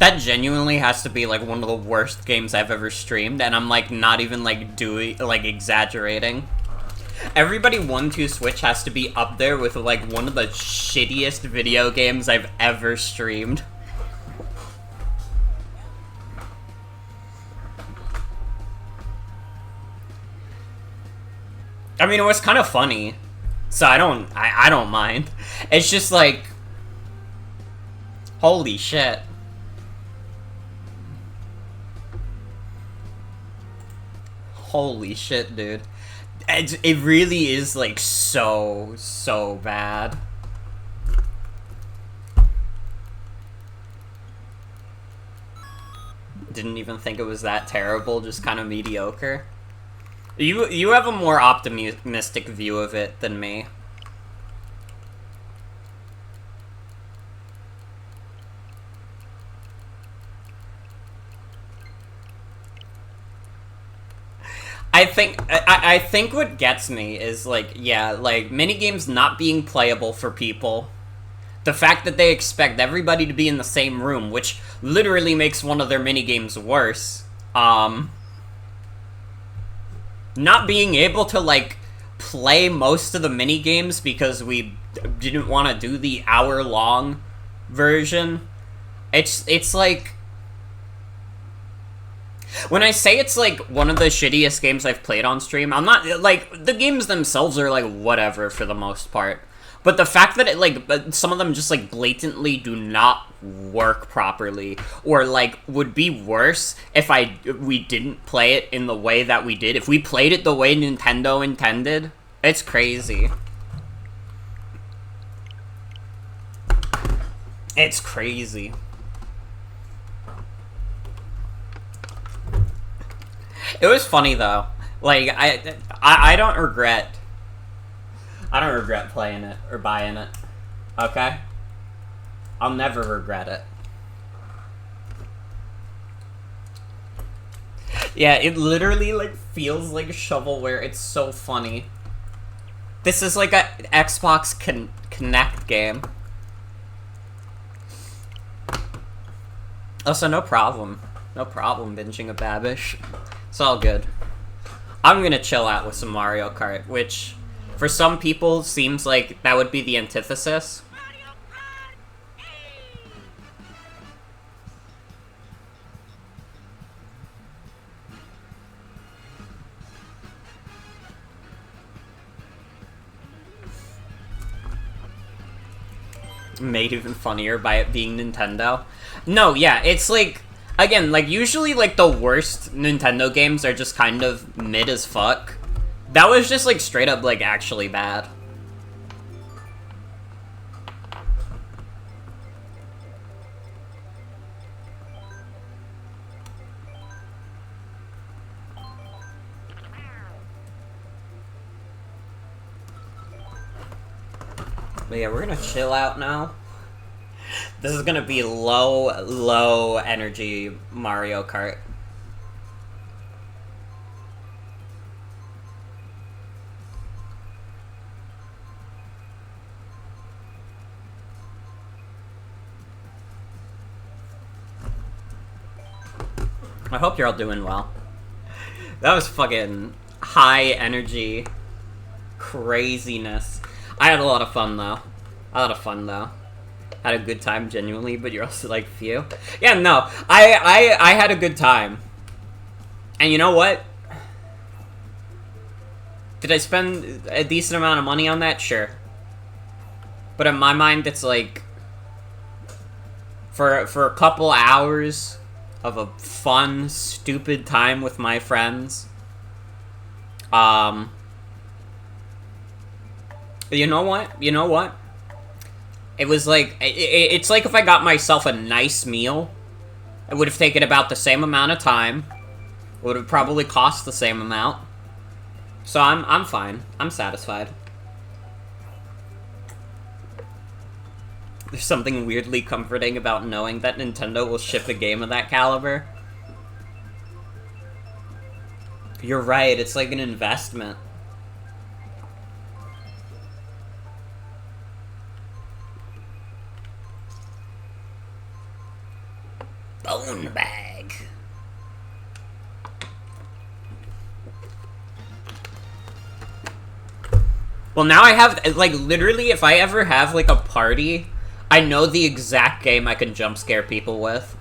That genuinely has to be, like, one of the worst games I've ever streamed, and I'm, like, not even, like, exaggerating. Everybody 1-2 Switch has to be up there with, like, one of the shittiest video games I've ever streamed. I mean, it was kind of funny, so I don't mind. It's just, like, holy shit. Holy shit, dude. It really is, like, so bad. Didn't even think it was that terrible, just kind of mediocre. You have a more optimistic view of it than me. I think what gets me is, like, yeah, like, minigames not being playable for people. The fact that they expect everybody to be in the same room, which literally makes one of their minigames worse. Not being able to, like, play most of the minigames because we didn't want to do the hour-long version. It's like... When I say it's, like, one of the shittiest games I've played on stream, I'm not, like, the games themselves are, like, whatever for the most part. But the fact that, it, like, some of them just, like, blatantly do not work properly, or, like, would be worse if we didn't play it in the way that we did. If we played it the way Nintendo intended, it's crazy. It's crazy. It was funny though. Like I don't regret. I don't regret playing it or buying it. Okay? I'll never regret it. Yeah, it literally, like, feels like shovelware. It's so funny. This is like a Xbox Connect game. Also, no problem. No problem binging a Babish. It's all good. I'm gonna chill out with some Mario Kart, which, for some people, seems like that would be the antithesis. Made even funnier by it being Nintendo. No, yeah, it's like... Again, like, usually, like, the worst Nintendo games are just kind of mid as fuck. That was just, like, straight up, like, actually bad. But yeah, we're gonna chill out now. This is gonna be low energy Mario Kart. I hope you're all doing well. That was fucking high energy craziness. I had a lot of fun though. Had a good time, genuinely, but you're also like, phew. Yeah, no, I had a good time. And you know what? Did I spend a decent amount of money on that? Sure. But in my mind, it's like, for a couple hours of a fun, stupid time with my friends, you know what? It was like, it's like if I got myself a nice meal, it would have taken about the same amount of time, it would have probably cost the same amount, so I'm fine, I'm satisfied. There's something weirdly comforting about knowing that Nintendo will ship a game of that caliber. You're right, it's like an investment. bone bag. Well, now I have, like, literally, if I ever have, like, a party, I know the exact game I can jump scare people with.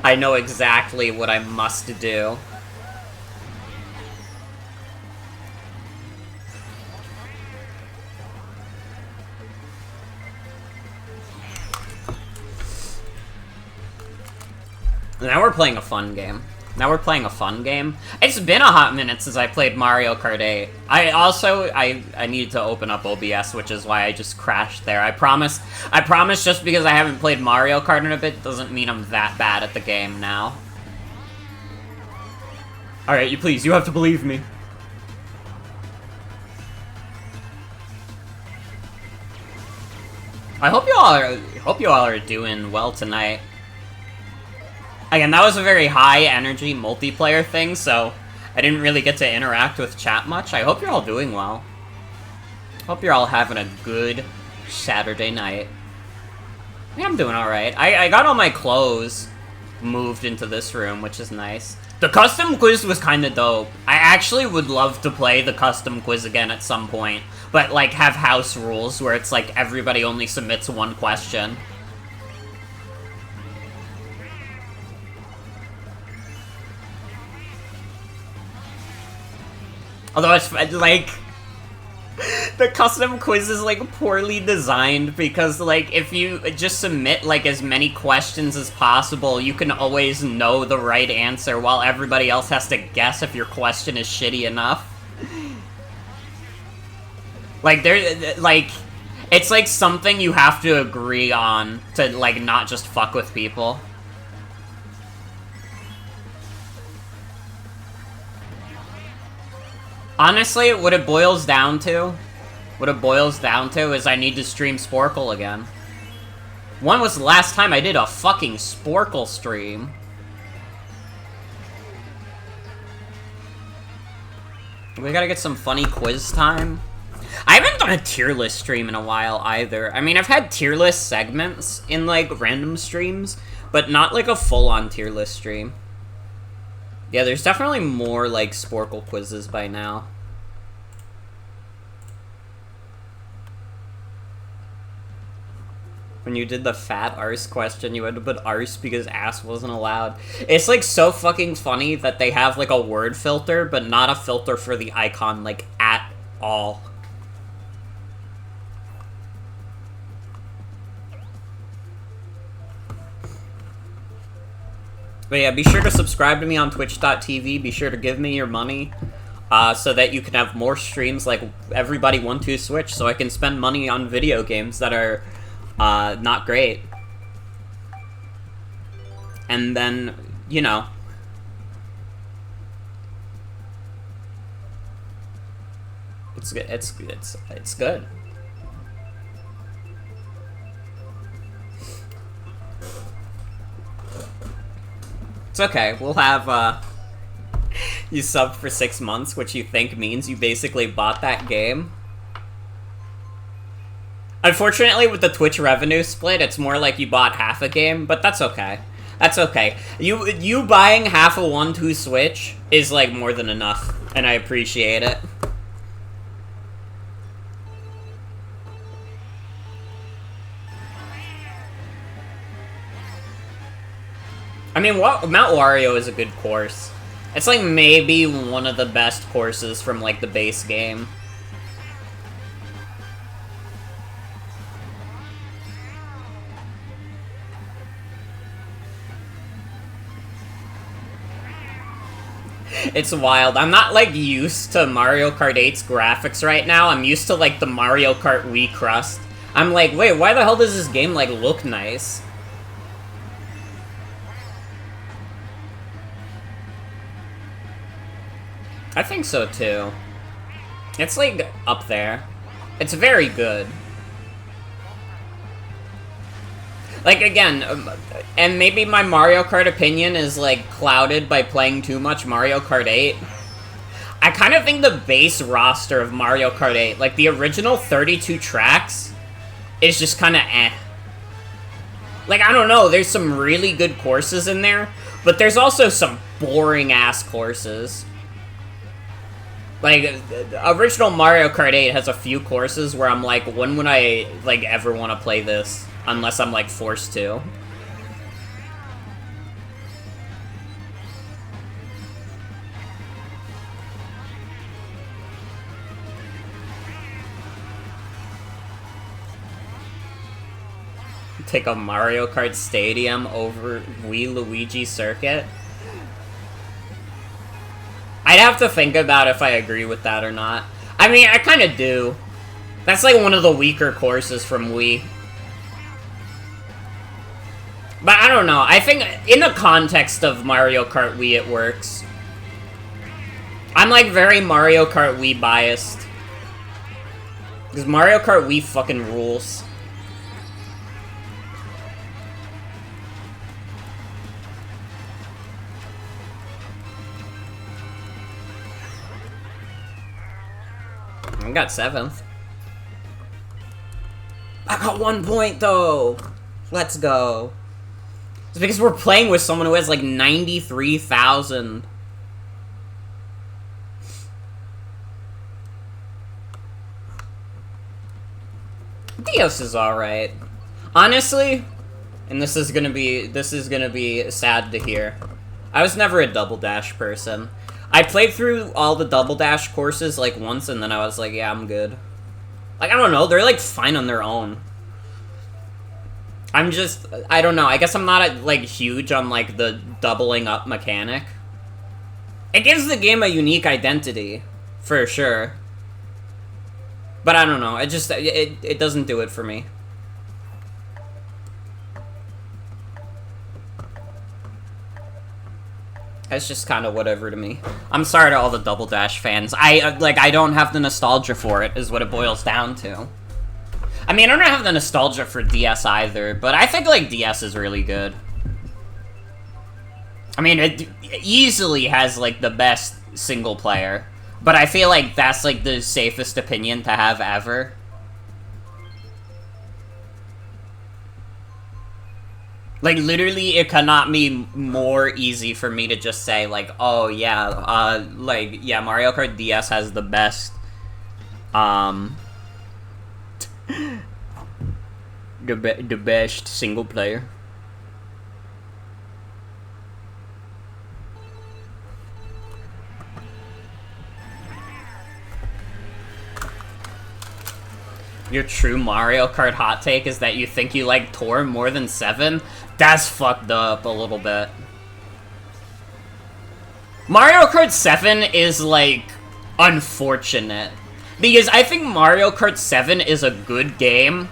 I know exactly what I must do. Now we're playing a fun game. It's been a hot minute since I played Mario Kart 8. I needed to open up OBS, which is why I just crashed there. I promise just because I haven't played Mario Kart in a bit doesn't mean I'm that bad at the game now. Alright, you have to believe me. I hope you all are doing well tonight. Again, that was a very high-energy multiplayer thing, so I didn't really get to interact with chat much. I hope you're all doing well. Hope you're all having a good Saturday night. Yeah, I'm doing alright. I got all my clothes moved into this room, which is nice. The custom quiz was kinda dope. I actually would love to play the custom quiz again at some point, but, like, have house rules where it's like everybody only submits one question. Although it's, like, the custom quiz is, like, poorly designed because, like, if you just submit, like, as many questions as possible, you can always know the right answer while everybody else has to guess if your question is shitty enough. Like, it's, like, something you have to agree on to, like, not just fuck with people. Honestly, what it boils down to is I need to stream Sporkle again. When was the last time I did a fucking Sporkle stream? We gotta get some funny quiz time. I haven't done a tier list stream in a while either. I mean, I've had tier list segments in, like, random streams, but not, like, a full-on tier list stream. Yeah, there's definitely more, like, Sporkle quizzes by now. When you did the fat arse question, you had to put arse because ass wasn't allowed. It's, like, so fucking funny that they have, like, a word filter, but not a filter for the icon, like, at all. But yeah, be sure to subscribe to me on twitch.tv. Be sure to give me your money so that you can have more streams like Everybody 1-2 Switch so I can spend money on video games that are not great. And then, you know. It's good. It's good. It's okay, we'll have, you subbed for 6 months, which you think means you basically bought that game. Unfortunately, with the Twitch revenue split, it's more like you bought half a game, but that's okay. That's okay. You buying half a 1-2 Switch is, like, more than enough, and I appreciate it. I mean, Mount Wario is a good course. It's, like, maybe one of the best courses from, like, the base game. It's wild. I'm not, like, used to Mario Kart 8's graphics right now. I'm used to, like, the Mario Kart Wii crust. I'm like, wait, why the hell does this game, like, look nice? I think so, too. It's, like, up there. It's very good. Like, again, and maybe my Mario Kart opinion is, like, clouded by playing too much Mario Kart 8. I kind of think the base roster of Mario Kart 8, like the original 32 tracks, is just kind of eh. Like, I don't know, there's some really good courses in there, but there's also some boring-ass courses. Like, original Mario Kart 8 has a few courses where I'm like, when would I, like, ever want to play this? Unless I'm, like, forced to. Take a Mario Kart Stadium over Wii Luigi Circuit? I'd have to think about if I agree with that or not. I mean, I kind of do. That's like one of the weaker courses from Wii. But I don't know. I think in the context of Mario Kart Wii, it works. I'm like very Mario Kart Wii biased. Because Mario Kart Wii fucking rules. I got 7th. I got 1 point, though! Let's go. It's because we're playing with someone who has, like, 93,000. DS is alright. Honestly, and this is gonna be sad to hear, I was never a Double Dash person. I played through all the Double Dash courses, like, once, and then I was like, yeah, I'm good. Like, I don't know, they're, like, fine on their own. I'm just, I don't know, I guess I'm not, like, huge on, like, the doubling up mechanic. It gives the game a unique identity, for sure. But I don't know, it doesn't do it for me. It's just kind of whatever to me. I'm sorry to all the Double Dash fans. I don't have the nostalgia for it, is what it boils down to. I mean, I don't have the nostalgia for DS either, but I think, like, DS is really good. I mean, it easily has, like, the best single player, but I feel like that's, like, the safest opinion to have ever. Like, literally, it cannot be more easy for me to just say, like, oh, yeah, yeah, Mario Kart DS has the best, the best single player. Your true Mario Kart hot take is that you think you like Tour more than 7? That's fucked up a little bit. Mario Kart 7 is, like, unfortunate. Because I think Mario Kart 7 is a good game.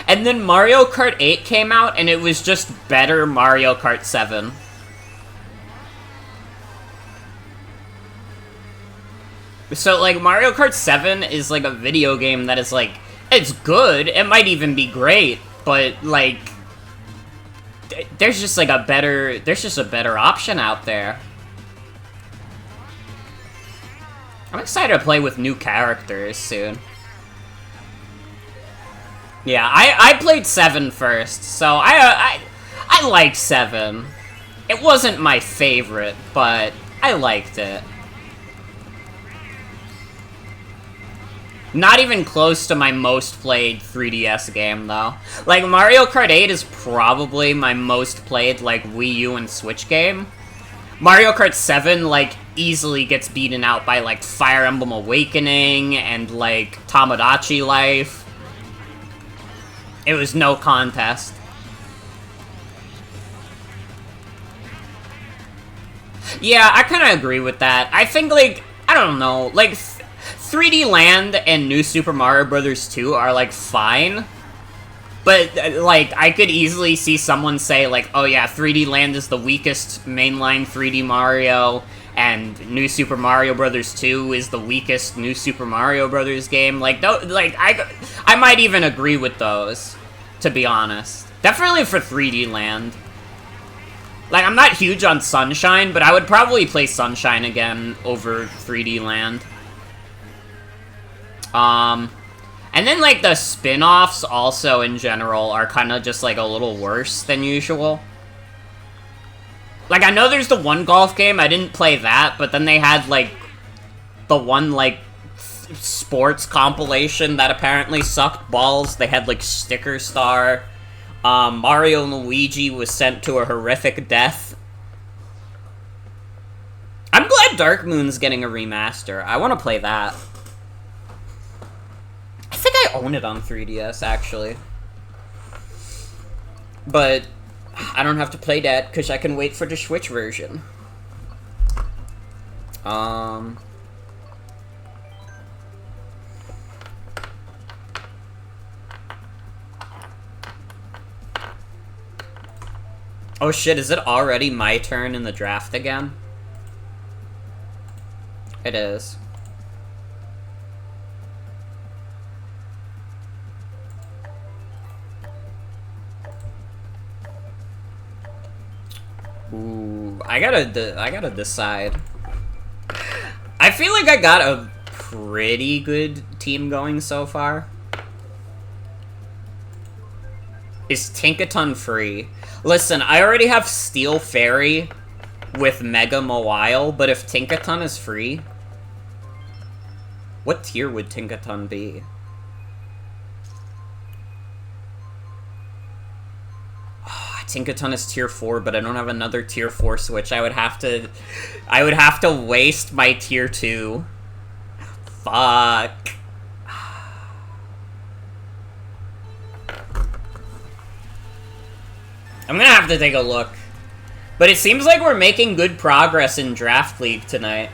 And then Mario Kart 8 came out, and it was just better Mario Kart 7. So, like, Mario Kart 7 is, like, a video game that is, like, it's good, it might even be great, but, like, there's just a better option out there. I'm excited to play with new characters soon. Yeah, I played 7 first, so I like 7. It wasn't my favorite, but I liked it. Not even close to my most played 3DS game, though. Like, Mario Kart 8 is probably my most played, like, Wii U and Switch game. Mario Kart 7, like, easily gets beaten out by, like, Fire Emblem Awakening and, like, Tomodachi Life. It was no contest. Yeah, I kind of agree with that. I think, like, I don't know, like, 3D Land and New Super Mario Bros. 2 are, like, fine. But, like, I could easily see someone say, like, oh yeah, 3D Land is the weakest mainline 3D Mario, and New Super Mario Bros. 2 is the weakest New Super Mario Bros. Game. Like, I might even agree with those, to be honest. Definitely for 3D Land. Like, I'm not huge on Sunshine, but I would probably play Sunshine again over 3D Land. And then, like, the spin-offs also, in general, are kind of just, like, a little worse than usual. Like, I know there's the one golf game, I didn't play that, but then they had, like, the one, like, sports compilation that apparently sucked balls. They had, like, Sticker Star. Mario and Luigi was sent to a horrific death. I'm glad Dark Moon's getting a remaster. I want to play that. I think I own it on 3DS, actually. But I don't have to play that, because I can wait for the Switch version. Oh shit, is it already my turn in the draft again? It is. Ooh, I gotta decide. I feel like I got a pretty good team going so far. Is Tinkaton free? Listen, I already have Steel Fairy with Mega Mawile, but if Tinkaton is free... What tier would Tinkaton be? Tinkaton is tier 4, but I don't have another tier 4 switch. I would have to waste my tier 2. Fuck. I'm gonna have to take a look. But it seems like we're making good progress in Draft League tonight.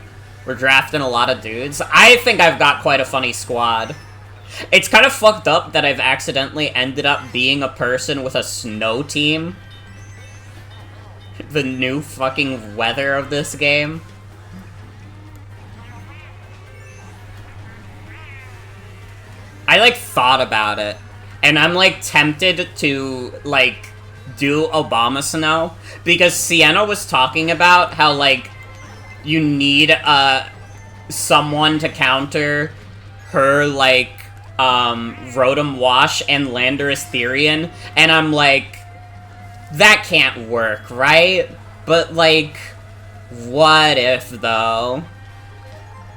We're drafting a lot of dudes. I think I've got quite a funny squad. It's kind of fucked up that I've accidentally ended up being a person with a snow team. The new fucking weather of this game. I, like, thought about it. And I'm, like, tempted to, like, do Obama Snow. Because Sienna was talking about how, like, you need, someone to counter her, like, Rotom Wash and Landorus Therian, and I'm like, that can't work, right? But, like, what if, though?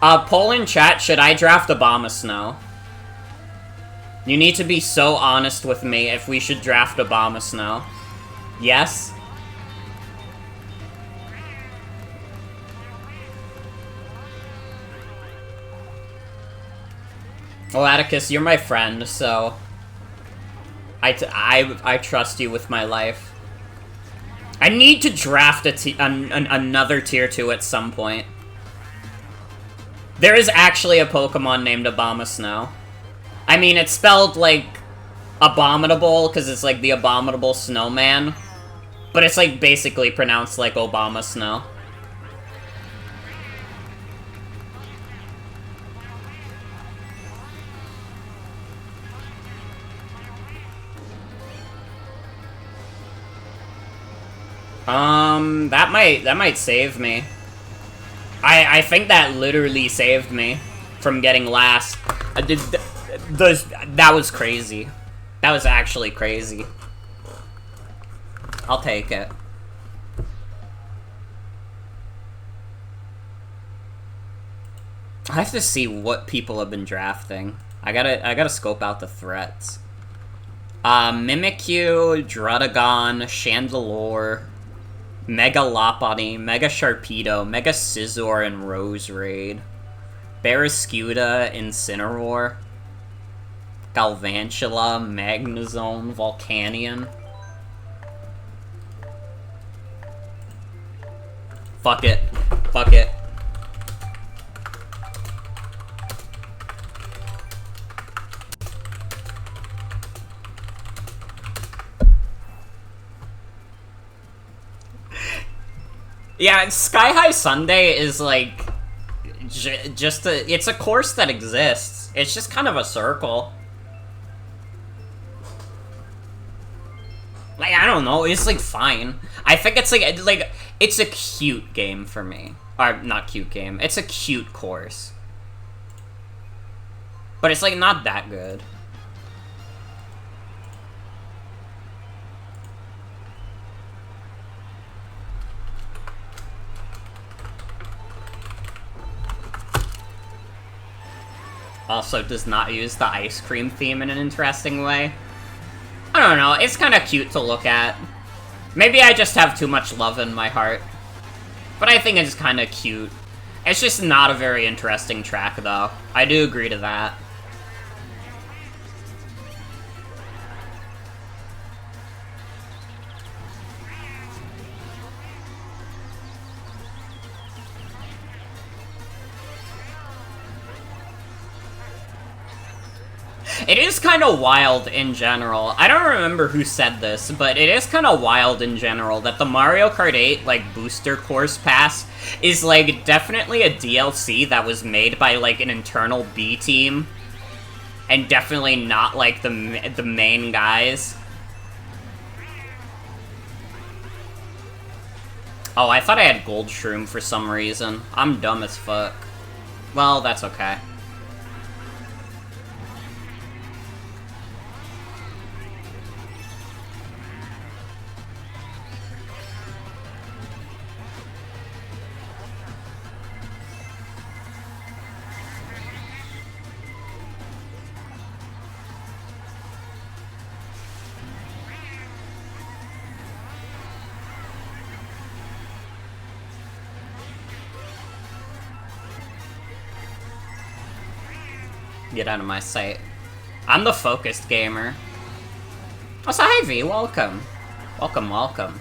Poll in chat, should I draft Obama Snow? You need to be so honest with me if we should draft Obama Snow. Yes? Well, Atticus, you're my friend, so... I trust you with my life. I need to draft another tier 2 at some point. There is actually a Pokemon named Abomasnow. I mean, it's spelled, like, abominable, because it's, like, the abominable snowman. But it's, like, basically pronounced like Obama Snow. That might save me. I think that literally saved me from getting last. That was crazy. That was actually crazy. I'll take it. I have to see what people have been drafting. I gotta scope out the threats. Mimikyu, Druddigon, Chandelure, Mega Lopunny, Mega Sharpedo, Mega Scizor, and Roserade. Barraskewda, Incineroar, Galvantula, Magnezone, Volcanion. Fuck it. Fuck it. Yeah, Sky High Sunday is, like, just it's a course that exists. It's just kind of a circle. Like, I don't know, it's, like, fine. I think it's, like, it's a cute game for me. Or, not cute game. It's a cute course. But it's, like, not that good. Also does not use the ice cream theme in an interesting way. I don't know, it's kind of cute to look at. Maybe I just have too much love in my heart. But I think it's kind of cute. It's just not a very interesting track, though. I do agree to that. It is kind of wild in general. I don't remember who said this, but it is kind of wild in general that the Mario Kart 8, like, booster course pass is, like, definitely a DLC that was made by, like, an internal B team. And definitely not, like, the main guys. Oh, I thought I had Gold Shroom for some reason. I'm dumb as fuck. Well, that's okay. Get out of my sight. I'm the focused gamer. Oh, so hi V, welcome. Welcome, welcome.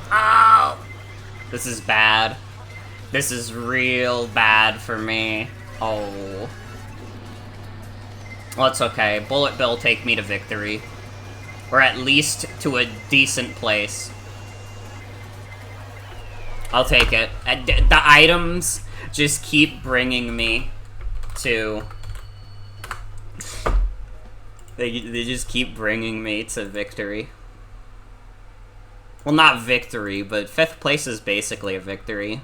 Oh! This is bad. This is real bad for me. Oh. Well, it's okay. Bullet Bill take me to victory. Or at least to a decent place. I'll take it. The items just keep bringing me to... They just keep bringing me to victory. Well, not victory, but 5th place is basically a victory.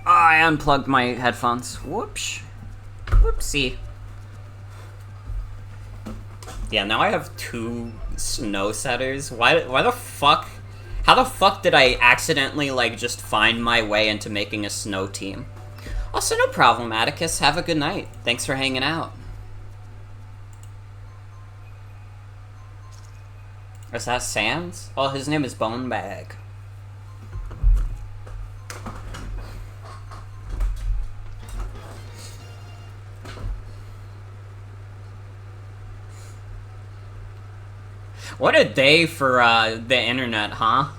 I unplugged my headphones. Whoops. Whoopsie. Yeah, now I have 2 snow setters. Why the fuck? How the fuck did I accidentally, like, just find my way into making a snow team? Also, no problem, Atticus. Have a good night. Thanks for hanging out. Is that Sans? Well, his name is Bonebag. What a day for the internet, huh?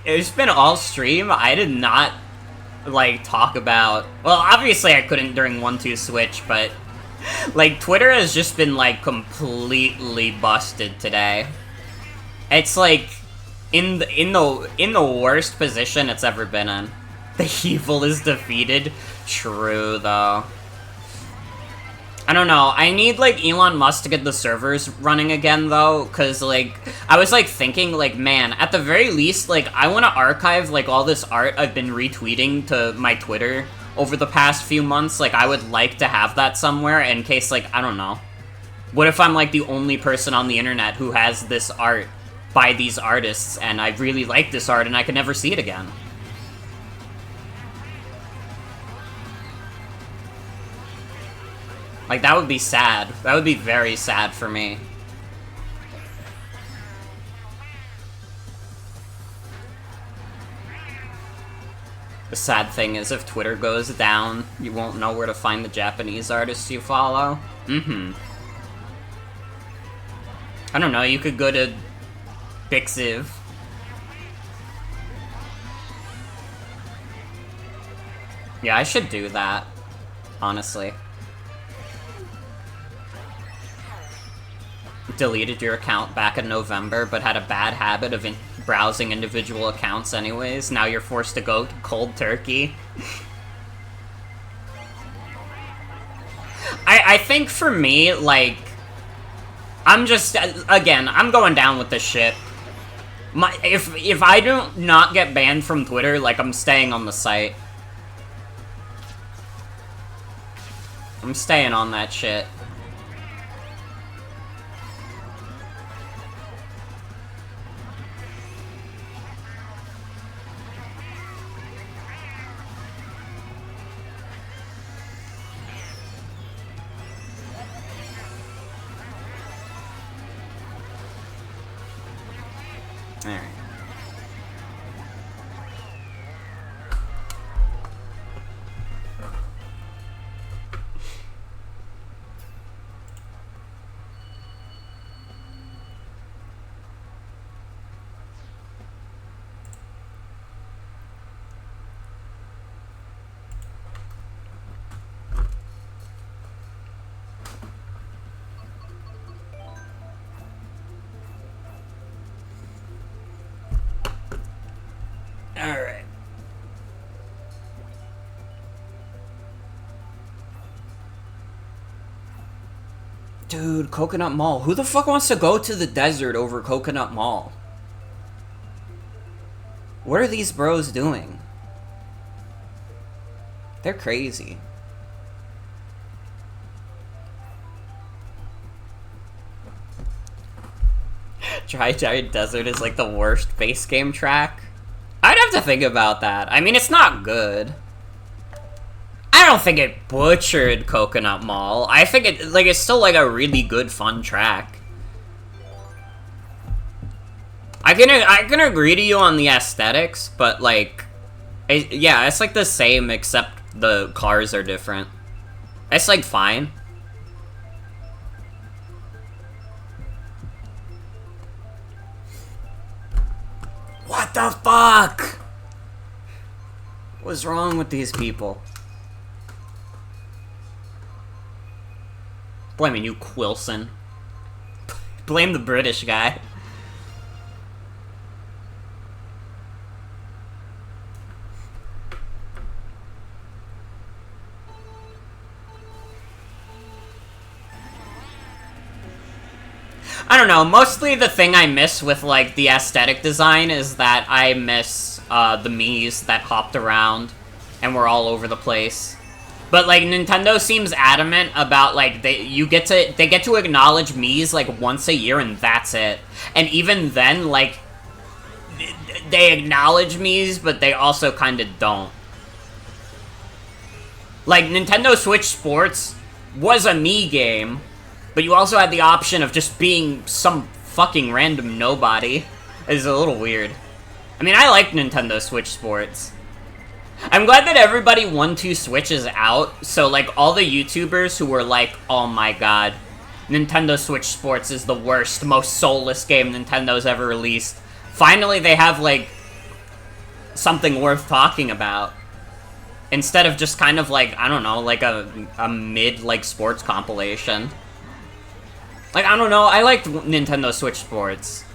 It's been all stream. I did not, like, talk about... Well, obviously I couldn't during 1-2 Switch, but... Like, Twitter has just been, like, completely busted today. It's, like, in the worst position it's ever been in. The evil is defeated. True, though. I don't know, I need, like, Elon Musk to get the servers running again, though, because, like, I was, like, thinking, like, man, at the very least, like, I want to archive, like, all this art I've been retweeting to my Twitter over the past few months. Like, I would like to have that somewhere in case, like, I don't know. What if I'm, like, the only person on the internet who has this art by these artists, and I really like this art, and I can never see it again? Like, that would be sad. That would be very sad for me. The sad thing is, if Twitter goes down, you won't know where to find the Japanese artists you follow. I don't know, you could go to Bixiv. Yeah, I should do that, honestly. Deleted your account back in November, but had a bad habit of browsing individual accounts anyways. Now you're forced to go cold turkey. I think for me, like, I'm just, again, I'm going down with this shit. If I do not get banned from Twitter, like, I'm staying on the site. I'm staying on that shit. Alright. Alright. Dude, Coconut Mall. Who the fuck wants to go to the desert over Coconut Mall? What are these bros doing? They're crazy. Dry Giant Desert is like the worst base game track. I'd have to think about that. I mean, it's not good. I don't think it butchered Coconut Mall. I think it's still like a really good, fun track. I can agree to you on the aesthetics, but like, yeah, it's like the same except the cars are different. It's like fine. What the fuck? What's wrong with these people? Blaming you, Quilson. Blame the British guy. I don't know, mostly the thing I miss with, like, the aesthetic design is that I miss, the Miis that hopped around and were all over the place. But, like, Nintendo seems adamant about, like, they get to acknowledge Miis, like, once a year and that's it. And even then, like, they acknowledge Miis, but they also kinda don't. Like, Nintendo Switch Sports was a Mii game, but you also had the option of just being some fucking random nobody. It's a little weird. I mean, I like Nintendo Switch Sports. I'm glad that everybody 1-2 switches out, so, like, all the YouTubers who were like, oh my god, Nintendo Switch Sports is the worst, most soulless game Nintendo's ever released, finally they have, like, something worth talking about. Instead of just kind of, like, I don't know, like a mid, like, sports compilation. Like, I don't know, I liked Nintendo Switch Sports.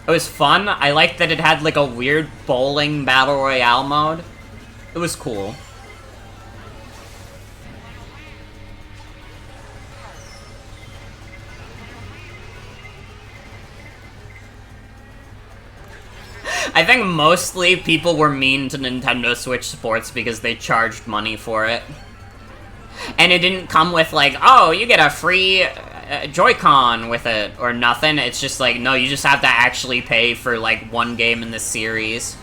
It was fun. I liked that it had, like, a weird bowling battle royale mode. It was cool. I think mostly people were mean to Nintendo Switch Sports because they charged money for it. And it didn't come with, like, oh, you get a free Joy-Con with it, or nothing. It's just like, no, you just have to actually pay for, like, one game in the series.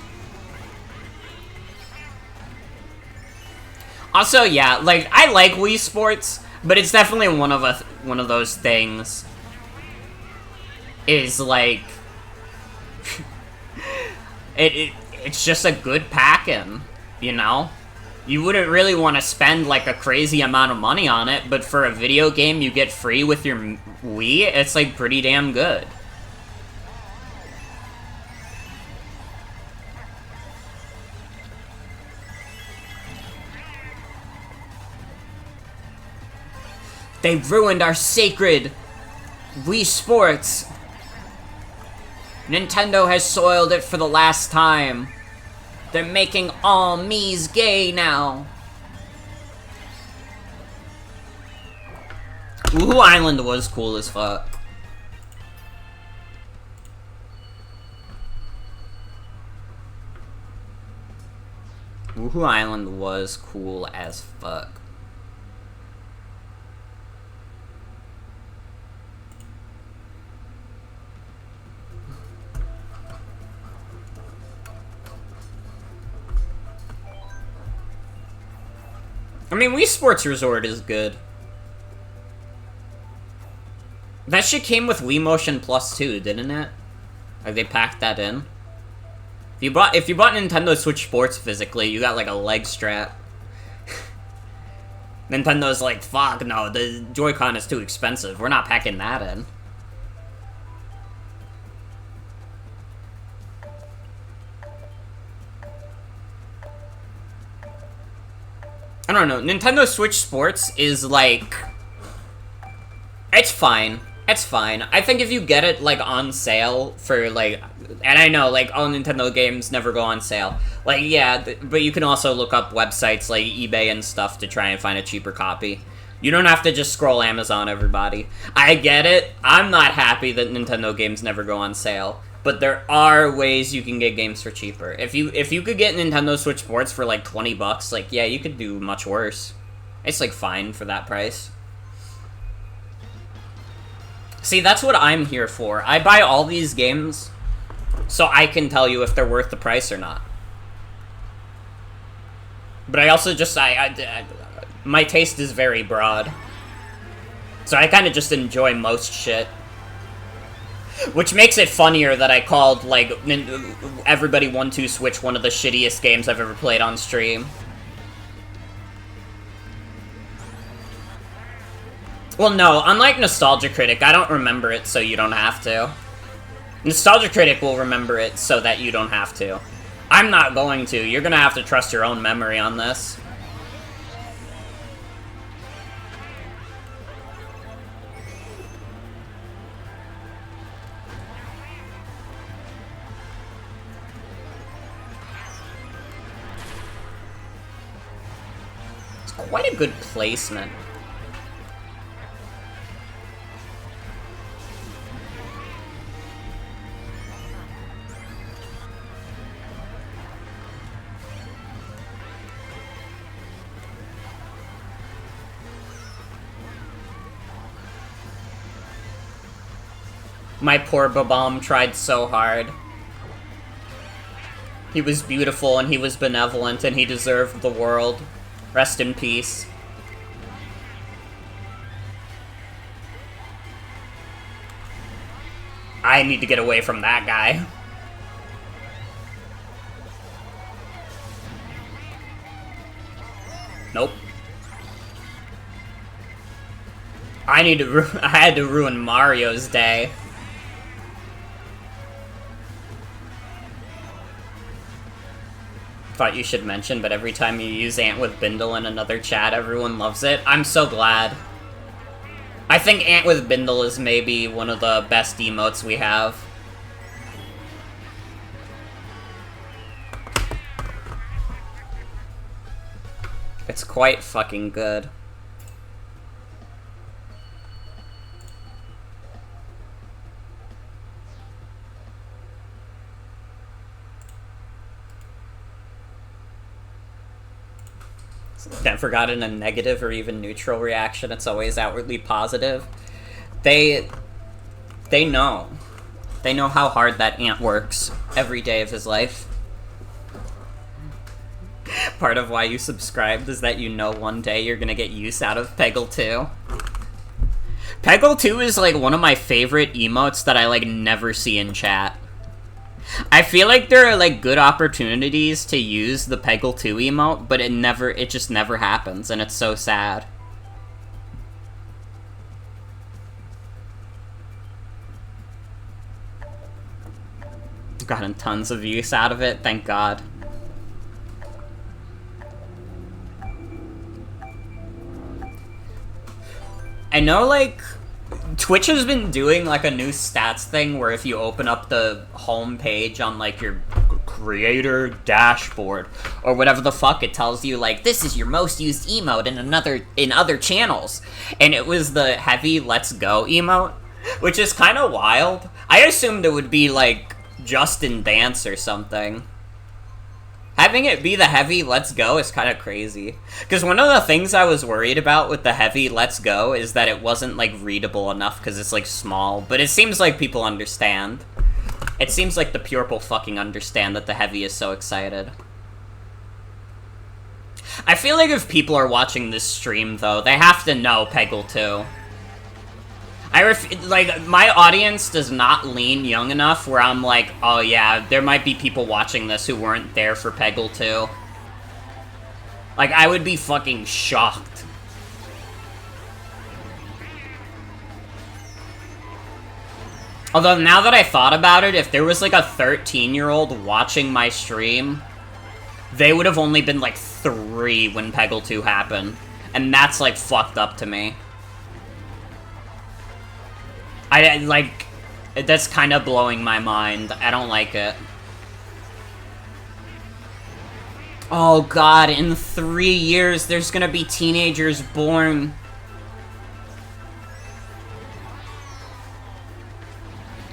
Also, yeah, like, I like Wii Sports, but it's definitely one of those things. Is, like... it's just a good pack-in. you know? You wouldn't really want to spend, like, a crazy amount of money on it, but for a video game you get free with your Wii, it's, like, pretty damn good. They ruined our sacred Wii Sports. Nintendo has soiled it for the last time. They're making all Mii's gay now. Woohoo Island was cool as fuck. Woohoo Island was cool as fuck. I mean, Wii Sports Resort is good. That shit came with Wii Motion Plus too, didn't it? Like, they packed that in. If you bought Nintendo Switch Sports physically, you got, like, a leg strap. Nintendo's like, fuck, no, the Joy-Con is too expensive. We're not packing that in. I don't know, Nintendo Switch Sports is, like... It's fine. It's fine. I think if you get it, like, on sale for, like... And I know, like, all Nintendo games never go on sale. Like, yeah, but you can also look up websites like eBay and stuff to try and find a cheaper copy. You don't have to just scroll Amazon, everybody. I get it. I'm not happy that Nintendo games never go on sale. But there are ways you can get games for cheaper. If you could get Nintendo Switch Sports for, like, 20 bucks, like, yeah, you could do much worse. It's, like, fine for that price. See, that's what I'm here for. I buy all these games so I can tell you if they're worth the price or not. But I also just, my taste is very broad. So I kind of just enjoy most shit. Which makes it funnier that I called, like, Everybody 1-2 Switch one of the shittiest games I've ever played on stream. Well, no, unlike Nostalgia Critic, I don't remember it so you don't have to. Nostalgia Critic will remember it so that you don't have to. I'm not going to. You're gonna have to trust your own memory on this. It's quite a good placement. My poor Babam tried so hard. He was beautiful and he was benevolent and he deserved the world. Rest in peace. I need to get away from that guy. Nope. I had to ruin Mario's day. Thought you should mention, but every time you use Ant with Bindle in another chat, everyone loves it. I'm so glad. I think Ant with Bindle is maybe one of the best emotes we have. It's quite fucking good. Never gotten a negative or even neutral reaction. It's always outwardly positive. They know. They know how hard that Ant works every day of his life. Part of why you subscribed is that you know one day you're gonna get use out of Peggle 2. Peggle 2 is, like, one of my favorite emotes that I, like, never see in chat. I feel like there are, like, good opportunities to use the Peggle 2 emote, but it just never happens, and it's so sad. Gotten tons of use out of it, thank God. I know, like, Twitch has been doing, like, a new stats thing where if you open up the home page on, like, your creator dashboard or whatever the fuck, it tells you, like, this is your most used emote in other channels. And it was the heavy let's go emote, which is kind of wild. I assumed it would be, like, Justin Dance or something. Having it be the heavy let's go is kind of crazy. Because one of the things I was worried about with the heavy let's go is that it wasn't, like, readable enough because it's, like, small. But it seems like people understand. It seems like the people fucking understand that the heavy is so excited. I feel like if people are watching this stream, though, they have to know Peggle 2. Like, my audience does not lean young enough where I'm like, oh yeah, there might be people watching this who weren't there for Peggle 2. Like, I would be fucking shocked. Although, now that I thought about it, if there was, like, a 13-year-old watching my stream, they would have only been, like, 3 when Peggle 2 happened. And that's, like, fucked up to me. Like, that's kind of blowing my mind. I don't like it. Oh god, in 3 years, there's gonna be teenagers born.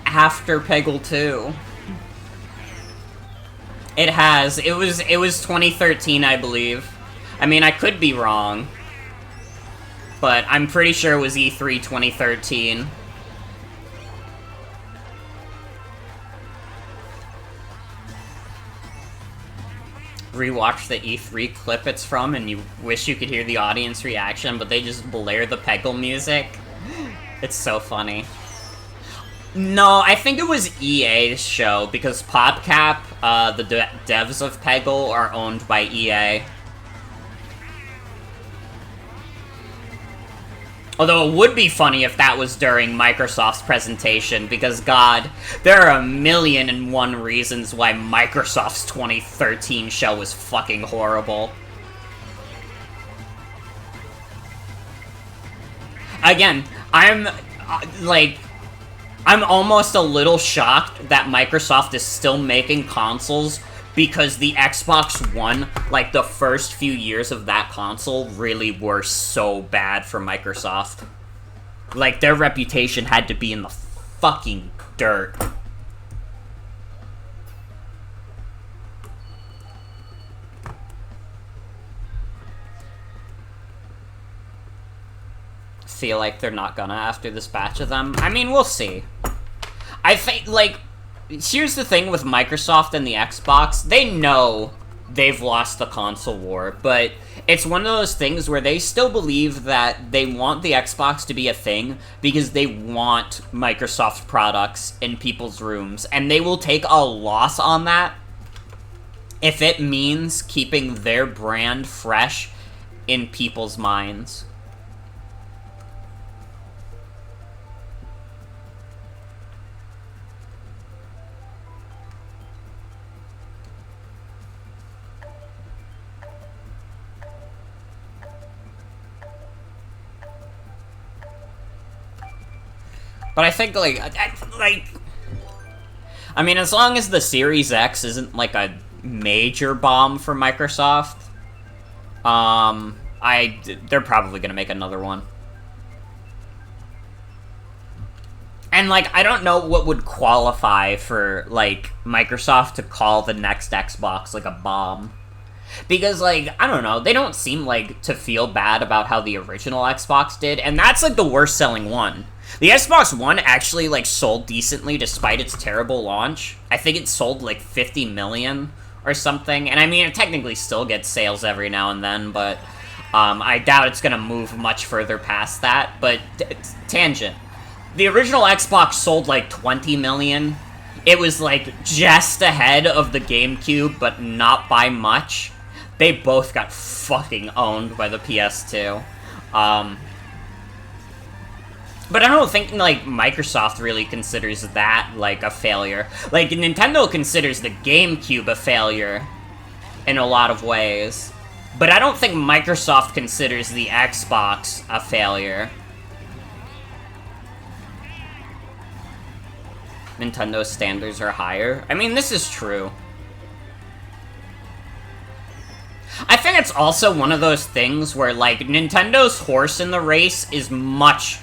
After Peggle 2. It has. It was 2013, I believe. I mean, I could be wrong. But I'm pretty sure it was E3 2013. Rewatch the E3 clip it's from, and you wish you could hear the audience reaction, but they just blare the Peggle music. It's so funny. No, I think it was EA's show, because PopCap, the devs of Peggle, are owned by EA. Although it would be funny if that was during Microsoft's presentation, because god, there are 1,000,001 reasons why Microsoft's 2013 show was fucking horrible. Again, I'm almost a little shocked that Microsoft is still making consoles, because the Xbox One, like, the first few years of that console really were so bad for Microsoft. Like, their reputation had to be in the fucking dirt. Feel like they're not gonna after this batch of them. I mean, we'll see. I think, like, here's the thing with Microsoft and the Xbox. They know they've lost the console war, but it's one of those things where they still believe that they want the Xbox to be a thing because they want Microsoft products in people's rooms, and they will take a loss on that if it means keeping their brand fresh in people's minds. But I think, I mean, as long as the Series X isn't, like, a major bomb for Microsoft, they're probably gonna make another one. And, like, I don't know what would qualify for, like, Microsoft to call the next Xbox, like, a bomb. Because, like, I don't know, they don't seem, like, to feel bad about how the original Xbox did, and that's, like, the worst-selling one. The Xbox One actually, like, sold decently despite its terrible launch. I think it sold, like, 50 million or something, and I mean, it technically still gets sales every now and then, but I doubt it's gonna move much further past that, but tangent. The original Xbox sold, like, 20 million. it was, like, just ahead of the GameCube, but not by much. They both got fucking owned by the PS2. But I don't think, like, Microsoft really considers that, like, a failure. Like, Nintendo considers the GameCube a failure in a lot of ways. But I don't think Microsoft considers the Xbox a failure. Nintendo's standards are higher. I mean, this is true. I think it's also one of those things where, like, Nintendo's horse in the race is much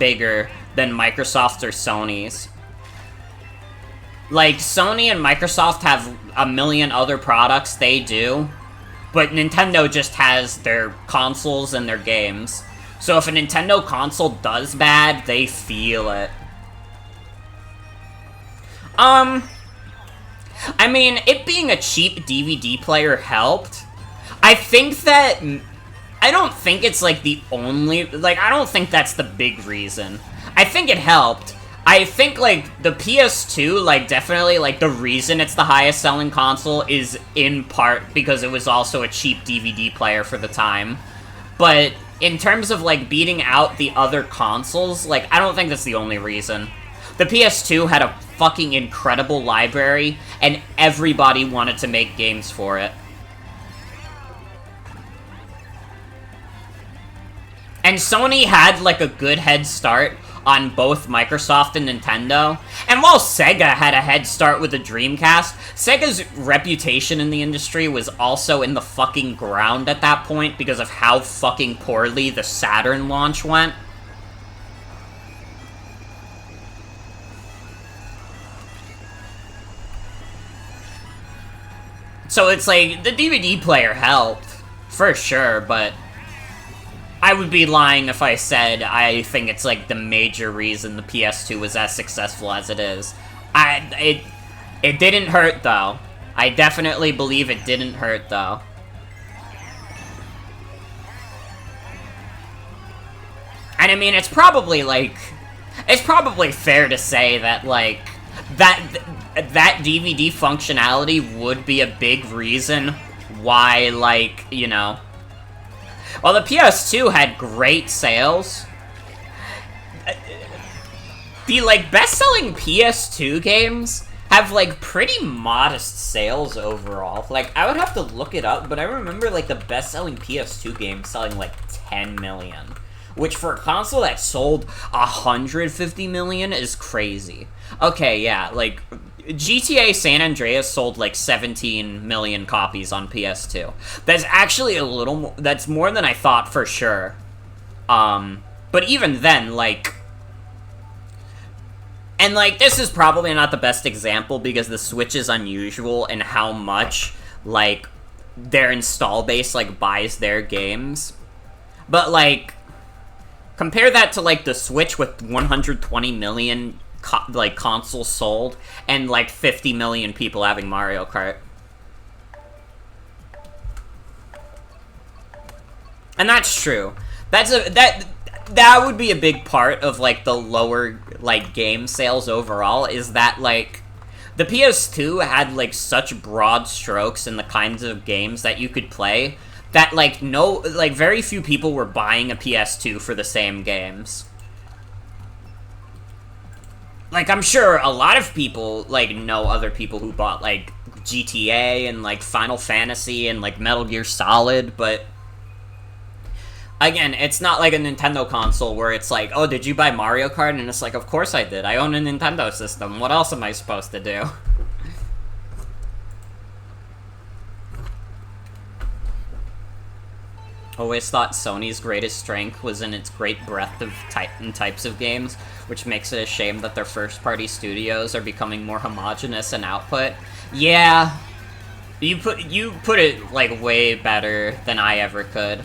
bigger than Microsoft or Sony's. Like, Sony and Microsoft have a million other products they do, but Nintendo just has their consoles and their games. So if a Nintendo console does bad, they feel it. I mean, it being a cheap DVD player helped. I think that... I don't think it's, like, the only... Like, I don't think that's the big reason. I think it helped. I think, like, the PS2, like, definitely, like, the reason it's the highest selling console is in part because it was also a cheap DVD player for the time. But in terms of, like, beating out the other consoles, like, I don't think that's the only reason. The PS2 had a fucking incredible library, and everybody wanted to make games for it. And Sony had, like, a good head start on both Microsoft and Nintendo. And while Sega had a head start with the Dreamcast, Sega's reputation in the industry was also in the fucking ground at that point because of how fucking poorly the Saturn launch went. So it's like, the DVD player helped, for sure, but I would be lying if I said I think it's, like, the major reason the PS2 was as successful as it is. It didn't hurt, though. I definitely believe it didn't hurt, though. And I mean, it's probably, like... It's probably fair to say that, like, that DVD functionality would be a big reason why, like, you know... While the PS2 had great sales, the, like, best-selling PS2 games have, like, pretty modest sales overall. Like, I would have to look it up, but I remember, like, the best-selling PS2 game selling, like, 10 million. Which, for a console that sold 150 million is crazy. Okay, yeah, like... GTA San Andreas sold, like, 17 million copies on PS2. That's actually a little more... That's more than I thought for sure. But even then, like... And, like, this is probably not the best example because the Switch is unusual in how much, like, their install base, like, buys their games. But, like, compare that to, like, the Switch with 120 million... like, consoles sold, and, like, 50 million people having Mario Kart. And that's true. That would be a big part of, like, the lower, like, game sales overall, is that, like, the PS2 had, like, such broad strokes in the kinds of games that you could play, that, like, very few people were buying a PS2 for the same games. Like, I'm sure a lot of people, like, know other people who bought, like, GTA and, like, Final Fantasy and, like, Metal Gear Solid, but... Again, it's not like a Nintendo console where it's like, oh, did you buy Mario Kart? And it's like, of course I did. I own a Nintendo system. What else am I supposed to do? Always thought Sony's greatest strength was in its great breadth of types of games, which makes it a shame that their first-party studios are becoming more homogenous in output. Yeah, you put it, like, way better than I ever could.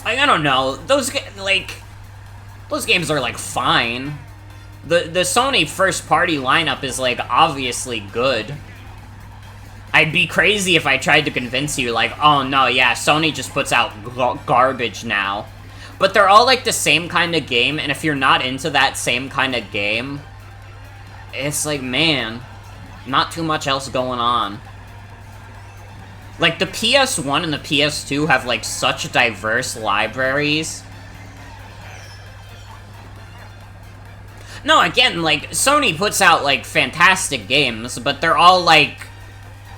Like, I don't know, those games are, like, fine. The Sony first-party lineup is, like, obviously good. I'd be crazy if I tried to convince you, like, oh no, yeah, Sony just puts out garbage now. But they're all, like, the same kind of game, and if you're not into that same kind of game, it's like, man, not too much else going on. Like, the PS1 and the PS2 have, like, such diverse libraries. No, again, like, Sony puts out, like, fantastic games, but they're all, like,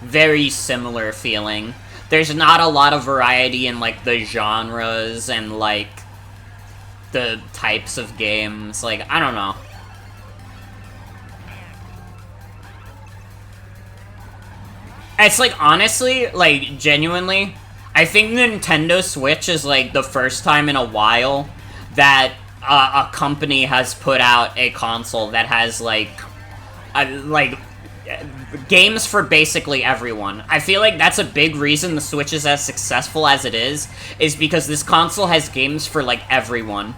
very similar feeling. There's not a lot of variety in, like, the genres and, like, the types of games. Like, I don't know. It's like, honestly, like, genuinely, I think Nintendo Switch is, like, the first time in a while that a company has put out a console that has, like, games for basically everyone. I feel like that's a big reason the Switch is as successful as it is because this console has games for, like, everyone.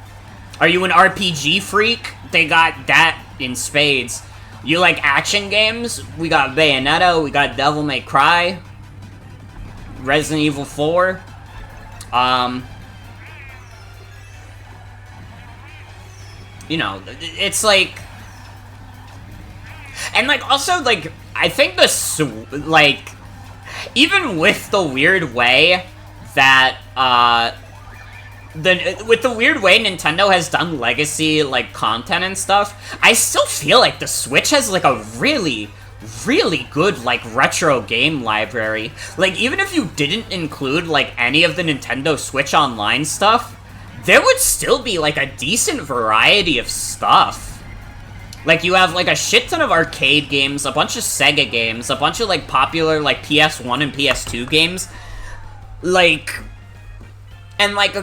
Are you an RPG freak? They got that in spades. You like action games? We got Bayonetta, we got Devil May Cry, Resident Evil 4, you know, it's like, and like, also, like, I think like, even with the weird way that, with the weird way Nintendo has done legacy, like, content and stuff, I still feel like the Switch has, like, a really, really good, like, retro game library. Like, even if you didn't include, like, any of the Nintendo Switch Online stuff, there would still be, like, a decent variety of stuff. Like, you have, like, a shit ton of arcade games, a bunch of Sega games, a bunch of, like, popular, like, PS1 and PS2 games. Like, and, like,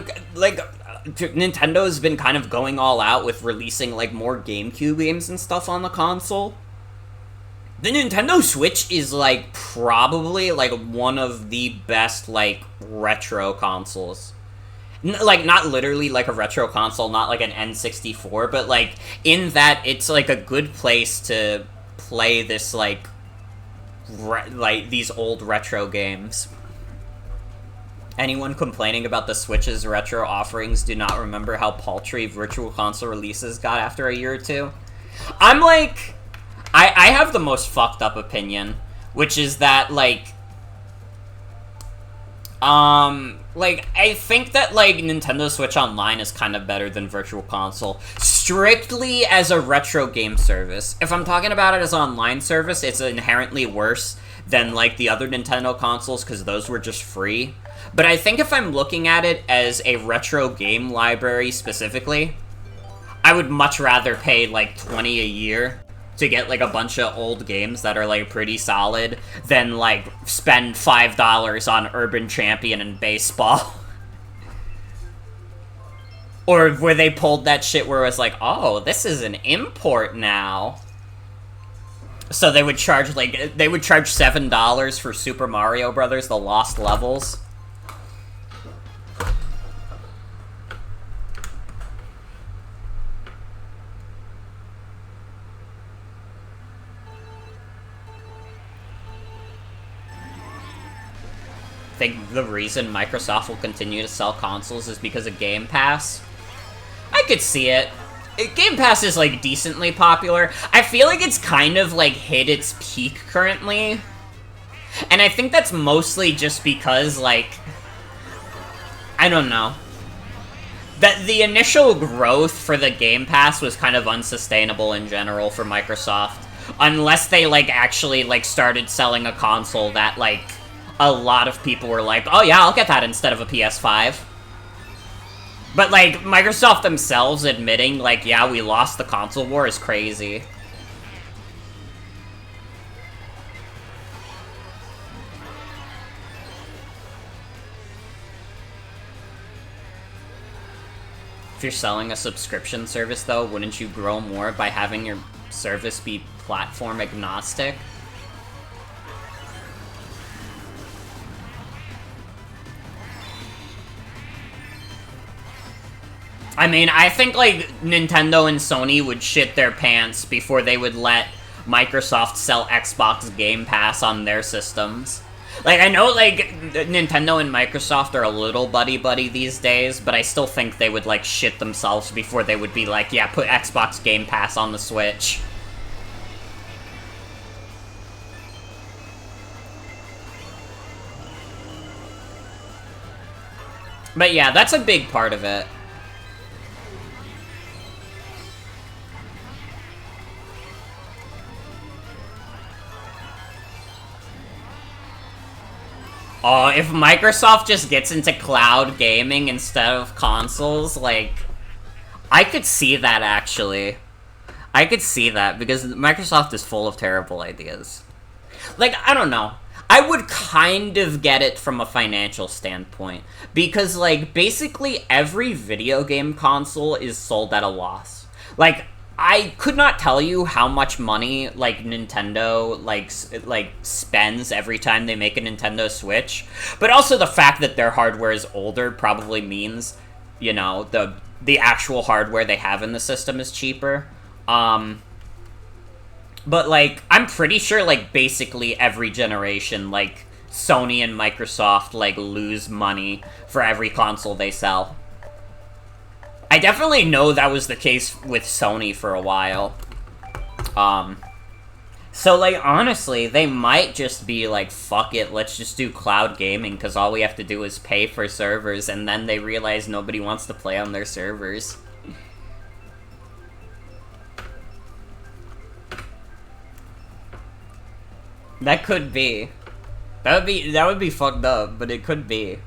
Nintendo's been kind of going all out with releasing, like, more GameCube games and stuff on the console. The Nintendo Switch is, like, probably, like, one of the best, like, retro consoles. Like, not literally, like, a retro console, not, like, an N64, but, like, in that it's, like, a good place to play this, like, these old retro games. Anyone complaining about the Switch's retro offerings do not remember how paltry Virtual Console releases got after a year or two. I'm like, I have the most fucked up opinion, which is that, like, I think that, like, Nintendo Switch Online is kind of better than Virtual Console, strictly as a retro game service. If I'm talking about it as an online service, it's inherently worse than, like, the other Nintendo consoles, because those were just free. But I think if I'm looking at it as a retro game library specifically, I would much rather pay, like, $20 a year to get, like, a bunch of old games that are, like, pretty solid than, like, spend $5 on Urban Champion and baseball. Or where they pulled that shit where it was like, oh, this is an import now. So they would charge, like, they would charge $7 for Super Mario Brothers, The Lost Levels. I think the reason Microsoft will continue to sell consoles is because of Game Pass. I could see it. Game Pass is, like, decently popular. I feel like it's kind of, like, hit its peak currently. And I think that's mostly just because, like, I don't know. That the initial growth for the Game Pass was kind of unsustainable in general for Microsoft. Unless they, like, actually, like, started selling a console that, like, a lot of people were like, oh yeah, I'll get that instead of a PS5. But, like, Microsoft themselves admitting, like, yeah, we lost the console war is crazy. If you're selling a subscription service, though, wouldn't you grow more by having your service be platform agnostic? I mean, I think, like, Nintendo and Sony would shit their pants before they would let Microsoft sell Xbox Game Pass on their systems. Like, I know, like, Nintendo and Microsoft are a little buddy-buddy these days, but I still think they would, like, shit themselves before they would be like, yeah, put Xbox Game Pass on the Switch. But yeah, that's a big part of it. Oh, if Microsoft just gets into cloud gaming instead of consoles, like, I could see that, actually. I could see that, because Microsoft is full of terrible ideas. Like, I don't know. I would kind of get it from a financial standpoint, because, like, basically every video game console is sold at a loss. Like, I could not tell you how much money, like, Nintendo, like, spends every time they make a Nintendo Switch, but also the fact that their hardware is older probably means, you know, the actual hardware they have in the system is cheaper. But, like, I'm pretty sure, like, basically every generation, like, Sony and Microsoft, like, lose money for every console they sell. I definitely know that was the case with Sony for a while. So, like, honestly, they might just be like, fuck it, let's just do cloud gaming, because all we have to do is pay for servers, and then they realize nobody wants to play on their servers. That could be. That would be fucked up, but it could be.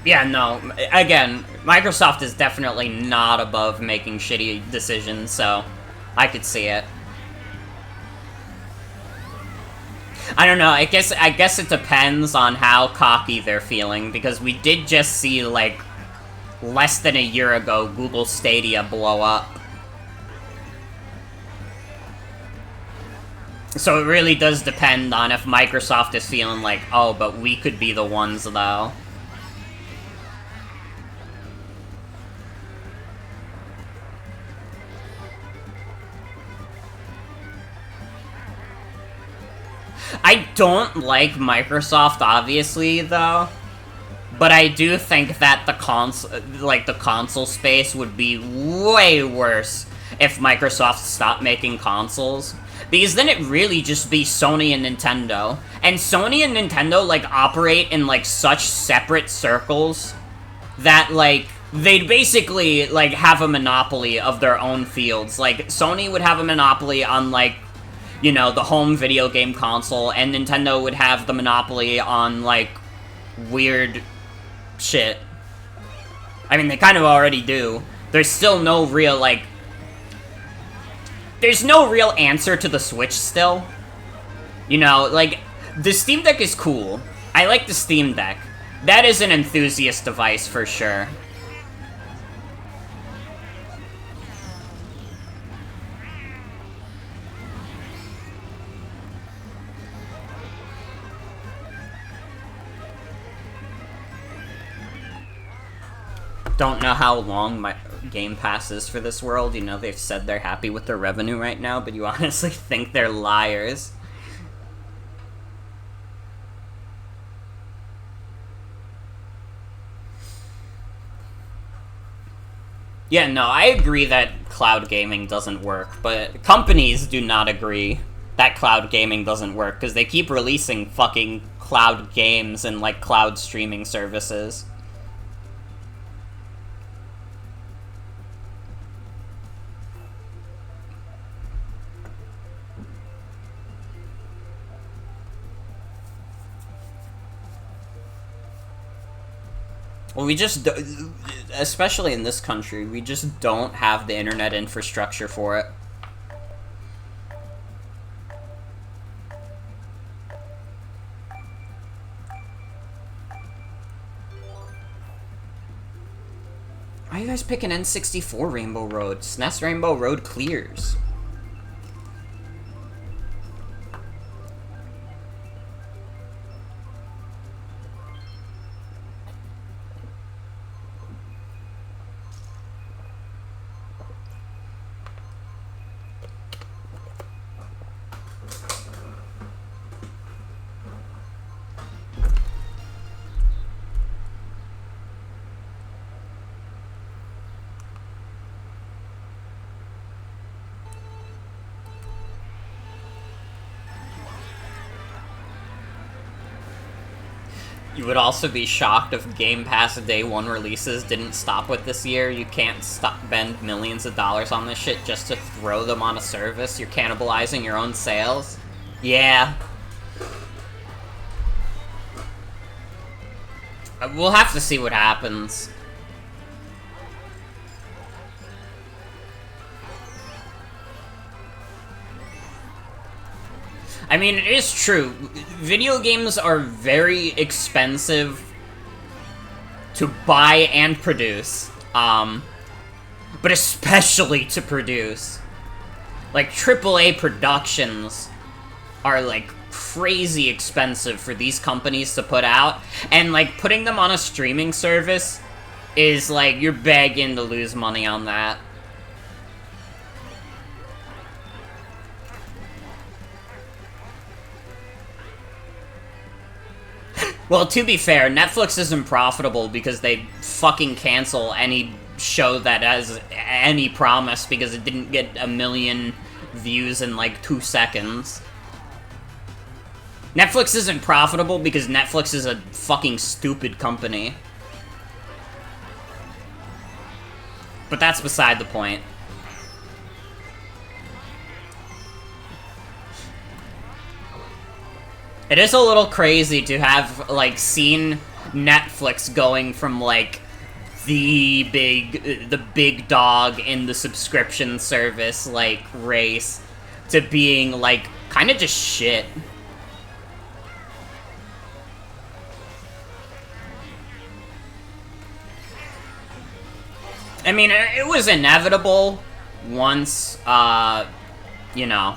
Yeah, no, again, Microsoft is definitely not above making shitty decisions, so I could see it. I don't know, I guess it depends on how cocky they're feeling, because we did just see, like, less than a year ago, Google Stadia blow up. So it really does depend on if Microsoft is feeling like, oh, but we could be the ones, though. I don't like Microsoft, obviously, though. But I do think that the console space would be way worse if Microsoft stopped making consoles. Because then it really just be Sony and Nintendo. And Sony and Nintendo, like, operate in, like, such separate circles that, like, they'd basically, like, have a monopoly of their own fields. Like, Sony would have a monopoly on, like, you know, the home video game console, and Nintendo would have the monopoly on, like, weird shit. I mean, they kind of already do. There's still no real, like... There's no real answer to the Switch still. You know, like, the Steam Deck is cool. I like the Steam Deck. That is an enthusiast device for sure. Don't know how long my Game Pass is for this world. You know, they've said they're happy with their revenue right now, but you honestly think they're liars. Yeah, no, I agree that cloud gaming doesn't work, but companies do not agree that cloud gaming doesn't work, because they keep releasing fucking cloud games and, like, cloud streaming services. Well, we just, especially in this country, we just don't have the internet infrastructure for it. Why are you guys picking N64 Rainbow Road? SNES Rainbow Road clears. You would also be shocked if Game Pass Day 1 releases didn't stop with this year. You can't spend millions of dollars on this shit just to throw them on a service. You're cannibalizing your own sales. Yeah. We'll have to see what happens. I mean, it is true. Video games are very expensive to buy and produce. But especially to produce. Like, AAA productions are, like, crazy expensive for these companies to put out. And, like, putting them on a streaming service is, like, you're begging to lose money on that. Well, to be fair, Netflix isn't profitable because they fucking cancel any show that has any promise because it didn't get 1 million views in, like, 2 seconds. Netflix isn't profitable because Netflix is a fucking stupid company. But that's beside the point. It is a little crazy to have, like, seen Netflix going from, like, the big dog in the subscription service, like, race, to being, like, kind of just shit. I mean, it was inevitable once, you know...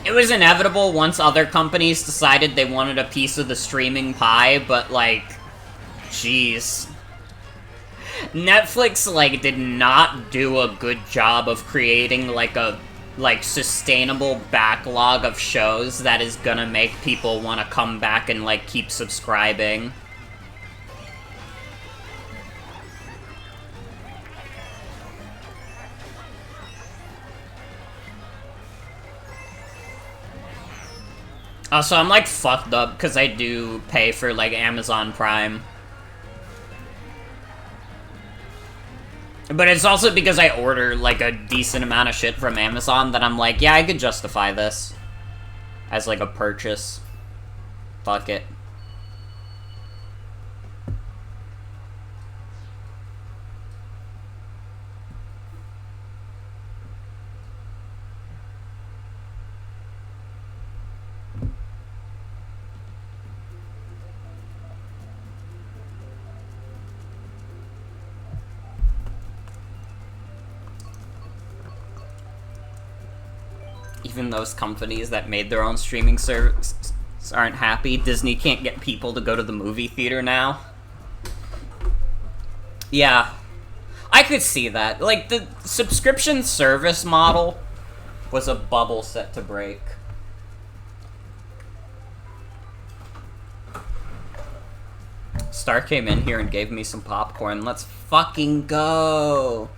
It was inevitable once other companies decided they wanted a piece of the streaming pie, but, like, jeez. Netflix, like, did not do a good job of creating, like, a, like, sustainable backlog of shows that is gonna make people want to come back and, like, keep subscribing. Also, I'm, like, fucked up because I do pay for, like, Amazon Prime. But it's also because I order, like, a decent amount of shit from Amazon that I'm like, yeah, I could justify this as, like, a purchase. Fuck it. Even those companies that made their own streaming service aren't happy. Disney can't get people to go to the movie theater now. Yeah. I could see that. Like, the subscription service model was a bubble set to break. Star came in here and gave me some popcorn. Let's fucking go!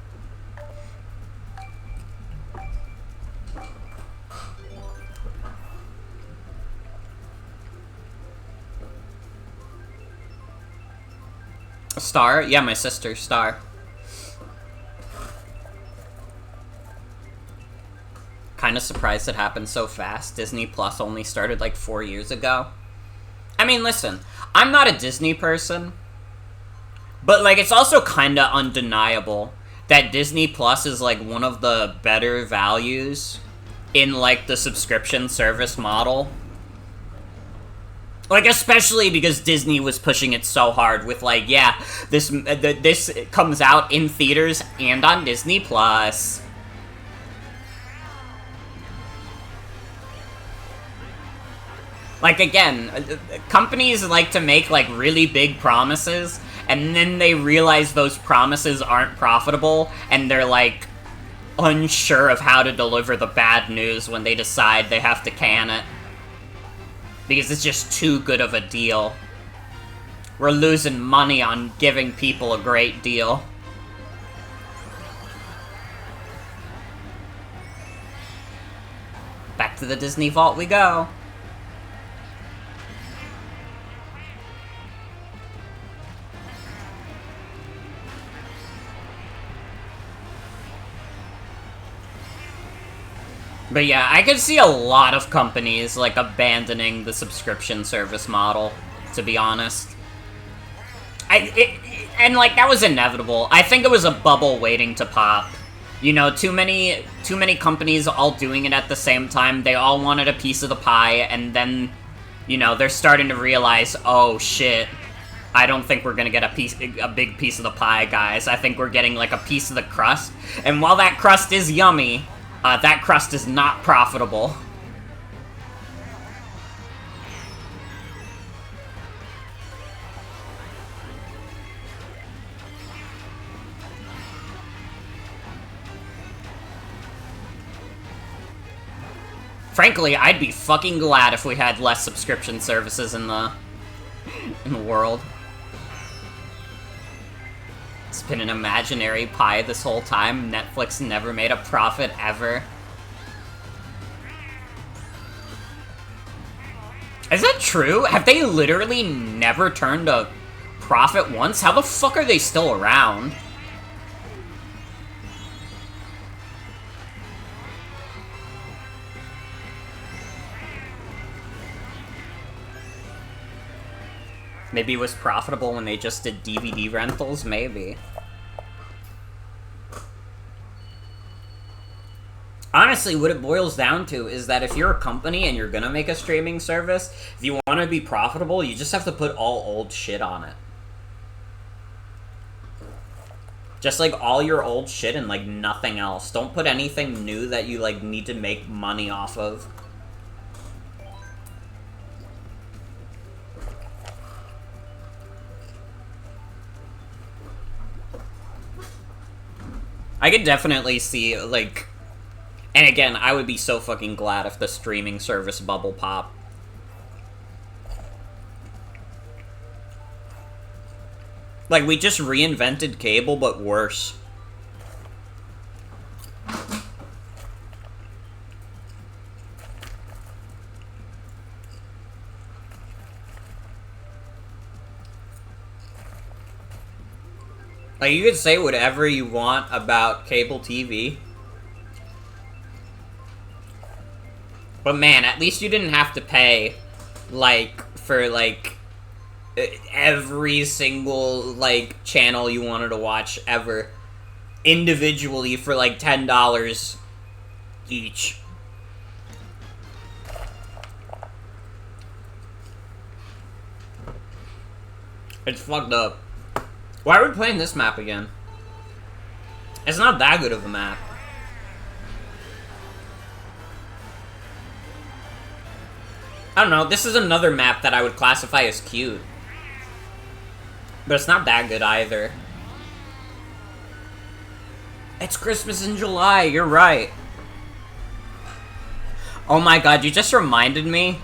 Star? Yeah, my sister, Star. Kinda surprised it happened so fast. Disney Plus only started like 4 years ago. I mean, listen, I'm not a Disney person, but like it's also kinda undeniable that Disney Plus is like one of the better values in like the subscription service model. Like, especially because Disney was pushing it so hard with, like, yeah, this comes out in theaters and on Disney Plus. Like, again, companies like to make, like, really big promises, and then they realize those promises aren't profitable, and they're, like, unsure of how to deliver the bad news when they decide they have to can it. Because it's just too good of a deal. We're losing money on giving people a great deal. Back to the Disney Vault we go. But yeah, I could see a lot of companies, like, abandoning the subscription service model, to be honest. And, like, that was inevitable. I think it was a bubble waiting to pop. You know, too many companies all doing it at the same time. They all wanted a piece of the pie, and then, you know, they're starting to realize, oh, shit. I don't think we're gonna get a big piece of the pie, guys. I think we're getting, like, a piece of the crust. And while that crust is yummy, that crust is not profitable. Frankly, I'd be fucking glad if we had less subscription services in the world. It's been an imaginary pie this whole time. Netflix never made a profit ever. Is that true? Have they literally never turned a profit once? How the fuck are they still around? Maybe it was profitable when they just did DVD rentals? Maybe. Honestly, what it boils down to is that if you're a company and you're gonna make a streaming service, if you want to be profitable, you just have to put all old shit on it. Just, like, all your old shit and, like, nothing else. Don't put anything new that you, like, need to make money off of. I could definitely see, like... And again, I would be so fucking glad if the streaming service bubble popped. Like, we just reinvented cable, but worse. Like, you could say whatever you want about cable TV. But man, at least you didn't have to pay, like, for, like, every single, like, channel you wanted to watch ever. Individually for, like, $10 each. It's fucked up. Why are we playing this map again? It's not that good of a map. I don't know, this is another map that I would classify as cute. But it's not that good either. It's Christmas in July, you're right. Oh my god, you just reminded me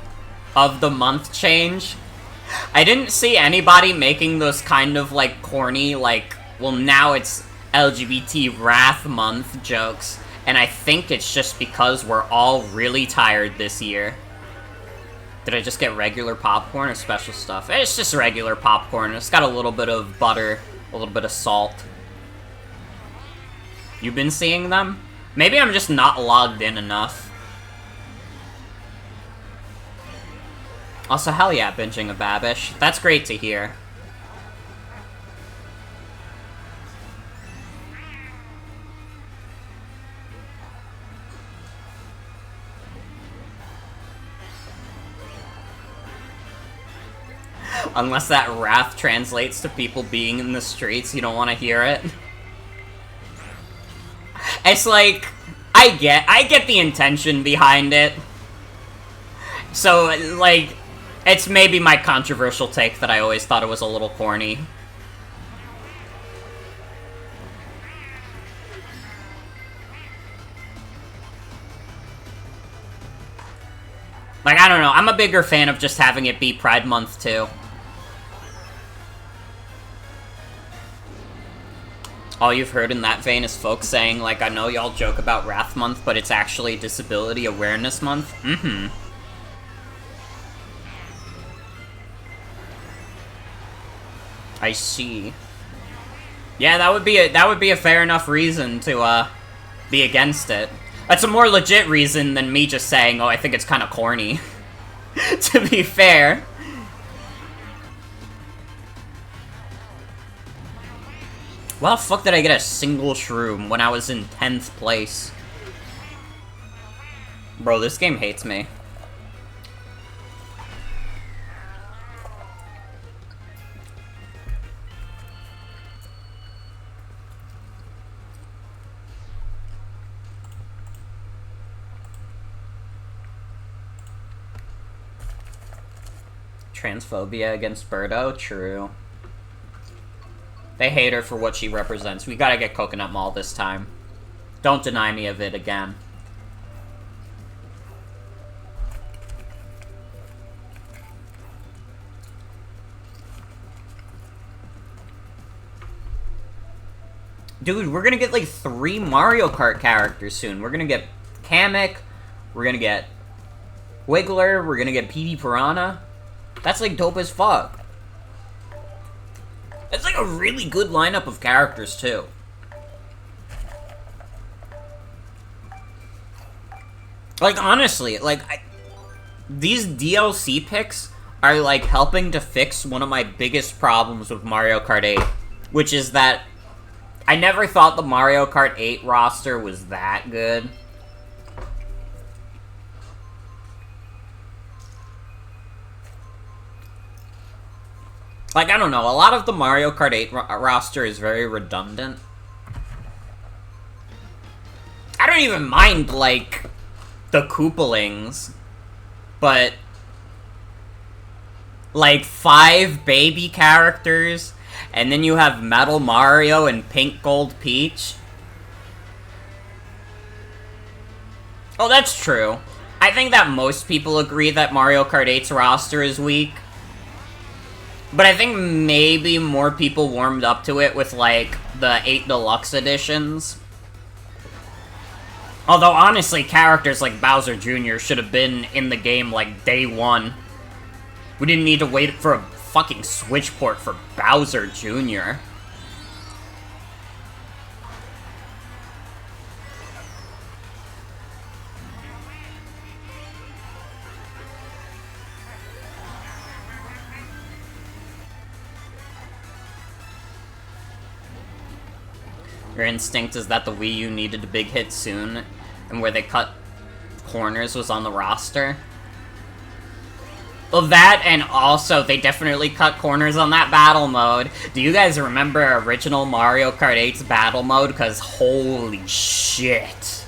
of the month change. I didn't see anybody making those kind of, like, corny, like, well, now it's LGBT Wrath Month jokes. And I think it's just because we're all really tired this year. Did I just get regular popcorn or special stuff? It's just regular popcorn. It's got a little bit of butter, a little bit of salt. You been seeing them? Maybe I'm just not logged in enough. Also, hell yeah, binging a Babish. That's great to hear. Unless that wrath translates to people being in the streets, you don't want to hear it. It's like, I get the intention behind it. So, like, it's maybe my controversial take that I always thought it was a little corny. Like, I don't know, I'm a bigger fan of just having it be Pride Month, too. All you've heard in that vein is folks saying, like, I know y'all joke about Wrath Month, but it's actually Disability Awareness Month. Mm-hmm. I see. Yeah, that would be a fair enough reason to, be against it. That's a more legit reason than me just saying, oh, I think it's kind of corny. To be fair. Why the fuck did I get a single shroom when I was in 10th place? Bro, this game hates me. Transphobia against Birdo? True. They hate her for what she represents. We gotta get Coconut Mall this time. Don't deny me of it again. Dude, we're gonna get like 3 Mario Kart characters soon. We're gonna get Kamek, we're gonna get Wiggler, we're gonna get PD Piranha. That's like dope as fuck. It's like a really good lineup of characters too. Like honestly, like these DLC picks are like helping to fix one of my biggest problems with Mario Kart 8, which is that I never thought the Mario Kart 8 roster was that good. Like, I don't know, a lot of the Mario Kart 8 roster is very redundant. I don't even mind, like, the Koopalings, but, like, 5 baby characters, and then you have Metal Mario and Pink Gold Peach. Oh, that's true. I think that most people agree that Mario Kart 8's roster is weak. But I think maybe more people warmed up to it with, like, the 8 Deluxe editions. Although, honestly, characters like Bowser Jr. should have been in the game, like, day 1. We didn't need to wait for a fucking Switch port for Bowser Jr. Your instinct is that the Wii U needed a big hit soon, and where they cut corners was on the roster. Well, that, and also, they definitely cut corners on that battle mode. Do you guys remember original Mario Kart 8's battle mode? Because holy shit.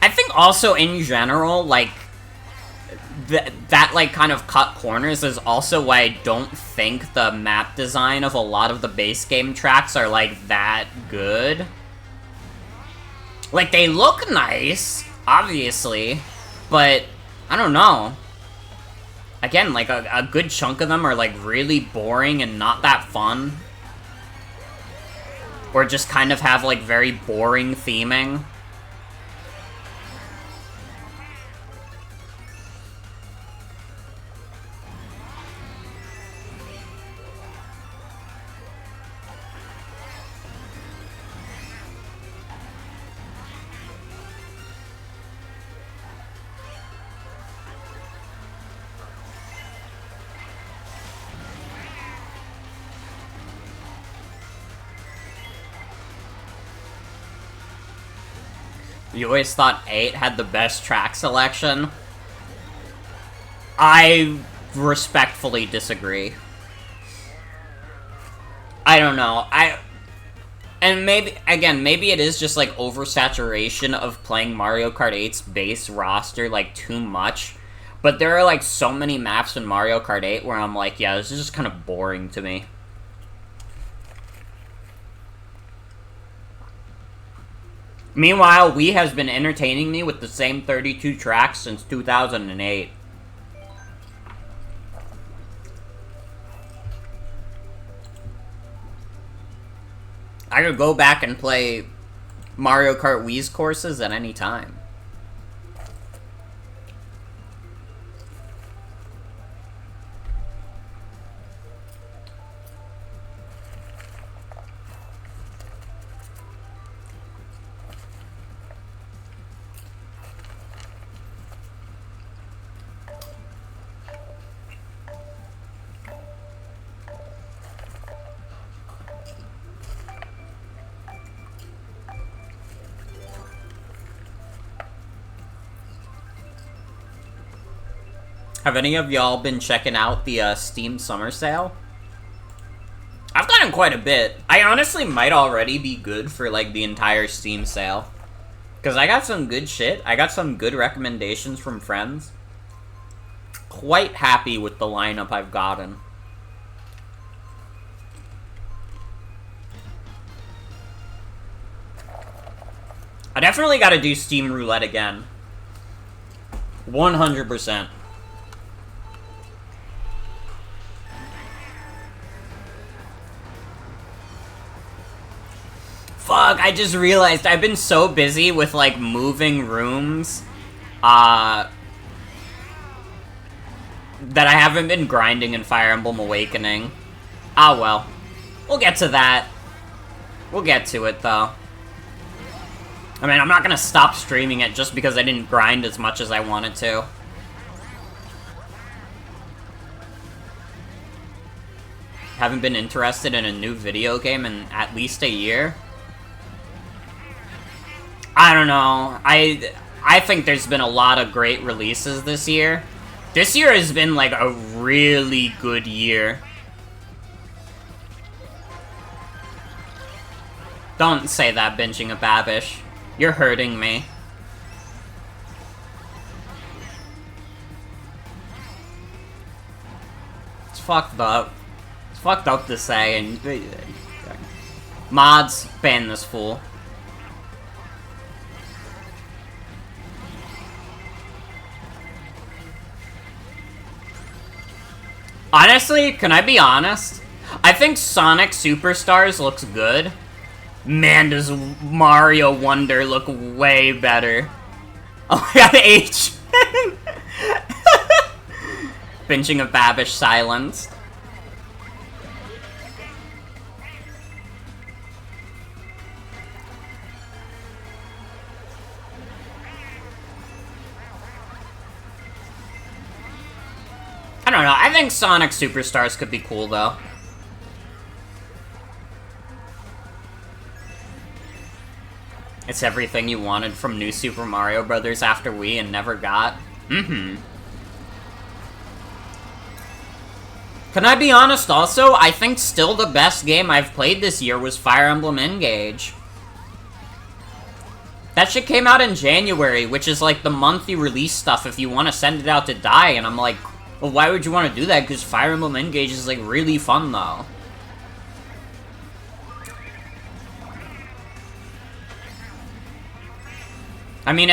I think also, in general, like, that, like, kind of cut corners is also why I don't think the map design of a lot of the base game tracks are, like, that good. Like, they look nice, obviously, but, I don't know. Again, like, a good chunk of them are, like, really boring and not that fun. Or just kind of have, like, very boring theming. You always thought 8 had the best track selection? I respectfully disagree. I don't know. And maybe, again, maybe it is just, like, oversaturation of playing Mario Kart 8's base roster, like, too much. But there are, like, so many maps in Mario Kart 8 where I'm like, yeah, this is just kind of boring to me. Meanwhile, Wii has been entertaining me with the same 32 tracks since 2008. I could go back and play Mario Kart Wii's courses at any time. Have any of y'all been checking out the Steam Summer Sale? I've gotten quite a bit. I honestly might already be good for, like, the entire Steam sale. Because I got some good shit. I got some good recommendations from friends. Quite happy with the lineup I've gotten. I definitely gotta do Steam Roulette again. 100%. Fuck, I just realized I've been so busy with, like, moving rooms, that I haven't been grinding in Fire Emblem Awakening. Ah, well. We'll get to that. We'll get to it, though. I mean, I'm not gonna stop streaming it just because I didn't grind as much as I wanted to. Haven't been interested in a new video game in at least a year? I don't know. I think there's been a lot of great releases this year. This year has been, like, a really good year. Don't say that, binging a Babish. You're hurting me. It's fucked up. It's fucked up to say, and... Mods, ban this fool. Honestly, can I be honest? I think Sonic Superstars looks good. Man, does Mario Wonder look way better. Oh my god, H. Pinching a Babish silenced. I don't know, I think Sonic Superstars could be cool, though. It's everything you wanted from New Super Mario Bros. After Wii and never got. Mm-hmm. Can I be honest, also? I think still the best game I've played this year was Fire Emblem Engage. That shit came out in January, which is, like, the month you release stuff if you want to send it out to die, and I'm like... Well, why would you want to do that? Because Fire Emblem Engage is, like, really fun, though. I mean,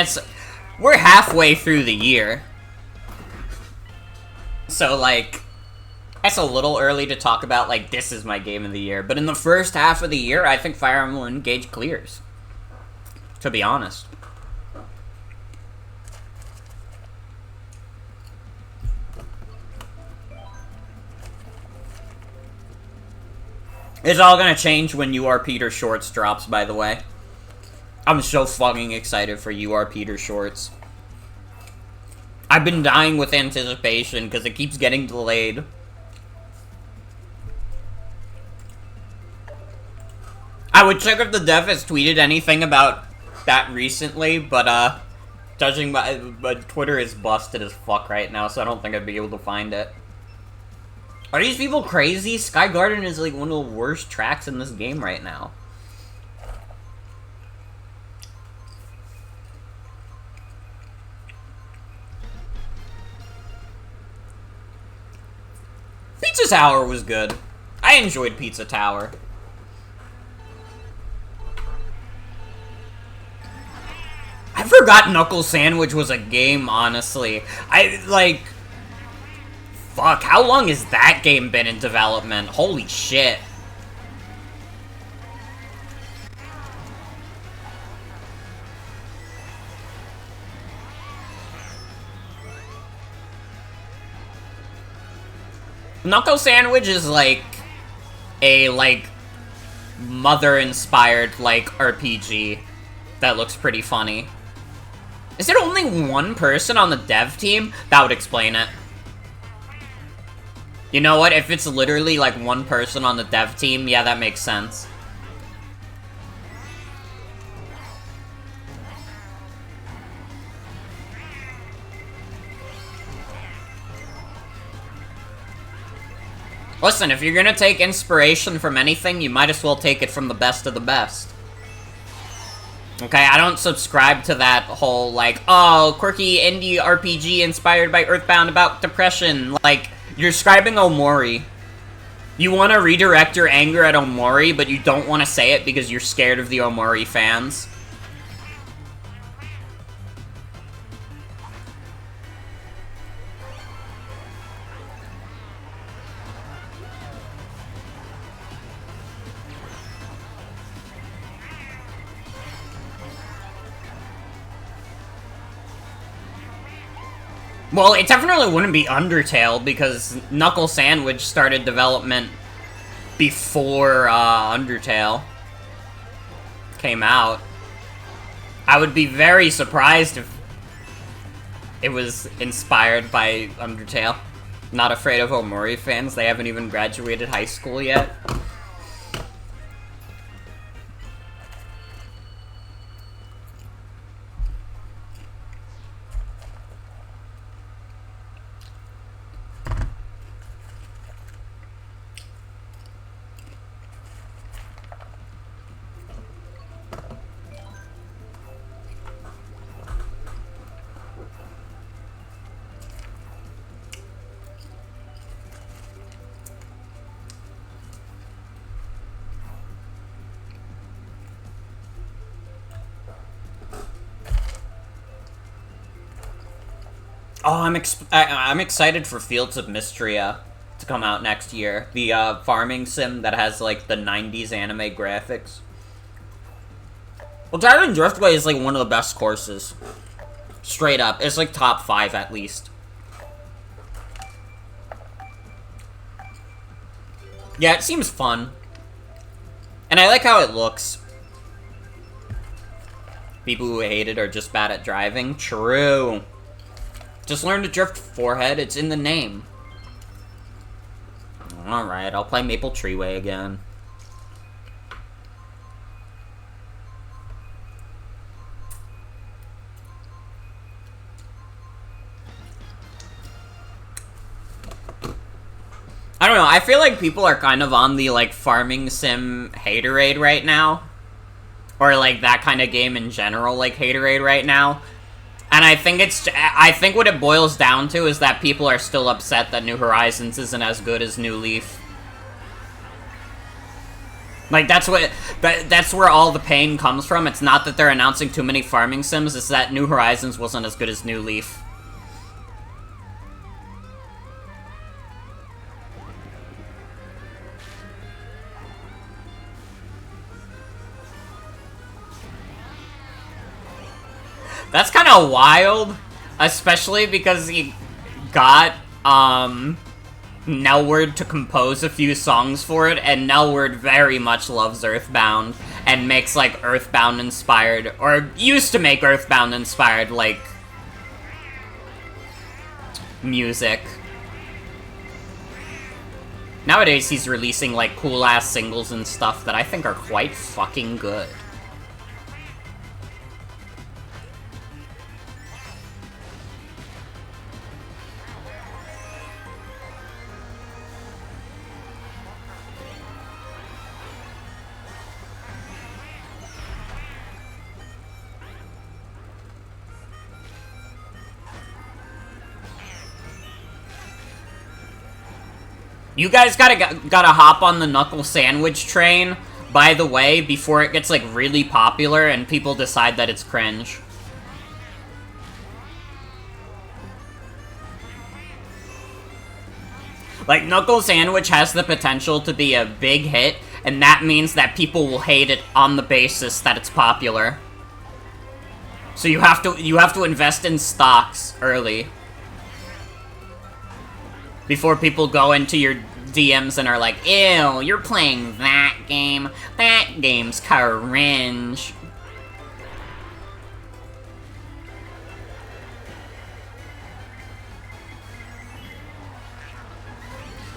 we're halfway through the year. So, like, it's a little early to talk about, like, this is my game of the year. But in the first half of the year, I think Fire Emblem Engage clears. To be honest. It's all gonna change when You Are Peter Shorts drops, by the way. I'm so fucking excited for You Are Peter Shorts. I've been dying with anticipation because it keeps getting delayed. I would check if the dev has tweeted anything about that recently, but judging by Twitter is busted as fuck right now, so I don't think I'd be able to find it. Are these people crazy? Sky Garden is like one of the worst tracks in this game right now. Pizza Tower was good. I enjoyed Pizza Tower. I forgot Knuckle Sandwich was a game, honestly. Fuck, how long has that game been in development? Holy shit. Knuckle Sandwich is, like, a, like, mother-inspired, like, RPG that looks pretty funny. Is there only one person on the dev team? That would explain it. You know what? If it's literally, like, one person on the dev team, yeah, that makes sense. Listen, if you're gonna take inspiration from anything, you might as well take it from the best of the best. Okay, I don't subscribe to that whole, like, oh, quirky indie RPG inspired by Earthbound about depression. Like, you're describing Omori. You want to redirect your anger at Omori, but you don't want to say it because you're scared of the Omori fans. Well, it definitely wouldn't be Undertale, because Knuckle Sandwich started development before Undertale came out. I would be very surprised if it was inspired by Undertale. Not afraid of Omori fans, they haven't even graduated high school yet. Oh, I'm excited for Fields of Mystria to come out next year. The farming sim that has like the 90s anime graphics. Well, Driving Driftway is like one of the best courses. Straight up. It's like top 5 at least. Yeah, it seems fun. And I like how it looks. People who hate it are just bad at driving. True. Just learn to drift, forehead. It's in the name. Alright, I'll play Maple Treeway again. I don't know, I feel like people are kind of on the, like, farming sim haterade right now. Or, like, that kind of game in general, like, haterade right now. And I think what it boils down to is that people are still upset that New Horizons isn't as good as New Leaf. Like, that's where all the pain comes from. It's not that they're announcing too many farming sims, it's that New Horizons wasn't as good as New Leaf. That's kind of wild, especially because he got, Nelward to compose a few songs for it, and Nelward very much loves Earthbound, and makes, like, Earthbound-inspired, or used to make Earthbound-inspired, like, music. Nowadays, he's releasing, like, cool-ass singles and stuff that I think are quite fucking good. You guys gotta hop on the Knuckle Sandwich train, by the way, before it gets, like, really popular and people decide that it's cringe. Like, Knuckle Sandwich has the potential to be a big hit, and that means that people will hate it on the basis that it's popular. So you have to invest in stocks early. Before people go into your DMs and are like, ew, you're playing that game. That game's cringe.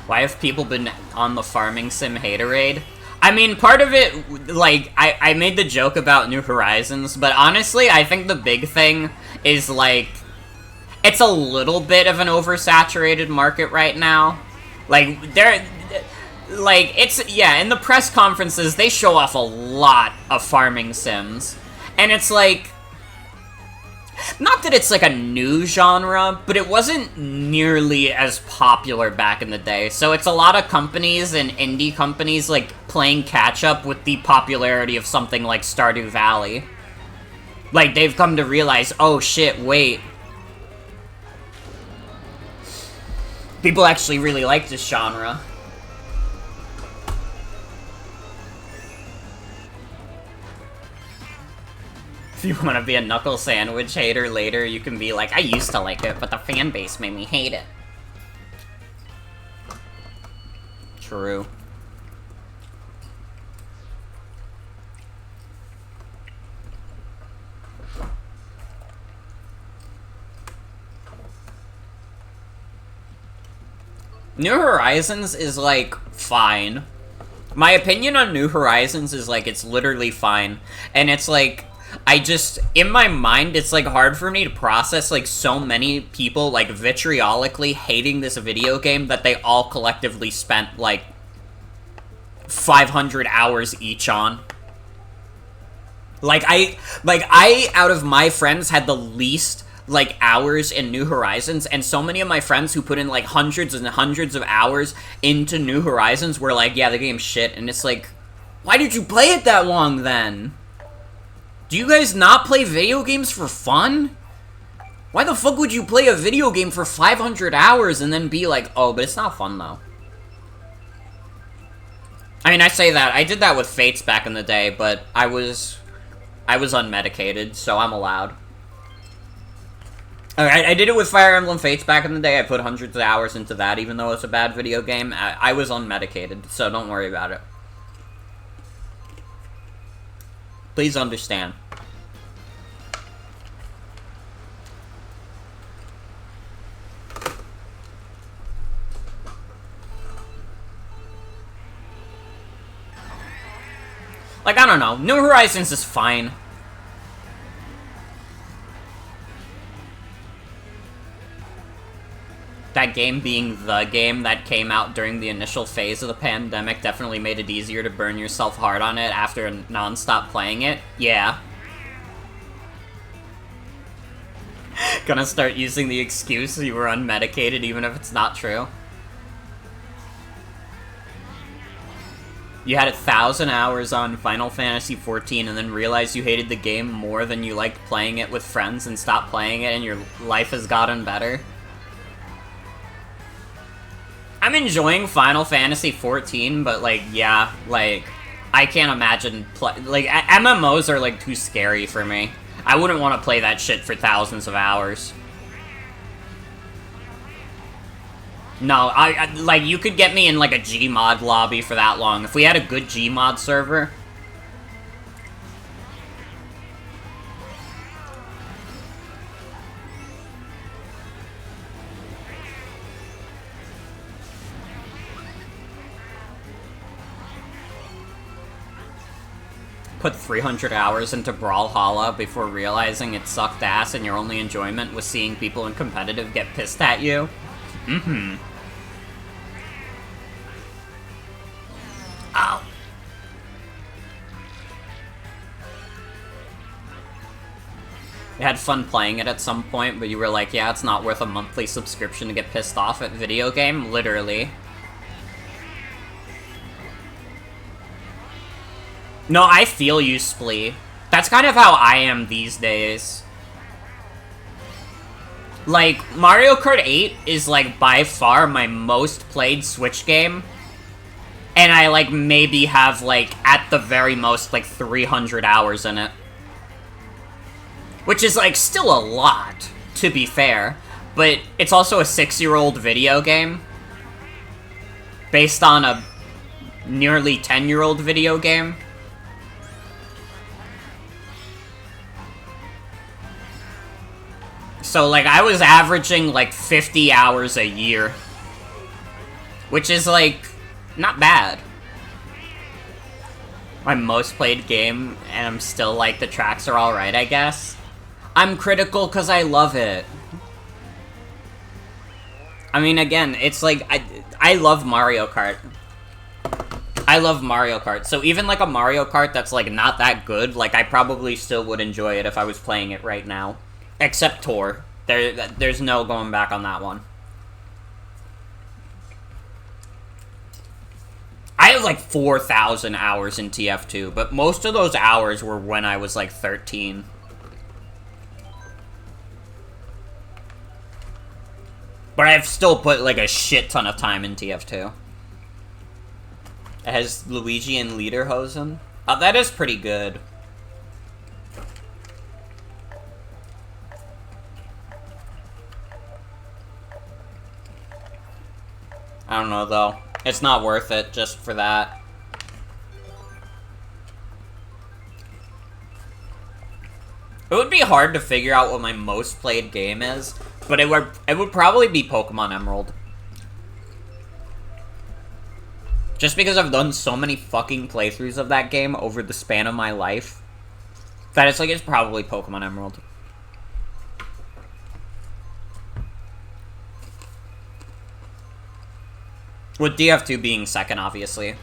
Why have people been on the farming sim haterade? I mean, part of it, like, I made the joke about New Horizons, but honestly, I think the big thing is, like, it's a little bit of an oversaturated market right now. Like, Like, yeah, in the press conferences, they show off a lot of farming sims. And it's like, not that it's like a new genre, but it wasn't nearly as popular back in the day. So it's a lot of companies and indie companies, like, playing catch-up with the popularity of something like Stardew Valley. Like, they've come to realize, oh shit, wait. People actually really like this genre. If you want to be a knuckle sandwich hater later, you can be like, I used to like it, but the fan base made me hate it. True. New Horizons is, like, fine. My opinion on New Horizons is, like, it's literally fine. And it's, like, in my mind, it's, like, hard for me to process, like, so many people, like, vitriolically hating this video game that they all collectively spent, like, 500 hours each on. Like, I, out of my friends, had the least, like, hours in New Horizons, and so many of my friends who put in, like, hundreds and hundreds of hours into New Horizons were like, yeah, the game's shit, and it's like, why did you play it that long, then? Do you guys not play video games for fun? Why the fuck would you play a video game for 500 hours and then be like, oh, but it's not fun, though? I mean, I say that. I did that with Fates back in the day, but I was unmedicated, so I'm allowed. I did it with Fire Emblem Fates back in the day. I put hundreds of hours into that, even though it's a bad video game. I was unmedicated, so don't worry about it. Please understand. Like, I don't know. New Horizons is fine. That game being the game that came out during the initial phase of the pandemic definitely made it easier to burn yourself hard on it after non-stop playing it. Yeah. Gonna start using the excuse you were unmedicated even if it's not true. You had 1,000 hours on Final Fantasy XIV and then realized you hated the game more than you liked playing it with friends and stopped playing it and your life has gotten better. I'm enjoying Final Fantasy XIV, but, like, yeah, like, I can't imagine like, MMOs are, like, too scary for me. I wouldn't want to play that shit for thousands of hours. No, like, you could get me in, like, a Gmod lobby for that long. If we had a good Gmod server... Put 300 hours into Brawlhalla before realizing it sucked ass and your only enjoyment was seeing people in competitive get pissed at you? Mm-hmm. Ow. You had fun playing it at some point, but you were like, yeah, it's not worth a monthly subscription to get pissed off at video game? Literally. No, I feel you, Splee. That's kind of how I am these days. Like, Mario Kart 8 is, like, by far my most played Switch game. And I, like, maybe have, like, at the very most, like, 300 hours in it. Which is, like, still a lot, to be fair. But it's also a 6-year-old video game. Based on a nearly 10-year-old video game. So, like, I was averaging, like, 50 hours a year. Which is, like, not bad. My most played game, and I'm still, like, the tracks are alright, I guess. I'm critical because I love it. I mean, again, it's like, I love Mario Kart. I love Mario Kart. So even like a Mario Kart that's like not that good, like I probably still would enjoy it if I was playing it right now. Except Tour. There's no going back on that one. I have like 4,000 hours in TF2, but most of those hours were when I was like 13. But I've still put like a shit ton of time in TF2. It has Luigi and Lederhosen. Oh, that is pretty good. I don't know, though. It's not worth it just for that. It would be hard to figure out what my most played game is, but it would probably be Pokemon Emerald. Just because I've done so many fucking playthroughs of that game over the span of my life, that it's probably Pokemon Emerald. With DF2 being second, obviously.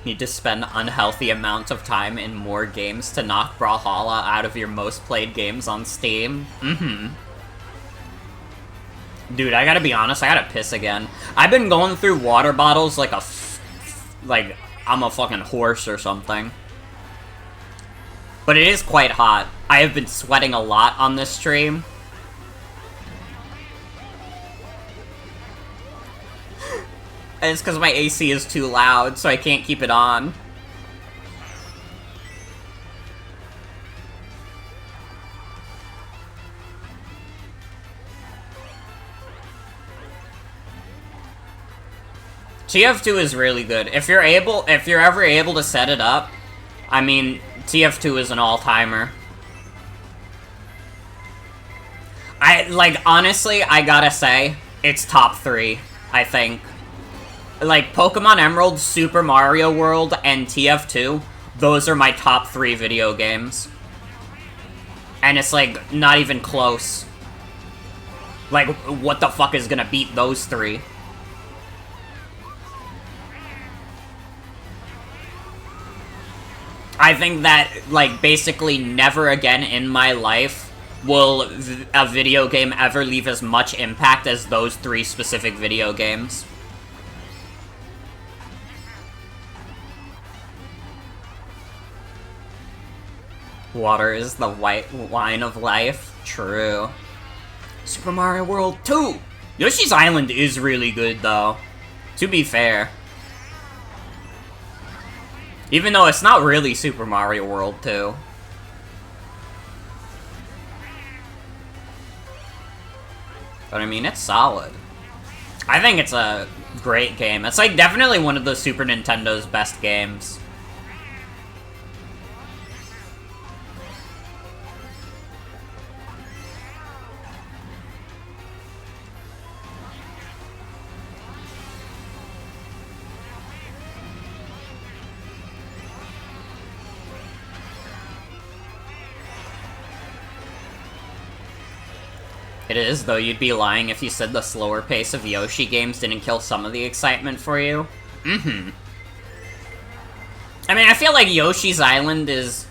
Need to spend unhealthy amounts of time in more games to knock Brawlhalla out of your most played games on Steam? Dude, I gotta be honest, I gotta piss again. I've been going through water bottles like like I'm a fucking horse or something. But it is quite hot. I have been sweating a lot on this stream. And it's because my AC is too loud, so I can't keep it on. TF2 is really good. If you're ever able to set it up, I mean, TF2 is an all-timer. Honestly, I gotta say, it's top 3, I think. Like, Pokemon Emerald, Super Mario World, and TF2, those are my top 3 video games. And it's, like, not even close. Like, what the fuck is gonna beat those 3? I think that, like, basically never again in my life will a video game ever leave as much impact as those 3 specific video games. Water is the white wine of life. True. Super Mario World 2! Yoshi's Island is really good, though. To be fair. Even though it's not really Super Mario World 2. But I mean, it's solid. I think it's a great game. It's like definitely one of the Super Nintendo's best games. It is, though you'd be lying if you said the slower pace of Yoshi games didn't kill some of the excitement for you. I mean, I feel like Yoshi's Island is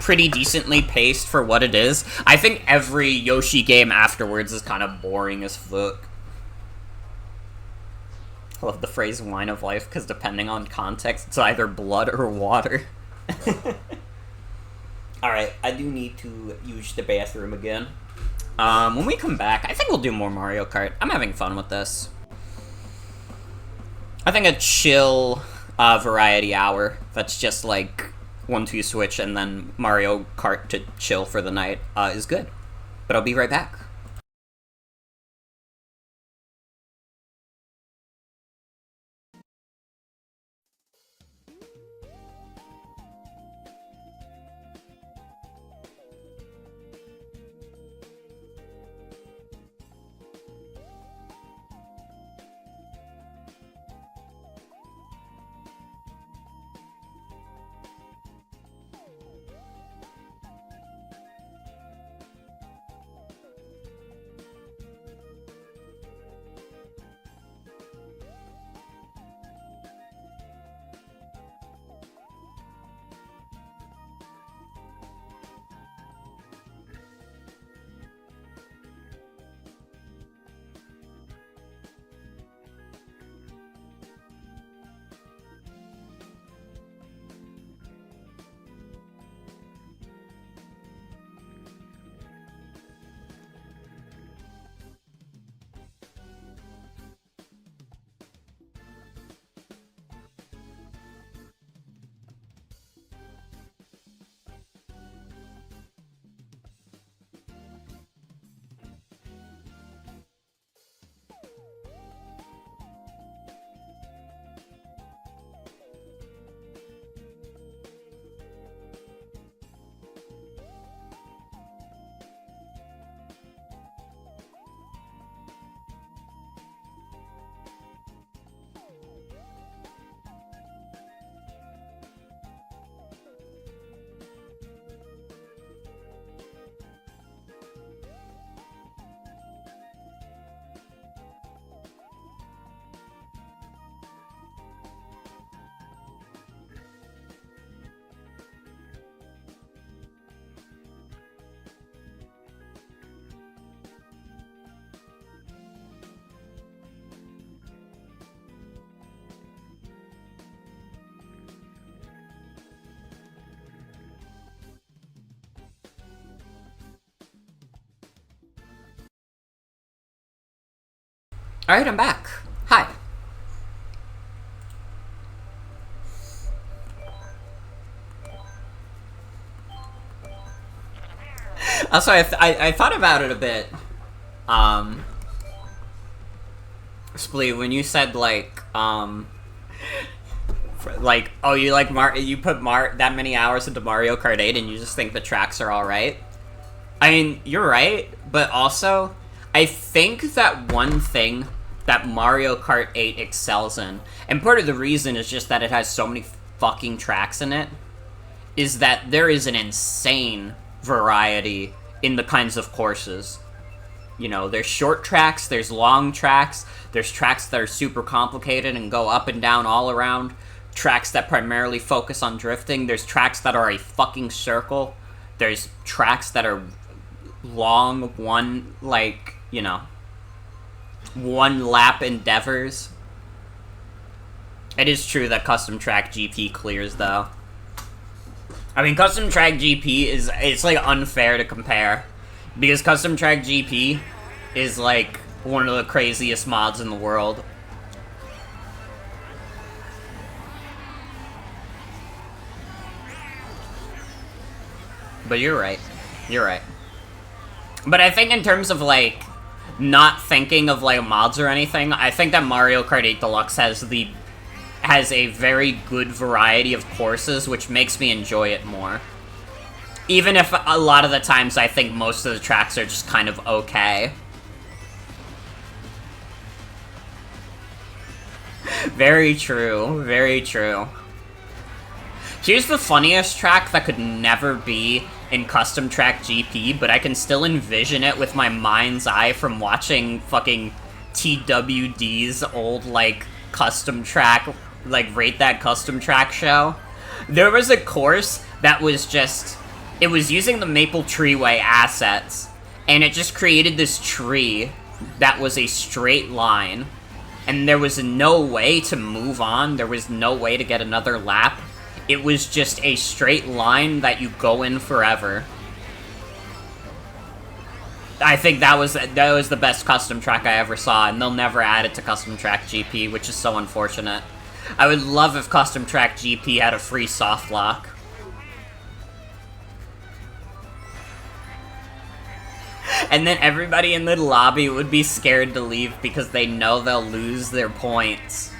pretty decently paced for what it is. I think every Yoshi game afterwards is kind of boring as fuck. I love the phrase wine of life, because depending on context, it's either blood or water. Alright, I do need to use the bathroom again. When we come back, I think we'll do more Mario Kart. I'm having fun with this. I think a chill, variety hour that's just like 1-2 switch and then Mario Kart to chill for the night, is good. But I'll be right back. Alright, I'm back. Hi. Also, I thought about it a bit. Splee, when you said, like, oh, you like you put that many hours into Mario Kart 8 and you just think the tracks are alright? I mean, you're right, but also, I think that one thing that Mario Kart 8 excels in, and part of the reason is just that it has so many fucking tracks in it, is that there is an insane variety in the kinds of courses. You know, there's short tracks, there's long tracks, there's tracks that are super complicated and go up and down all around, tracks that primarily focus on drifting, there's tracks that are a fucking circle, there's tracks that are long, one lap endeavors. It is true that Custom Track GP clears, though. I mean, Custom Track GP it's like unfair to compare, because Custom Track GP is like one of the craziest mods in the world. But you're right. You're right. But I think in terms of, like, not thinking of, like, mods or anything, I think that Mario Kart 8 Deluxe has a very good variety of courses, which makes me enjoy it more. Even if a lot of the times I think most of the tracks are just kind of okay. Very true. Very true. Here's the funniest track that could never be in Custom Track GP, but I can still envision it with my mind's eye from watching fucking TWD's old, like, Custom Track, like, Rate That Custom Track show. There was a course that was just... It was using the Maple Treeway assets, and it just created this tree that was a straight line, and there was no way to move on, there was no way to get another lap. It was just a straight line that you go in forever. I think that was the best Custom Track I ever saw, and they'll never add it to Custom Track GP, which is so unfortunate. I would love if Custom Track GP had a free soft lock. And then everybody in the lobby would be scared to leave because they know they'll lose their points.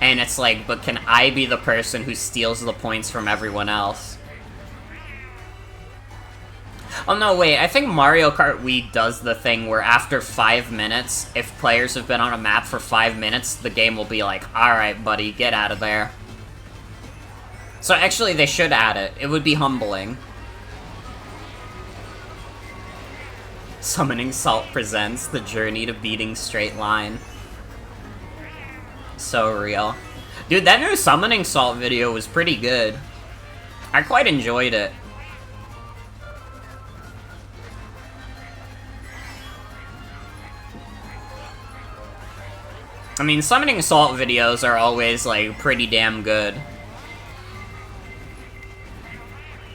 And it's like, but can I be the person who steals the points from everyone else? Oh no, wait, I think Mario Kart Wii does the thing where after 5 minutes, if players have been on a map for 5 minutes, the game will be like, alright buddy, get out of there. So actually they should add it. It would be humbling. Summoning Salt presents The Journey to Beating Straight Line. So real. Dude, that new Summoning Salt video was pretty good. I quite enjoyed it. I mean, Summoning Salt videos are always, like, pretty damn good.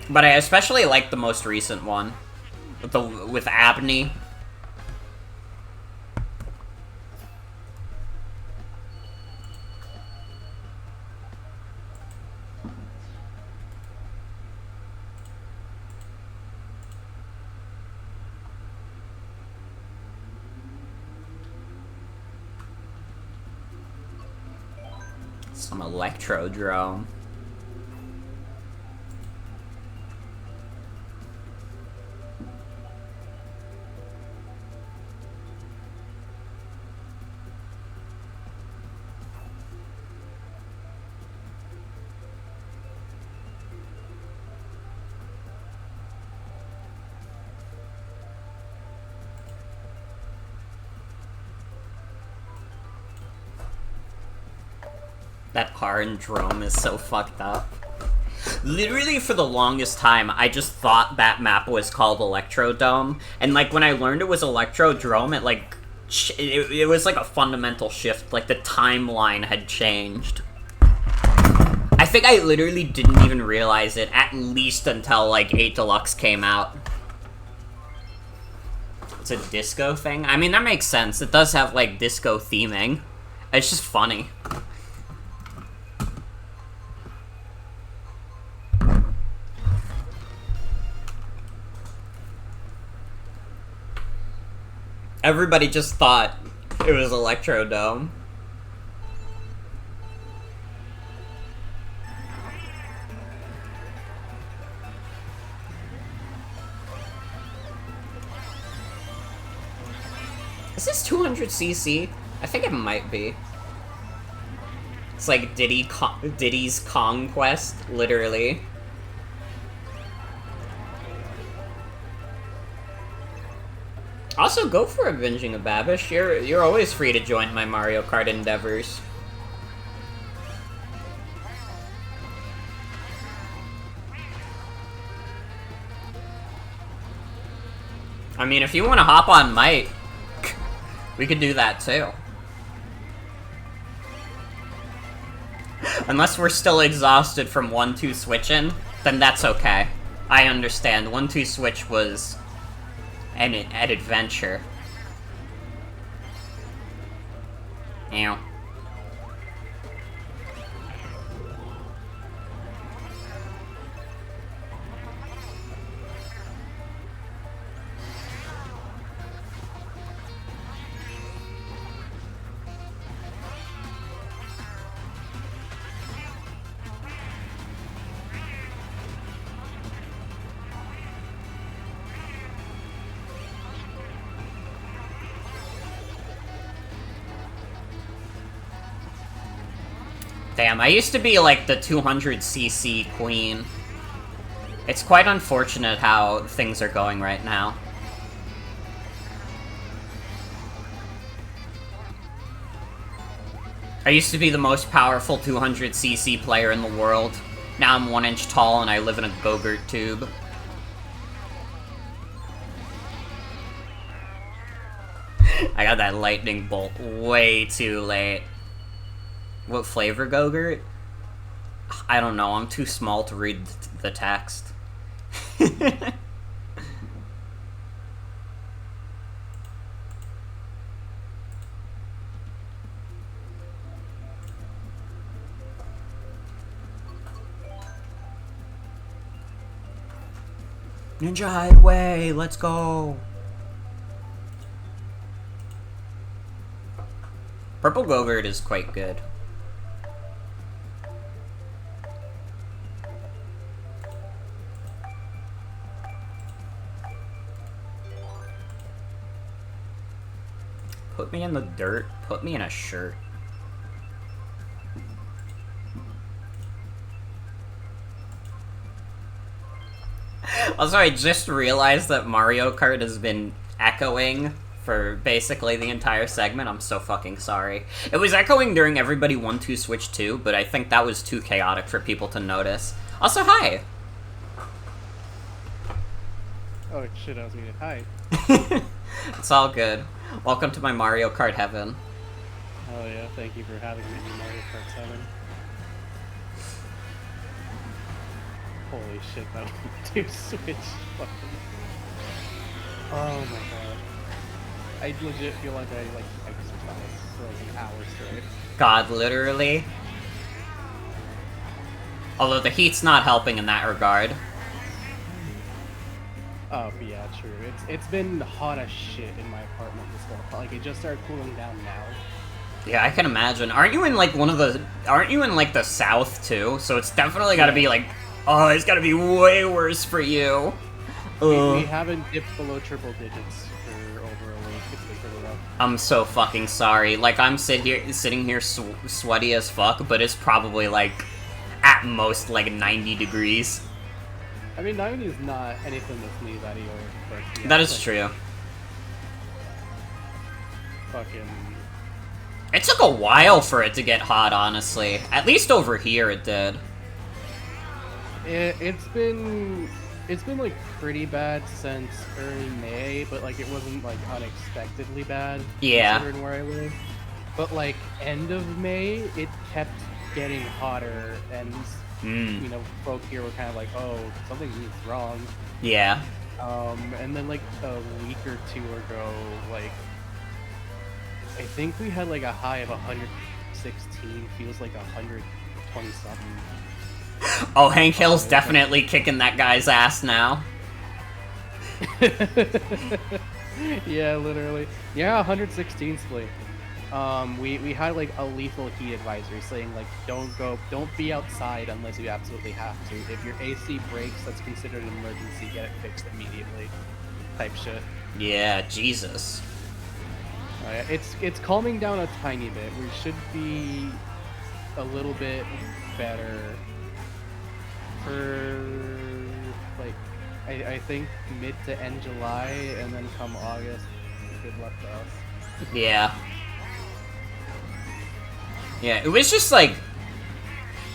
But I especially like the most recent one. With Abney. Some Electrodrome. That car in Drome is so fucked up. Literally, for the longest time, I just thought that map was called Electrodome, and, like, when I learned it was Electrodrome, it, like, it was, like, a fundamental shift. Like, the timeline had changed. I think I literally didn't even realize it, at least until, like, 8 Deluxe came out. It's a disco thing? I mean, that makes sense. It does have, like, disco theming. It's just funny. Everybody just thought it was Electrodome. Is this 200cc? I think it might be. It's like Diddy's Conquest, literally. Also, go for Avenging a Babish. You're always free to join my Mario Kart endeavors. I mean, if you want to hop on Might, we could do that too. Unless we're still exhausted from 1-2 switching, then that's okay. I understand. 1-2 switch was an adventure. Ew. Damn, I used to be like the 200cc queen. It's quite unfortunate how things are going right now. I used to be the most powerful 200cc player in the world. Now I'm 1 inch tall and I live in a Go-Gurt tube. I got that lightning bolt way too late. What flavor Go-Gurt? I don't know, I'm too small to read the text. Ninja Hideaway, let's go! Purple Go-Gurt is quite good. Put me in the dirt, put me in a shirt. Also, I just realized that Mario Kart has been echoing for basically the entire segment. I'm so fucking sorry. It was echoing during everybody 1-2 switch too, but I think that was too chaotic for people to notice. Also, hi! Oh shit, I was muted. Hi. It's all good. Welcome to my Mario Kart heaven. Oh yeah, thank you for having me in Mario Kart 7. Holy shit, that 1-2 switch. Fucking. Oh my god. I legit feel like I exercised for like an hour straight. God, literally. Although the heat's not helping in that regard. Oh yeah, true. It's been hot as shit in my apartment this whole like it just started cooling down now. Yeah, I can imagine. Aren't you in like the south too? So it's definitely gotta be like, oh, it's gotta be way worse for you. We haven't dipped below triple digits for over a week. It's been pretty rough. I'm so fucking sorry. Like, I'm sitting here sweaty as fuck, but it's probably like at most like 90 degrees. I mean, 90 is not anything to sneeze at either, but yeah, that is true. Fucking. It took a while for it to get hot, honestly. At least over here it did. It's been like pretty bad since early May, but like it wasn't like unexpectedly bad. Yeah. Considering where I live. But like end of May, it kept getting hotter, and you know, folk here were kind of like, oh, something's wrong. Yeah. And then like a week or two ago, like I think we had like a high of 116. Feels like 120 something. Oh, Hank Hill's it's definitely kicking that guy's ass now. Yeah, literally. Yeah, 116 split. We had like a lethal heat advisory saying like don't be outside unless you absolutely have to. If your AC breaks, that's considered an emergency. Get it fixed immediately. Type shit. Yeah, Jesus. It's calming down a tiny bit. We should be a little bit better for like I think mid to end July, and then come August, good luck to us. Yeah. Yeah, it was just like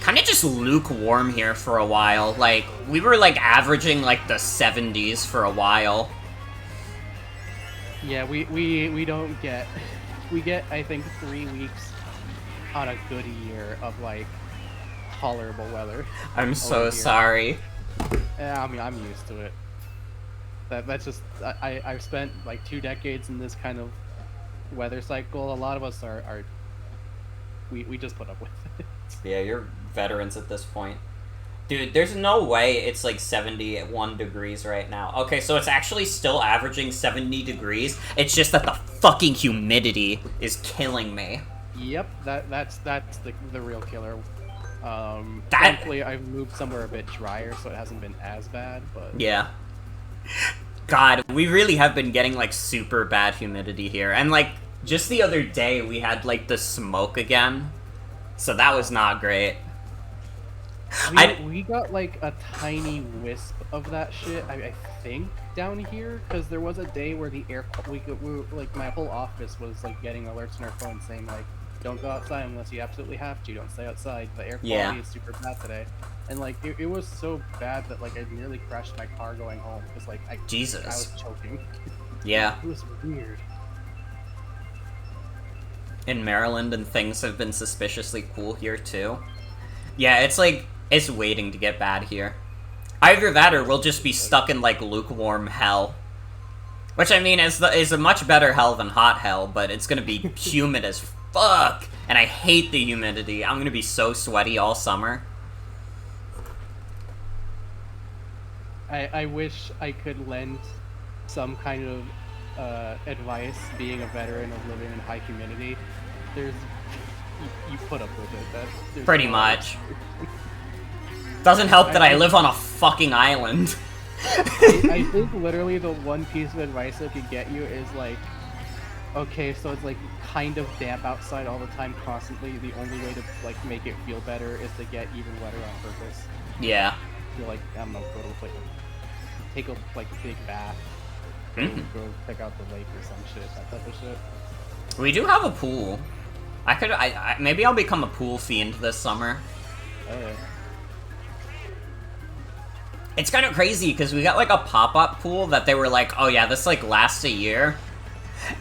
kind of just lukewarm here for a while. Like we were like averaging like the 70s for a while. Yeah, we don't get we get I think 3 weeks on a good year of like tolerable weather. I'm so sorry. Yeah, I mean I'm used to it. That's just I've spent like 2 decades in this kind of weather cycle. A lot of us are we just put up with it. Yeah, you're veterans at this point. Dude, there's no way it's like 71 degrees right now. Okay, so it's actually still averaging 70 degrees. It's just that the fucking humidity is killing me. Yep, that's the real killer. Thankfully I've moved somewhere a bit drier, so it hasn't been as bad, but... Yeah. God, we really have been getting, like, super bad humidity here. And, like, just the other day, we had, like, the smoke again. So that was not great. We got, like, a tiny wisp of that shit, I think, down here, because there was a day where the air... like, my whole office was, like, getting alerts on our phone saying, like, don't go outside unless you absolutely have to. Don't stay outside. The air quality is super bad today. And, like, it was so bad that, like, I nearly crashed my car going home. Because, like, I was choking. Yeah. It was weird. In Maryland, and things have been suspiciously cool here, too. Yeah, it's, like, it's waiting to get bad here. Either that, or we'll just be stuck in, like, lukewarm hell. Which, I mean, is a much better hell than hot hell, but it's gonna be humid as fuck! And I hate the humidity. I'm gonna be so sweaty all summer. I wish I could lend some kind of advice, being a veteran of living in high humidity. You put up with it. Pretty much. Doesn't help that I live on a fucking island. I think literally the one piece of advice I could get you is like, okay, so it's like kind of damp outside all the time, constantly. The only way to like make it feel better is to get even wetter on purpose. Yeah. You're like, I don't know, go to like take a like big bath, go check out the lake or some shit, that type of shit. We do have a pool. Maybe I'll become a pool fiend this summer. Oh yeah. It's kind of crazy because we got like a pop-up pool that they were like, oh yeah, this like lasts a year.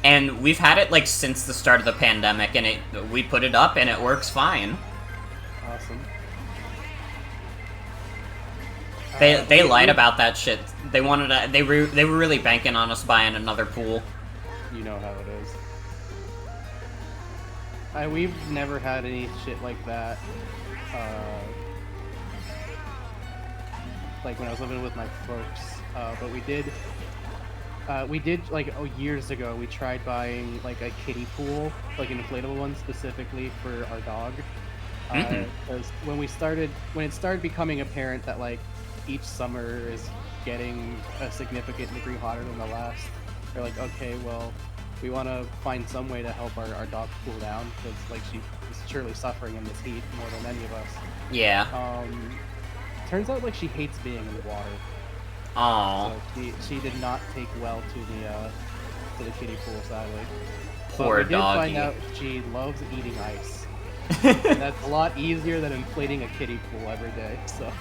And we've had it like since the start of the pandemic, and we put it up and it works fine. Awesome. They lied about that shit. They wanted they were really banking on us buying another pool. You know how it is. We've never had any shit like that. Like when I was living with my folks, but we did like years ago. We tried buying like a kiddie pool, like an inflatable one specifically for our dog. Because when it started becoming apparent that like each summer is getting a significant degree hotter than the last, they're like, okay, well, we want to find some way to help our dog cool down, because like she is surely suffering in this heat more than any of us. Yeah. Turns out like she hates being in the water. Aww. So she did not take well to the kiddie pool, sadly. Poor doggy. But we did find out she loves eating ice. And that's a lot easier than inflating a kiddie pool every day. So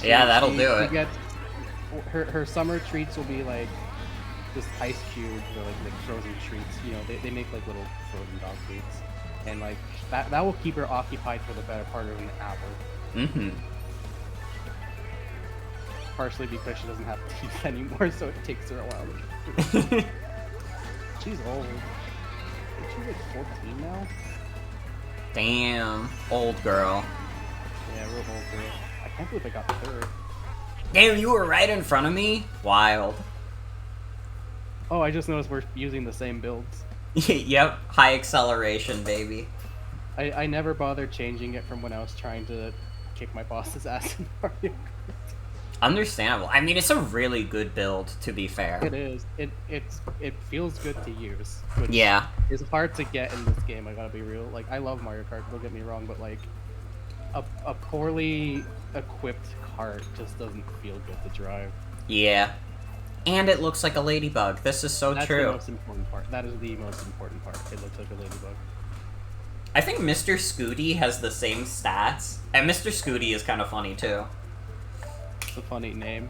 yeah, that'll do it. Her summer treats will be like just ice cubes or like frozen treats. You know, they make like little frozen dog treats, and like that will keep her occupied for the better part of an hour. partially because she doesn't have teeth anymore, so it takes her a while to... She's old. Is she like 14 now? Damn, old girl. Yeah, real old girl. I can't believe I got third. Damn, you were right in front of me? Wild. Oh, I just noticed we're using the same builds. Yep, high acceleration, baby. I never bothered changing it from when I was trying to kick my boss's ass in Mario Kart. Understandable. I mean, it's a really good build, to be fair. It is. It feels good to use. Which Yeah. is hard to get in this game, I gotta be real. Like, I love Mario Kart, don't get me wrong, but like, a poorly equipped cart just doesn't feel good to drive. Yeah. And it looks like a ladybug. This is so That's true. the most important part. That is the most important part. It looks like a ladybug. I think Mr. Scooty has the same stats, and Mr. Scooty is kind of funny, too. It's a funny name.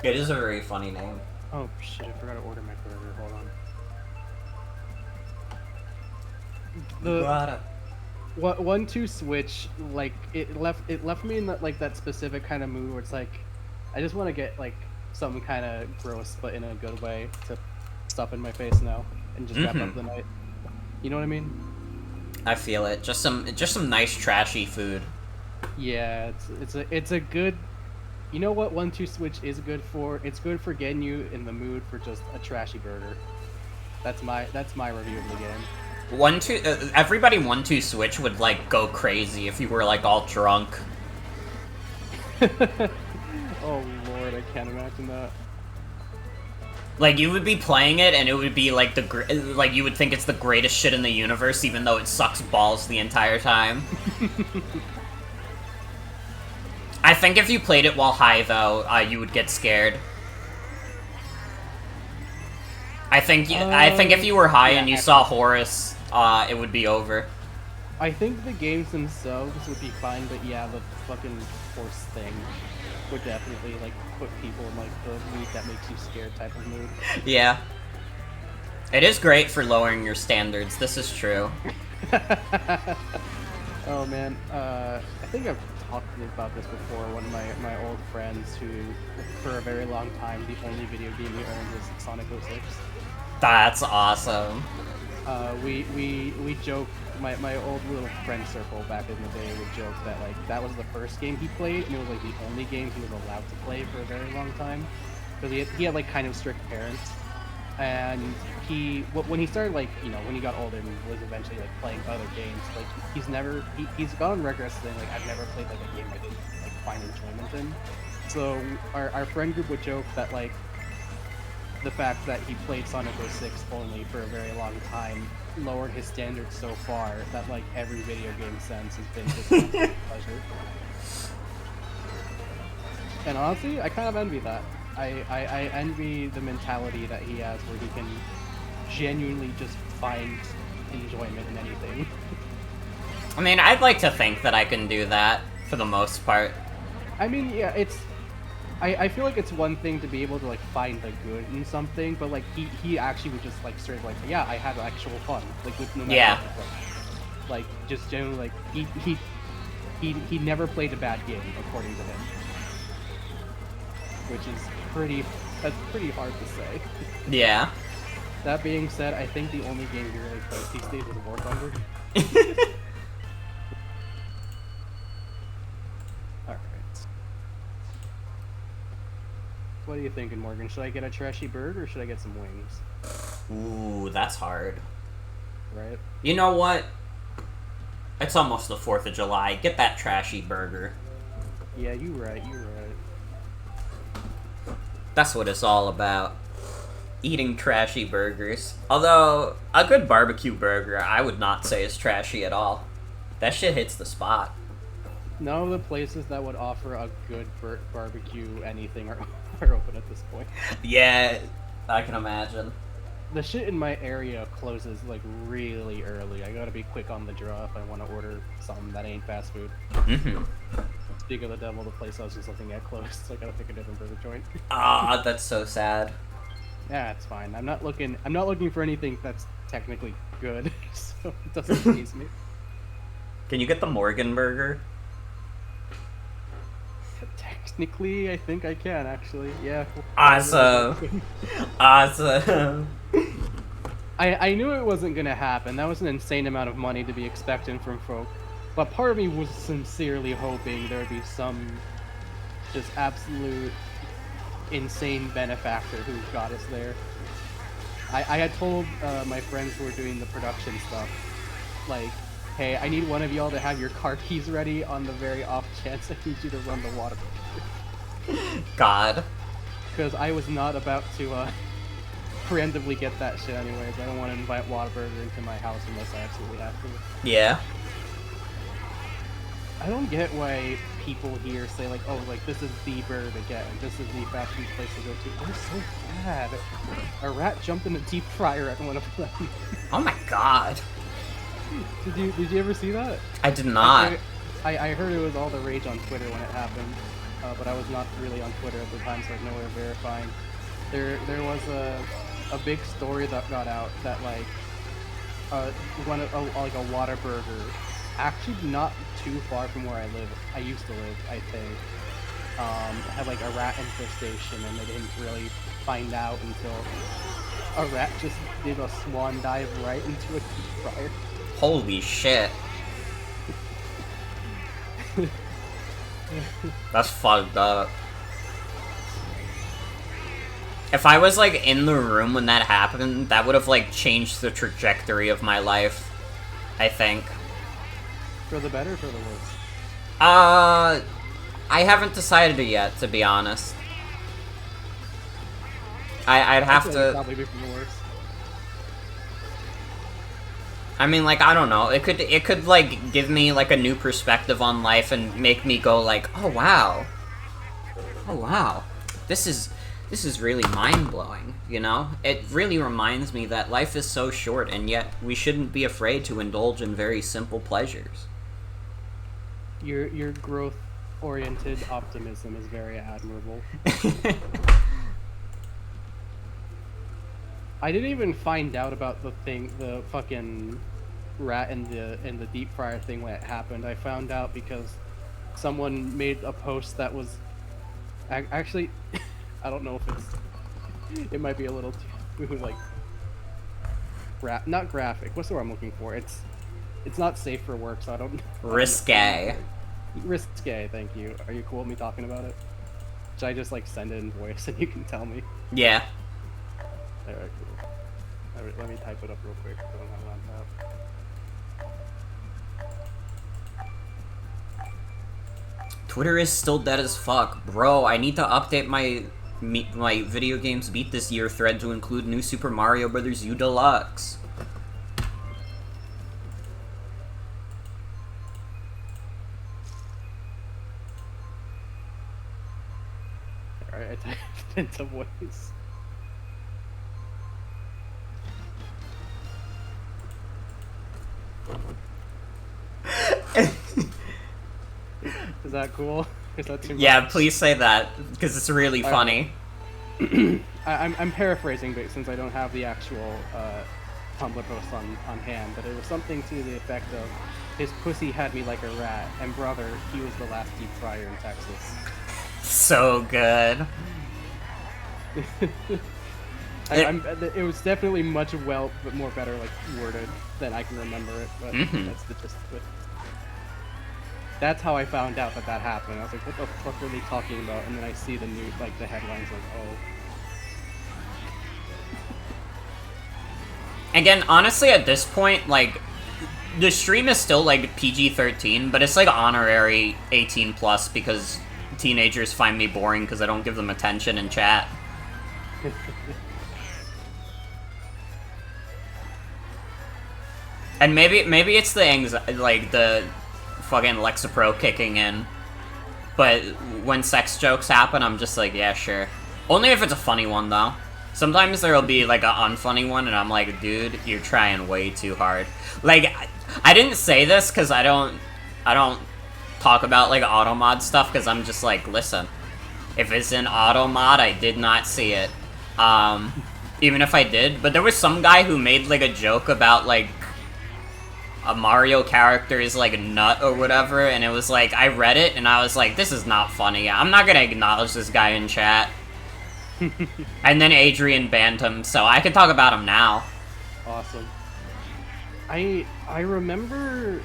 It is a very funny name. Oh shit, I forgot to order my burger. Hold on. The 1-2 switch, like it left me in that specific kind of mood where it's like, I just want to get like something kind of gross but in a good way to stuff in my face now and just wrap up the night. You know what I mean? I feel it. Just some nice trashy food. Yeah, it's a good. You know what 1-2 switch is good for? It's good for getting you in the mood for just a trashy burger. That's my review of the game. Everybody 1-2 switch would like go crazy if you were like all drunk. Oh lord, I can't imagine that. Like you would be playing it and it would be like like you would think it's the greatest shit in the universe, even though it sucks balls the entire time. I think if you played it while high, though, you would get scared. I think if you were high and you saw Horus, it would be over. I think the games themselves would be fine, but yeah, the fucking horse thing would definitely like put people in like the mood that makes you scared type of mood. Yeah. It is great for lowering your standards. This is true. Oh man, I think I've talked about this before. One of my old friends who, for a very long time, the only video game he owned was Sonic 06. That's awesome. We joke, my old little friend circle back in the day would joke that like that was the first game he played, and it was like the only game he was allowed to play for a very long time, because he had like kind of strict parents. And when he started, like, you know, when he got older and was eventually like playing other games, like he's gone on record as saying like I've never played like a game I didn't like find enjoyment in. So our friend group would joke that like the fact that he played Sonic 06 only for a very long time lowered his standards so far that like every video game since has been just a pleasure. And honestly, I kind of envy that. I envy the mentality that he has where he can genuinely just find enjoyment in anything. I mean, I'd like to think that I can do that, for the most part. I mean, yeah, I feel like it's one thing to be able to, like, find the good in something, but, like, he actually would just, like, straight, like, yeah, I had actual fun. Like, with no matter what. Like, just generally, like, he never played a bad game, according to him. Which is that's pretty hard to say. Yeah. That being said, I think the only game he really plays these days is War Thunder. Alright. What are you thinking, Morgan? Should I get a trashy bird or should I get some wings? Ooh, that's hard. Right? You know what? It's almost the 4th of July. Get that trashy burger. Yeah, you're right. That's what it's all about. Eating trashy burgers. Although, a good barbecue burger, I would not say is trashy at all. That shit hits the spot. None of the places that would offer a good barbecue anything are open at this point. Yeah, I can imagine. The shit in my area closes, like, really early. I gotta be quick on the draw if I want to order something that ain't fast food. Mm-hmm. Speak of the devil, the place I was just looking at closed, so I gotta pick a different burger joint. Ah, that's so sad. Yeah, it's fine. I'm not looking for anything that's technically good, so it doesn't please me. Can you get the Morgan burger? Technically, I think I can, actually. Yeah. Awesome. Awesome. I knew it wasn't gonna happen. That was an insane amount of money to be expecting from folk. But part of me was sincerely hoping there'd be some just absolute insane benefactor who got us there. I had told my friends who were doing the production stuff, like, hey, I need one of y'all to have your car keys ready on the very off chance I need you to run the water. God. Because I was not about to preemptively get that shit anyways. I don't want to invite Whataburger into my house unless I absolutely have to. Yeah. I don't get why people here say like, oh, like this is the bird to get, and this is the fast food place to go to. They're so bad. A rat jumped in a deep fryer at one of them. Oh my god. Did you ever see that? I did not. I heard it was all the rage on Twitter when it happened, but I was not really on Twitter at the time, so I had no way of verifying. There was a big story that got out that like like a Whataburger, actually not too far from where I used to live, I think, had like a rat infestation, and they didn't really find out until a rat just did a swan dive right into a deep fryer. Holy shit. That's fucked up. If I was, like, in the room when that happened, that would have, like, changed the trajectory of my life, I think. For the better or for the worse? I haven't decided it yet, to be honest. I'd have to... Probably be for the worse. I mean, like, I don't know. It could, like, give me, like, a new perspective on life and make me go, like, oh, wow. Oh, wow. This is really mind-blowing, you know? It really reminds me that life is so short, and yet we shouldn't be afraid to indulge in very simple pleasures. Your growth-oriented optimism is very admirable. I didn't even find out about the fucking rat in the deep fryer thing when it happened. I found out because someone made a post that was actually I don't know if it might be a little too like not graphic. What's the word I'm looking for? It's not safe for work, so I don't. Risque. Risque. Thank you. Are you cool with me talking about it? Should I just like send it in voice and you can tell me? Yeah. Alright, cool. Alright, let me type it up real quick. I don't have it on tap. Twitter is still dead as fuck. Bro, I need to update my video games beat this year thread to include New Super Mario Bros. U Deluxe. Alright, I typed into voice. Is that cool? Is that too much? Yeah, please say that, because it's really funny. I'm paraphrasing, but since I don't have the actual Tumblr post on hand, but it was something to the effect of, his pussy had me like a rat, and brother, he was the last deep fryer in Texas. So good. It was definitely much but more better like worded than I can remember it, but that's the gist of it. That's how I found out that happened. I was like, what the fuck are they talking about? And then I see the news, like the headlines, like, oh. Again, honestly, at this point, like, the stream is still, like, PG-13, but it's, like, honorary 18+, because teenagers find me boring because I don't give them attention in chat. And maybe it's the like, the fucking Lexapro kicking in. But when sex jokes happen, I'm just like, yeah, sure. Only if it's a funny one, though. Sometimes there'll be, like, an unfunny one, and I'm like, dude, you're trying way too hard. Like, I didn't say this because I don't talk about, like, automod stuff, because I'm just like, listen, if it's in automod, I did not see it. Even if I did. But there was some guy who made, like, a joke about, like, a Mario character's like nut or whatever, and it was like, I read it and I was like, this is not funny. I'm not gonna acknowledge this guy in chat. And then Adrian banned him, so I can talk about him now. Awesome. I remember,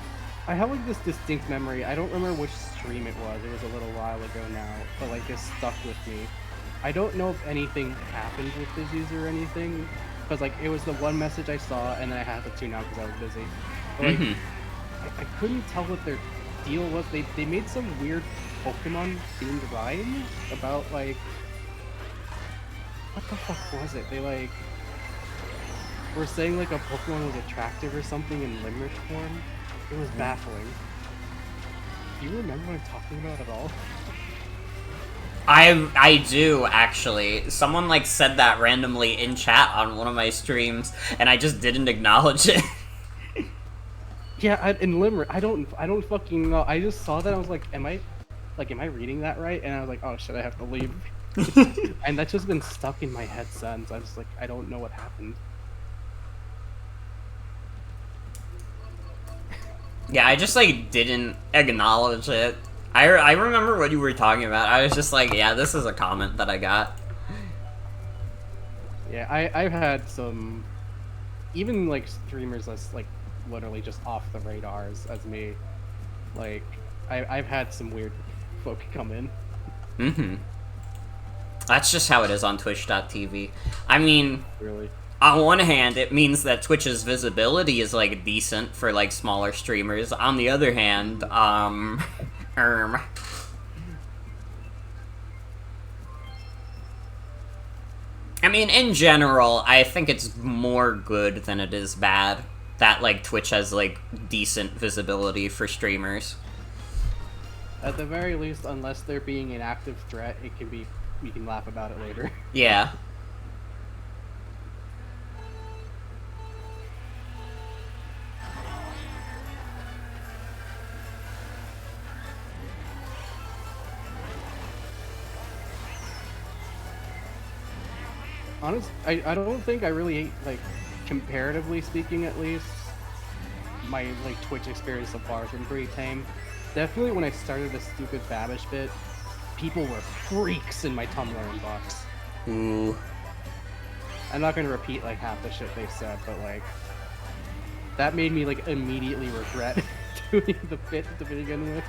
I have like this distinct memory. I don't remember which stream it was. It was a little while ago now, but like this stuck with me. I don't know if anything happened with this user or anything, because like it was the one message I saw, and then I had to tune out because I was busy. But, like, I couldn't tell what their deal was. They made some weird Pokemon themed rhyme about like, what the fuck was it? They like were saying like a Pokemon was attractive or something in limerick form. It was baffling. Do you remember what I'm talking about at all? I do, actually. Someone, like, said that randomly in chat on one of my streams, and I just didn't acknowledge it. Yeah, in limerick, I don't fucking know. I just saw that, and I was like, am I reading that right? And I was like, oh shit, I have to leave. And that's just been stuck in my head since. I was like, I don't know what happened. Yeah, I just, like, didn't acknowledge it. I remember what you were talking about. I was just like, yeah, this is a comment that I got. Yeah, I've had some, even, like, streamers that's, like, literally just off the radars as me. Like, I've had some weird folk come in. Mm-hmm. That's just how it is on Twitch.tv. I mean, really, on one hand, it means that Twitch's visibility is, like, decent for, like, smaller streamers. On the other hand, I mean, in general, I think it's more good than it is bad that, like, Twitch has, like, decent visibility for streamers. At the very least, unless they're being an active threat, it can be, we can laugh about it later. Yeah. Honest, I don't think I really, like, comparatively speaking at least, my, like, Twitch experience so far has been pretty tame. Definitely when I started this stupid Babish bit, people were freaks in my Tumblr inbox. Ooh. I'm not gonna repeat, like, half the shit they said, but, like, that made me, like, immediately regret doing the bit to begin with.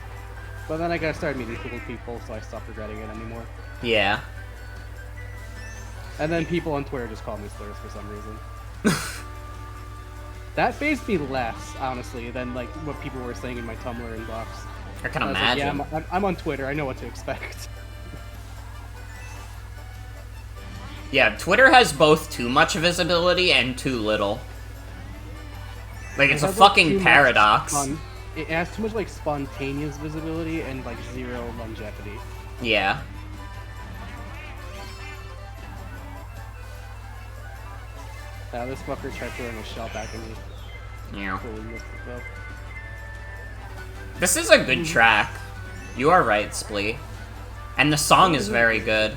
But then I got started meeting cool people, so I stopped regretting it anymore. Yeah. And then people on Twitter just called me slurs for some reason. That fazed me less, honestly, than like what people were saying in my Tumblr inbox. I can imagine. Like, yeah, I'm on Twitter. I know what to expect. Yeah, Twitter has both too much visibility and too little. Like, it's a fucking paradox. It has too much, like, spontaneous visibility and, like, zero longevity. Yeah. This fucker tried throwing a shell back at me. Yeah. Totally missed it, though. This is a good track. You are right, Splee. And the song is very good.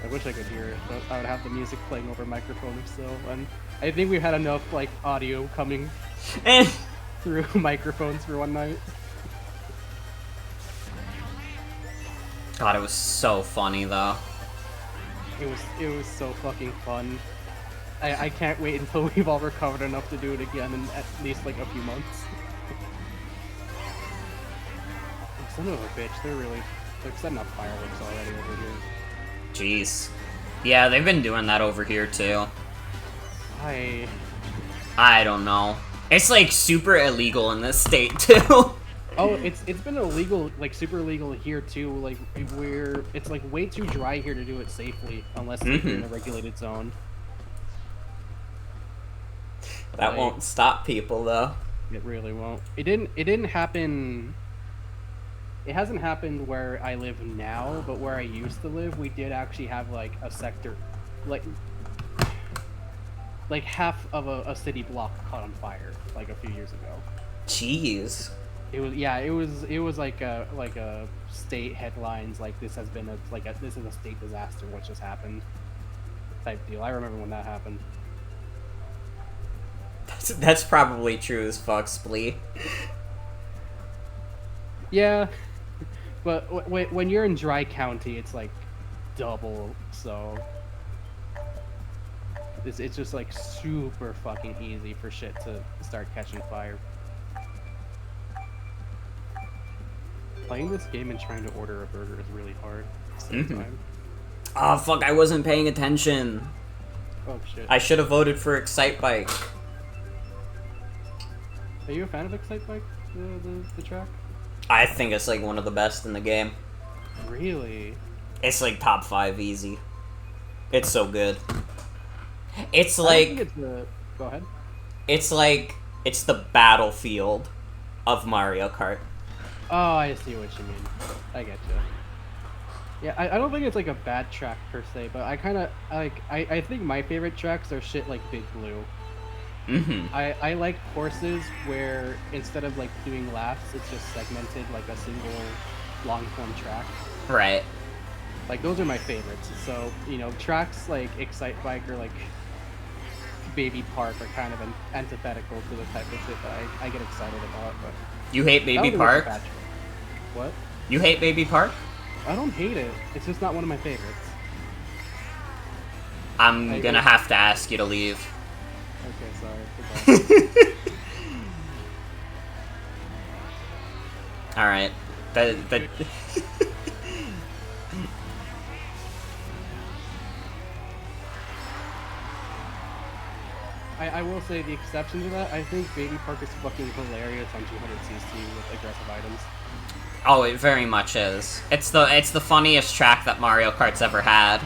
I wish I could hear it, but I would have the music playing over microphone still, and I think we've had enough, like, audio coming through microphones for one night. God, it was so funny, though. It was so fucking fun. I can't wait until we've all recovered enough to do it again in at least, like, a few months. Son of a bitch, they're setting up fireworks already over here. Jeez. Yeah, they've been doing that over here, too. I don't know. It's, like, super illegal in this state, too. Oh, it's been illegal, like, super illegal here, too. Like, it's, like, way too dry here to do it safely, unless you're in a regulated zone. That won't stop people, though. It really won't. It didn't happen... It hasn't happened where I live now, but where I used to live, we did actually have, like, a sector... Like half of a city block caught on fire, like, a few years ago. Jeez. It was like a state headlines, like, this is a state disaster, what just happened, type deal. I remember when that happened. That's probably true as fuck, Splee. Yeah, but when you're in Dry County, it's like double, so it's just like super fucking easy for shit to start catching fire. Playing this game and trying to order a burger is really hard at the same time. Oh fuck, I wasn't paying attention. Oh shit. I should have voted for Excite Bike. Are you a fan of Excite Bike, the track? I think it's like one of the best in the game. Really? It's like top 5 easy. It's so good. It's like Go ahead. it's like it's the battlefield of Mario Kart. Oh, I see what you mean. I get you. Yeah, I don't think it's like a bad track per se, but I think my favorite tracks are shit like Big Blue. I like courses where instead of like doing laps, it's just segmented like a single long form track. Right. Like those are my favorites. So, you know, tracks like Excite Bike or like Baby Park are kind of antithetical to the type of shit that I get excited about. But You hate Baby that was Park? a bad track. What? You hate Baby Park? I don't hate it. It's just not one of my favorites. I'm gonna have to ask you to leave. Okay, sorry. Goodbye. Alright. I will say the exception to that, I think Baby Park is fucking hilarious on 200cc with aggressive items. Oh, it very much is. It's the funniest track that Mario Kart's ever had.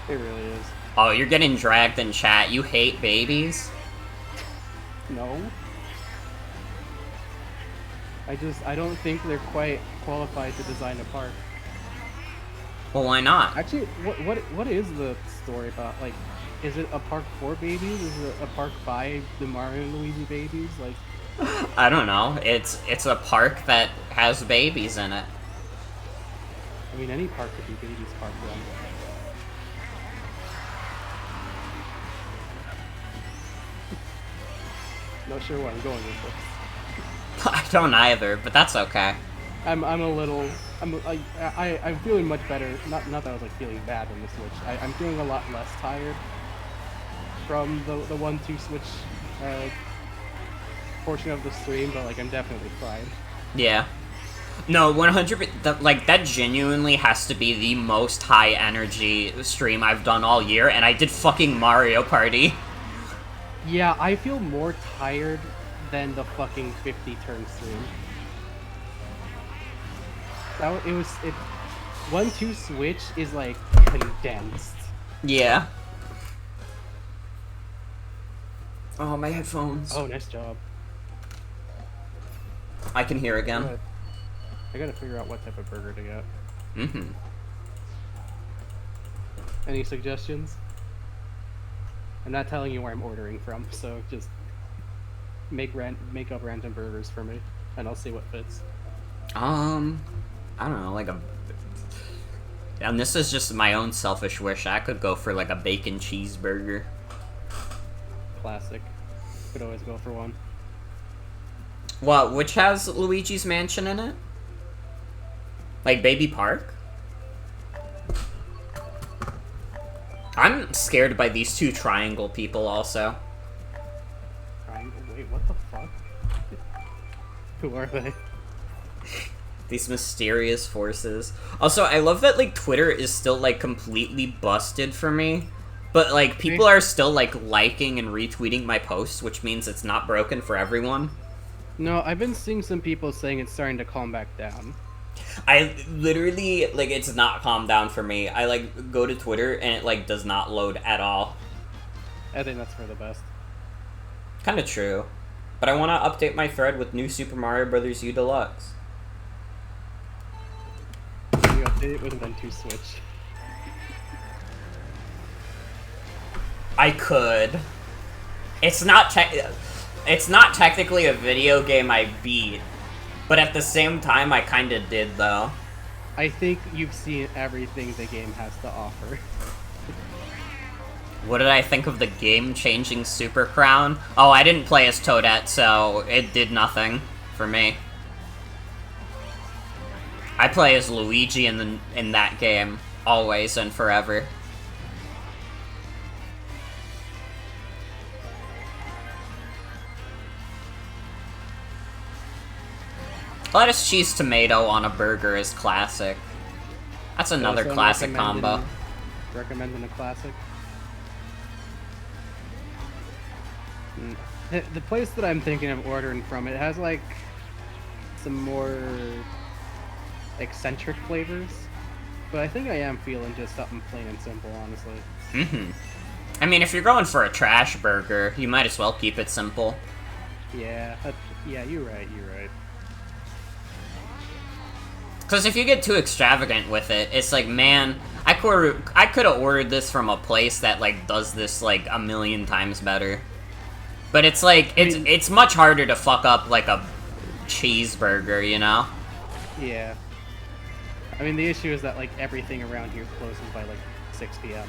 It really is. Oh, you're getting dragged in chat. You hate babies? No. I don't think they're quite qualified to design a park. Well, why not? Actually, what is the story about? Like, is it a park for babies? Is it a park by the Mario and Luigi babies? Like, I don't know. It's a park that has babies in it. I mean, any park could be babies park then. Not sure where I'm going with this. I don't either, but that's okay. I'm feeling much better. Not that I was like feeling bad on the Switch. I'm feeling a lot less tired from the 1-2 Switch portion of the stream, but like I'm definitely fried. Yeah. No, 100%. Like that genuinely has to be the most high energy stream I've done all year, and I did fucking Mario Party. Yeah, I feel more tired than the fucking 50 turn stream. It 1-2 Switch is like condensed. Yeah. Oh, my headphones. Oh, nice job. I can hear again. I gotta figure out what type of burger to get. Mm-hmm. Any suggestions? I'm not telling you where I'm ordering from, so just make up random burgers for me, and I'll see what fits. I don't know, like a... And this is just my own selfish wish. I could go for like a bacon cheeseburger. Classic. Could always go for one. What, which has Luigi's Mansion in it? Like Baby Park? I'm scared by these two triangle people also. Triangle? Wait, what the fuck? Who are they? These mysterious forces. Also, I love that, like, Twitter is still, like, completely busted for me. But, like, people are still, like, liking and retweeting my posts, which means it's not broken for everyone. No, I've been seeing some people saying it's starting to calm back down. I literally, like, it's not calmed down for me. I, like, go to Twitter and it, like, does not load at all. I think that's for the best. Kinda true. But I want to update my thread with New Super Mario Bros. U Deluxe. You update it with 1-2 Switch. I could. It's not technically a video game I beat, but at the same time I kinda did though. I think you've seen everything the game has to offer. What did I think of the game-changing Super Crown? Oh, I didn't play as Toadette, so it did nothing for me. I play as Luigi in that game, always and forever. Lettuce, cheese, tomato on a burger is classic. That's another classic combo. Recommending a classic? The place that I'm thinking of ordering from, it has like some more eccentric flavors, but I think I am feeling just something plain and simple, honestly. Mm-hmm. I mean, if you're going for a trash burger, you might as well keep it simple. Yeah, yeah, you're right, you're right. Because if you get too extravagant with it, it's like, man, I could have ordered this from a place that, like, does this, like, a million times better. But it's like, it's much harder to fuck up, like, a cheeseburger, you know? Yeah. I mean, the issue is that, like, everything around here closes by, like, 6 p.m.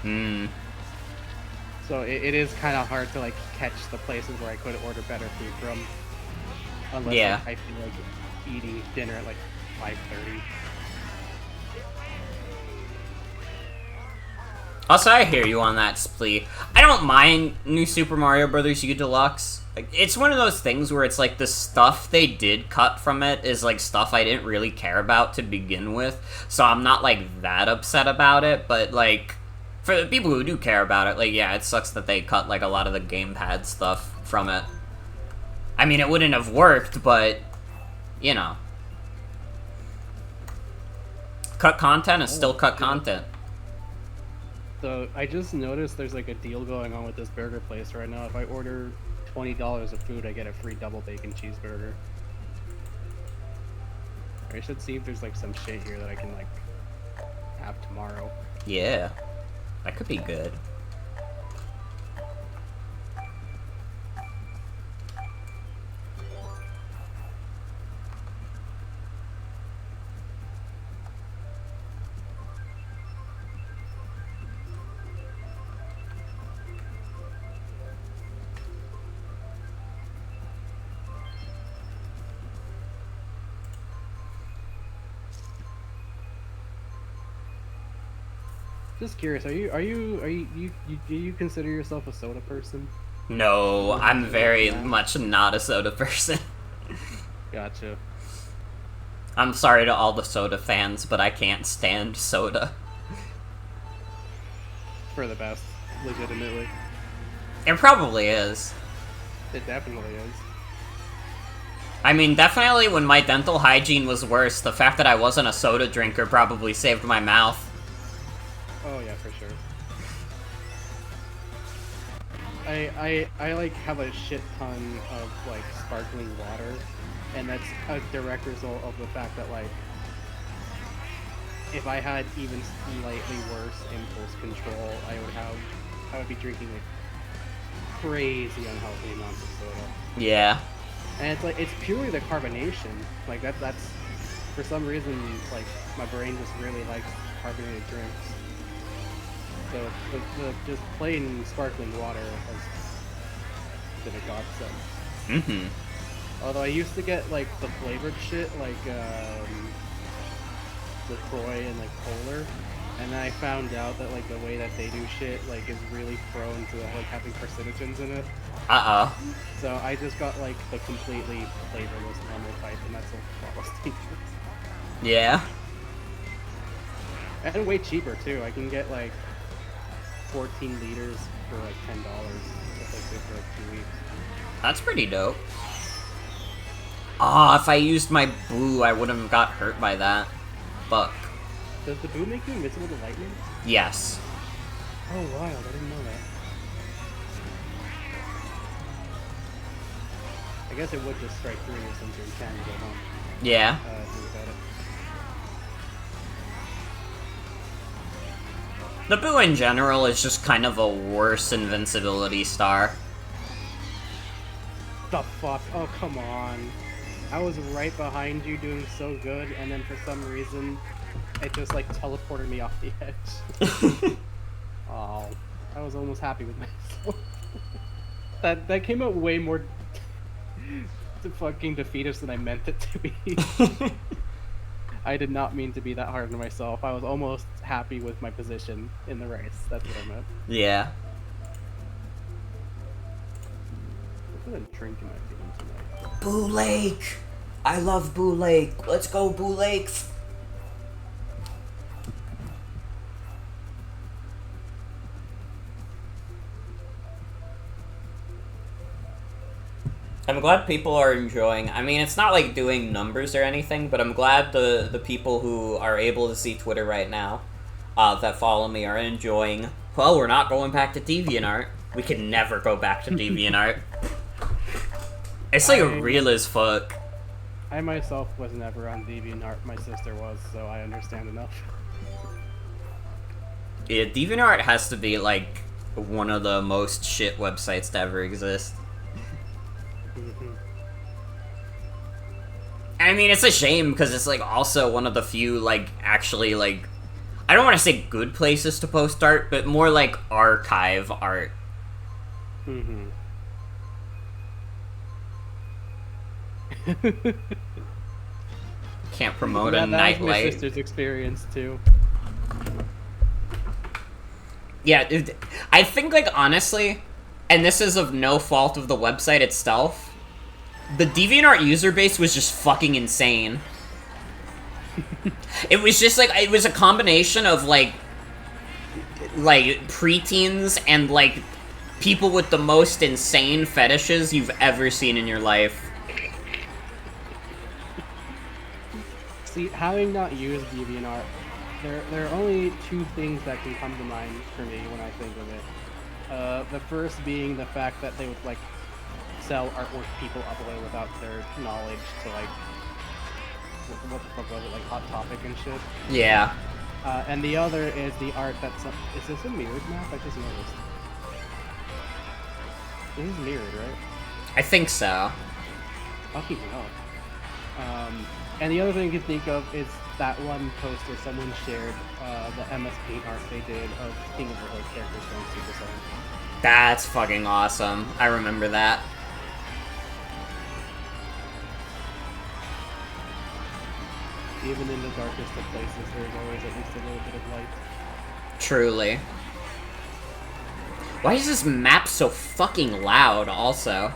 Hmm. So it is kind of hard to, like, catch the places where I could order better food from. Unless like, I feel like eating dinner at, like, 5:30. Also, I hear you on that, Splee. I don't mind New Super Mario Bros. U Deluxe. Like, it's one of those things where it's like the stuff they did cut from it is like stuff I didn't really care about to begin with, so I'm not like that upset about it, but like, for the people who do care about it, like, yeah, it sucks that they cut like a lot of the gamepad stuff from it. I mean, it wouldn't have worked, but, you know. Cut content is still cut content. So I just noticed there's like a deal going on with this burger place right now. If I order $20 of food, I get a free double bacon cheeseburger. I should see if there's like some shit here that I can like have tomorrow. Yeah, that could be good. Just curious, do you consider yourself a soda person? No, I'm very much not a soda person. Gotcha. I'm sorry to all the soda fans, but I can't stand soda. For the best, legitimately. It probably is. It definitely is. I mean, definitely when my dental hygiene was worse, the fact that I wasn't a soda drinker probably saved my mouth. Oh yeah, for sure. I like have a shit ton of like sparkling water, and that's a direct result of the fact that like if I had even slightly worse impulse control, I would be drinking like crazy unhealthy amounts of soda. Yeah. And it's like it's purely the carbonation. Like that's for some reason like my brain just really likes carbonated drinks. So the just plain sparkling water has been a godsend. Mm-hmm. Although I used to get like the flavored shit like LaCroix and like Polar, and then I found out that like the way that they do shit like is really prone to like having carcinogens in it. Uh-oh. So I just got like the completely flavorless normal type, and that's a lot less dangerous. Yeah. And way cheaper too. I can get like 14 liters for like $10 if I did for like 2 weeks. That's pretty dope. Ah, if I used my boo, I wouldn't have got hurt by that. Fuck. Does the boo make you invincible to lightning? Yes. Oh, wild. I didn't know that. I guess it would just strike through you since you're in Canada, huh? Yeah. Think about it. The boo in general is just kind of a worse invincibility star. The fuck? Oh, come on. I was right behind you doing so good, and then for some reason, it just like teleported me off the edge. Oh. I was almost happy with myself. that came out way more fucking defeatist than I meant it to be. I did not mean to be that hard on myself. I was almost happy with my position in the race. That's what I meant. Yeah. I'm gonna drink in my feeling tonight. Boo Lake! I love Boo Lake. Let's go, Boo Lake! I'm glad people are enjoying. I mean, it's not like doing numbers or anything, but I'm glad the people who are able to see Twitter right now, that follow me, are enjoying. Well, we're not going back to DeviantArt. We can never go back to DeviantArt. It's like real as fuck. I myself was never on DeviantArt. My sister was, so I understand enough. Yeah, DeviantArt has to be like one of the most shit websites to ever exist. I mean, it's a shame, because it's, like, also one of the few, like, actually, like, I don't want to say good places to post art, but more, like, archive art. Mm-hmm. Can't promote a That was my nightlight. sister's experience, too. Yeah, I think, like, honestly, and this is of no fault of the website itself, the DeviantArt user base was just fucking insane. It was just, like, it was a combination of, like, preteens and, like, people with the most insane fetishes you've ever seen in your life. See, having not used DeviantArt, there are only two things that can come to mind for me when I think of it. The first being the fact that they would, like, sell artwork people upload without their knowledge to, like, what the fuck was it, like Hot Topic and shit. Yeah. And the other is the art that's... is this a mirrored map? I just noticed. This is mirrored, right? I think so. I'll keep it up. And the other thing you can think of is that one post where someone shared the MS Paint art they did of King of the Hill characters going Super Saiyan. That's fucking awesome. I remember that. Even in the darkest of places, there's always at least a little bit of light. Truly. Why is this map so fucking loud, also? I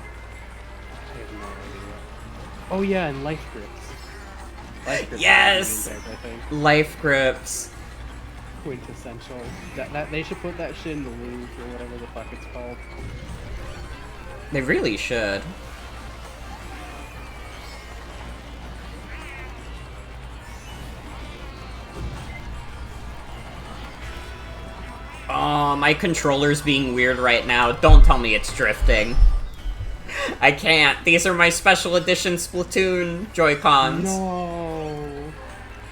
have no idea. Oh yeah, and life grips. Life grips Yes! are I think. Life grips. Quintessential. That they should put that shit in the Louvre or whatever the fuck it's called. They really should. Oh, my controller's being weird right now. Don't tell me it's drifting. I can't. These are my special edition Splatoon Joy-Cons. No.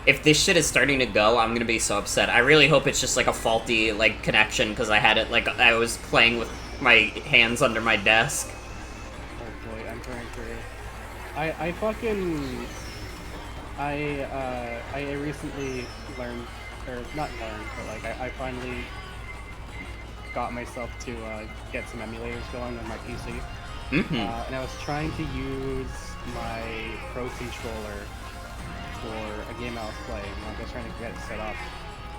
If this shit is starting to go, I'm gonna be so upset. I really hope it's just like a faulty like connection, because I had it like I was playing with my hands under my desk. Oh boy, I'm praying for you. I recently learned, or not learned, but like I finally got myself to get some emulators going on my PC. Mm-hmm. And I was trying to use my Pro Controller for a game I was playing. Like I was trying to get it set up.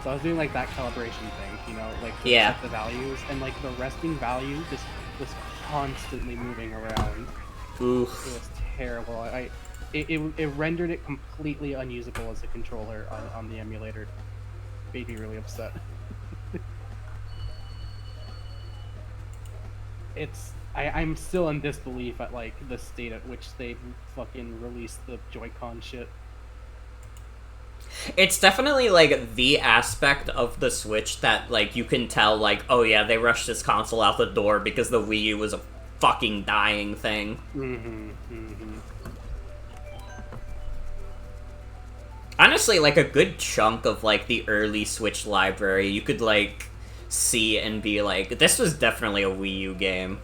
So I was doing like that calibration thing, you know, like to set the values, and like the resting value just was constantly moving around. Oof. It was terrible. It rendered it completely unusable as a controller on the emulator. Made me really upset. I'm still in disbelief at like the state at which they fucking released the Joy-Con shit. It's definitely like the aspect of the Switch that like you can tell like, oh yeah, they rushed this console out the door because the Wii U was a fucking dying thing. Honestly, like a good chunk of like the early Switch library, you could like see and be like, this was definitely a Wii U game.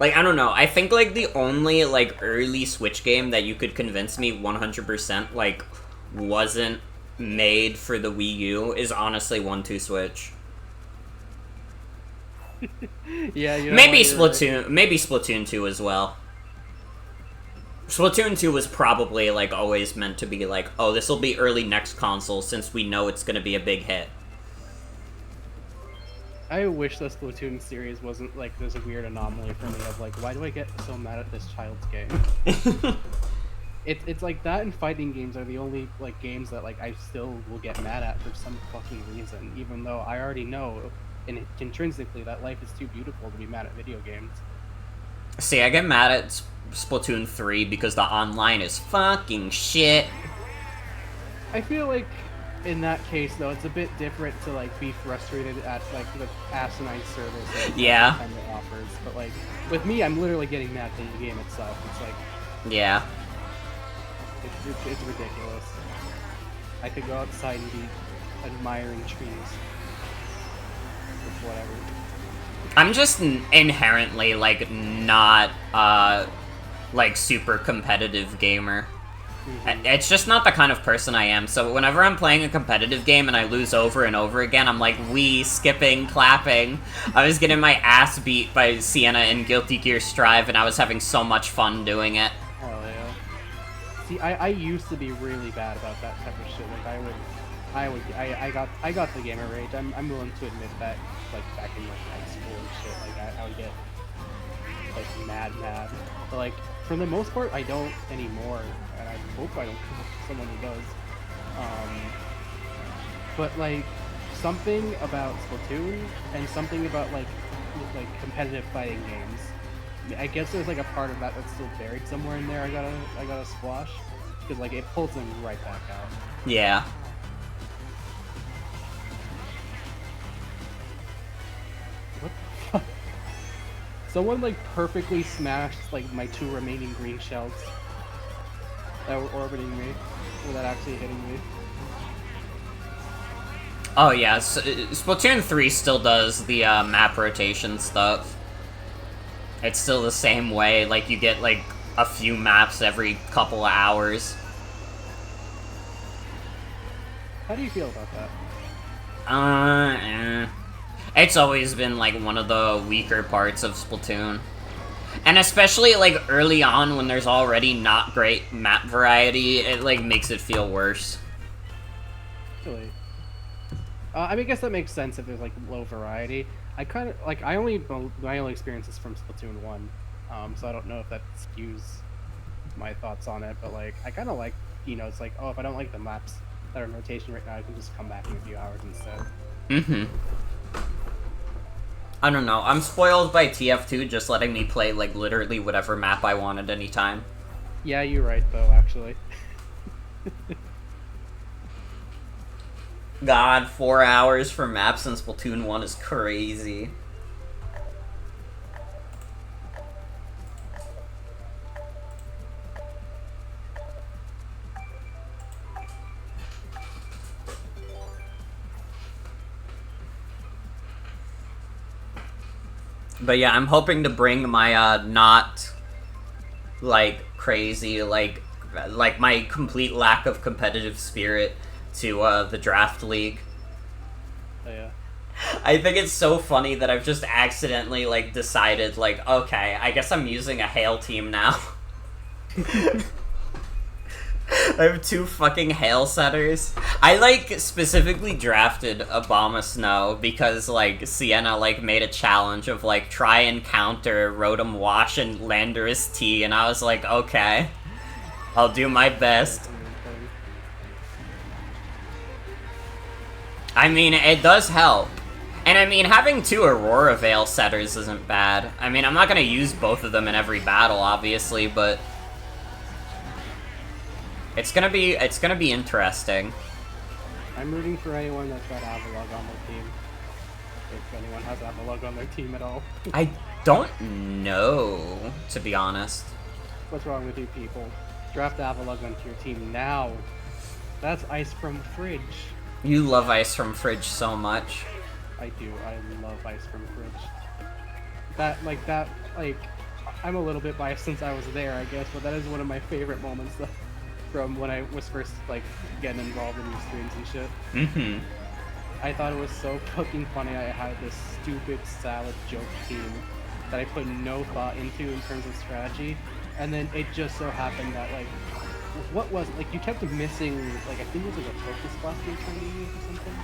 Like, I don't know, I think like the only like early Switch game that you could convince me 100% like wasn't made for the Wii U is honestly 1-2 Switch. Yeah, you know Maybe what, you're Splatoon, right. maybe Splatoon 2 as well. Splatoon 2 was probably, like, always meant to be like, oh, this will be early next console since we know it's gonna be a big hit. I wish the Splatoon series wasn't like this weird anomaly for me of like, why do I get so mad at this child's game? It's like that and fighting games are the only like games that like I still will get mad at for some fucking reason, even though I already know intrinsically that life is too beautiful to be mad at video games. See, I get mad at Splatoon 3 because the online is fucking shit. I feel like in that case though, it's a bit different to like be frustrated at like the asinine service that Yeah. Nintendo offers. But like with me, I'm literally getting mad at the game itself. It's like Yeah. it's ridiculous. I could go outside and be admiring trees. It's whatever. I'm just inherently, like, not, like, super competitive gamer. It's just not the kind of person I am, so whenever I'm playing a competitive game and I lose over and over again, I'm like, wee, skipping, clapping. I was getting my ass beat by Sienna in Guilty Gear Strive, and I was having so much fun doing it. Oh yeah. See, I used to be really bad about that type of shit. Like I got the gamer rage. I'm willing to admit that. Like back in like high school and shit. Like I would get like mad. But like for the most part, I don't anymore, and I hope I don't come up to someone who does. But like something about Splatoon and something about like competitive fighting games. I guess there's like a part of that that's still buried somewhere in there. I gotta squash because like it pulls them right back out. Yeah. What the fuck? Someone like perfectly smashed like my 2 remaining green shells that were orbiting me without actually hitting me. Oh yeah, Splatoon 3 still does the map rotation stuff. It's still the same way, like you get like a few maps every couple of hours. How do you feel about that? It's always been like one of the weaker parts of Splatoon. And especially like early on when there's already not great map variety, it like makes it feel worse. Really? I mean, I guess that makes sense if there's like low variety. I kind of like my only experience is from Splatoon 1, so I don't know if that skews my thoughts on it. But like, I kind of like, you know, it's like, oh, if I don't like the maps that are in rotation right now, I can just come back in a few hours instead. I don't know. I'm spoiled by TF2 just letting me play like literally whatever map I want at any time. Yeah, you're right though, actually. God, 4 hours for maps in Splatoon 1 is crazy. But yeah, I'm hoping to bring my, not, like, crazy, like my complete lack of competitive spirit to, the Draft League. Oh, yeah. I think it's so funny that I've just accidentally, like, decided, like, okay, I guess I'm using a Hail team now. I have 2 fucking Hail setters. I, like, specifically drafted Obama Snow because, like, Sienna, like, made a challenge of, like, try and counter Rotom Wash and Landorus T, and I was like, okay, I'll do my best. I mean, it does help. And I mean, having 2 Aurora Veil setters isn't bad. I mean, I'm not gonna use both of them in every battle, obviously, but it's gonna be interesting. I'm rooting for anyone that's got Avalugg on their team. If anyone has Avalugg on their team at all. I don't know, to be honest. What's wrong with you people? Draft Avalugg onto your team now. That's ice from fridge. You love Ice from Fridge so much. I do. I love ice from fridge. I'm a little bit biased since I was there, I guess, but that is one of my favorite moments, though. from when I was first like getting involved in these streams and shit. Mm-hmm. I thought it was so fucking funny. I had this stupid salad joke team that I put no thought into in terms of strategy, and then it just so happened that like, what was it? Like you kept missing like I think it was like a focus blast you were trying to use or something.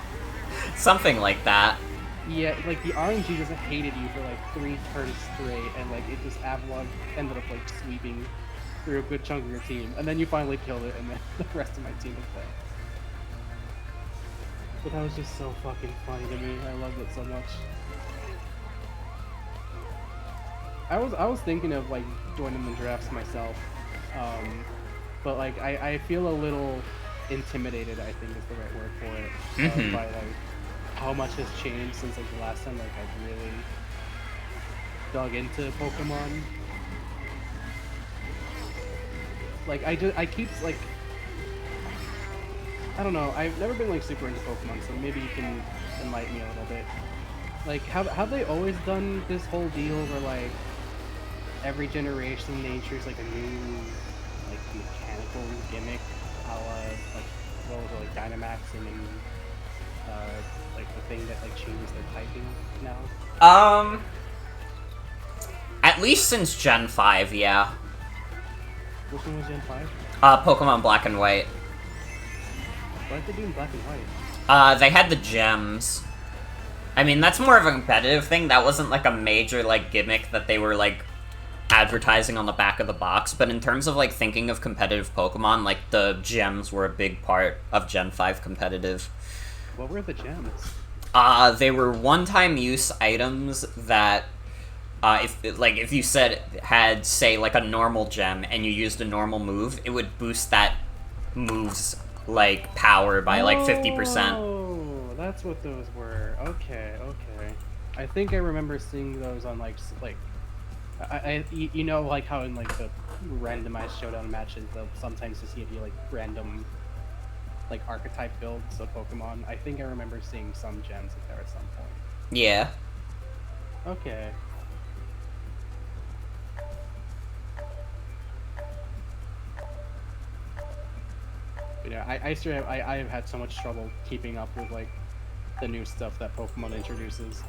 Something like that. Yeah, like the RNG just hated you for like 3 turns straight, and like it just Avalon ended up like sweeping through a good chunk of your team, and then you finally killed it, and then the rest of my team was dead. But that was just so fucking funny to me. I loved it so much. I was thinking of like joining the drafts myself, but like I feel a little intimidated. I think is the right word for it. By like how much has changed since like the last time like I've really dug into Pokemon. Like I keep like I don't know. I've never been like super into Pokemon, so maybe you can enlighten me a little bit. Like have they always done this whole deal where like every generation they introduce like a new like mechanical gimmick, like what was it, like Dynamax, and then like the thing that like changes their typing now? At least since Gen 5, yeah. Which one was Gen 5? Pokemon Black and White. What did they do in Black and White? They had the gems. I mean, that's more of a competitive thing. That wasn't like a major like gimmick that they were like advertising on the back of the box, but in terms of like thinking of competitive Pokemon, like the gems were a big part of Gen 5 competitive. What were the gems? They were one-time use items that if you had say like a normal gem and you used a normal move, it would boost that move's like power by like 50%. Oh, that's what those were. Okay. I think I remember seeing those on like you know, like how in like the randomized showdown matches they'll sometimes just give you like random like archetype builds of Pokemon. I think I remember seeing some gems there at some point. Yeah. Okay. But yeah, I have had so much trouble keeping up with like the new stuff that Pokemon introduces.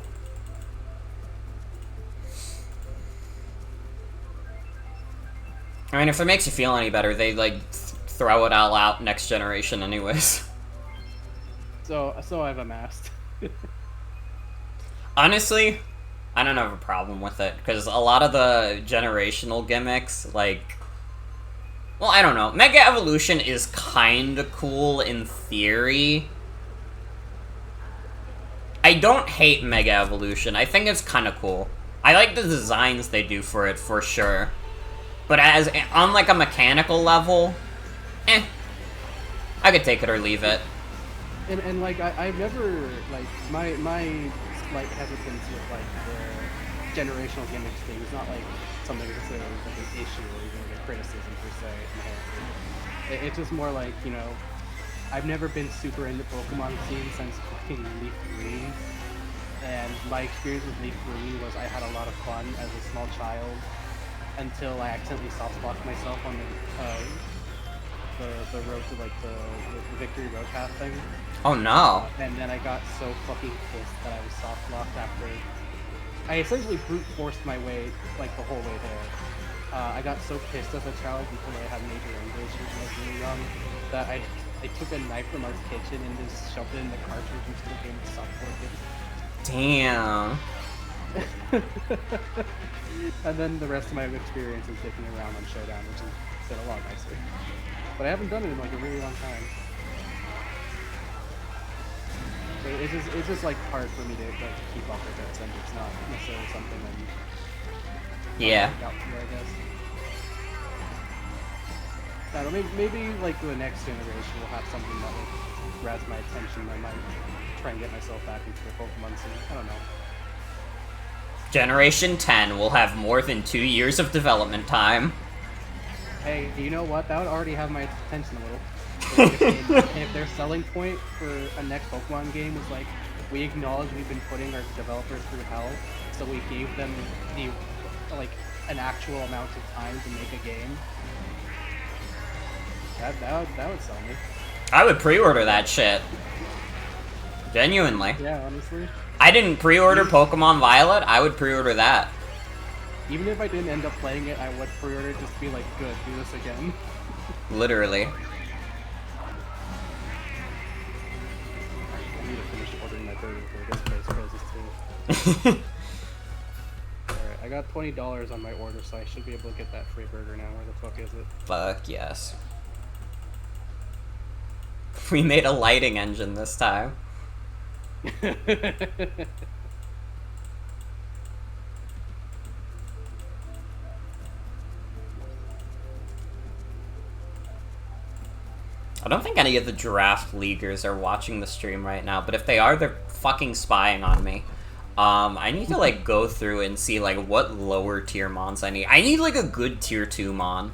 I mean, if it makes you feel any better, they like throw it all out next generation anyways. So I've amassed. Honestly, I don't have a problem with it, because a lot of the generational gimmicks, like... Well, I don't know. Mega Evolution is kinda cool in theory. I don't hate Mega Evolution. I think it's kinda cool. I like the designs they do for it, for sure. But on like a mechanical level, I could take it or leave it. And like I've never like my slight hesitance with like the generational gimmicks thing is not like something that's like an issue or even like a criticism per se. It's just more like, you know, I've never been super into Pokemon scene since fucking Leaf Green, and my experience with Leaf Green was I had a lot of fun as a small child until I accidentally soft-locked myself on the road to like the Victory Road path thing. Oh no. And then I got so fucking pissed that I was soft-locked after... I essentially brute forced my way like the whole way there. I got so pissed as a child because I had major anger issues when I was really young that I took a knife from our kitchen and just shoved it in the cartridge until the game stopped working. Damn. And then the rest of my experience is dicking around on Showdown, which has been a lot nicer. But I haven't done it in like a really long time. So it's just like hard for me to like keep up with it, and it's not necessarily something that you look out for, I guess. I don't know, maybe like the next generation will have something that like grabs my attention. I might try and get myself back into the Pokemon scene. I don't know. Generation 10 will have more than 2 years of development time. Hey, you know what? That would already have my attention a little. If their selling point for a next Pokemon game was like, we acknowledge we've been putting our developers through hell, so we gave them the like an actual amount of time to make a game. That would sell me. I would pre-order that shit. Genuinely. Yeah, honestly. I didn't pre-order Pokemon Violet, I would pre-order that. Even if I didn't end up playing it, I would pre-order it just to be like, good, do this again. Literally. I need to finish ordering my burger before this place closes too. Alright, I got $20 on my order, so I should be able to get that free burger now. Where the fuck is it? Fuck yes. We made a lighting engine this time. I don't think any of the draft leaguers are watching the stream right now, but if they are, they're fucking spying on me. I need to, like, go through and see, like, what lower tier mons I need. I need, like, a good tier 2 mon.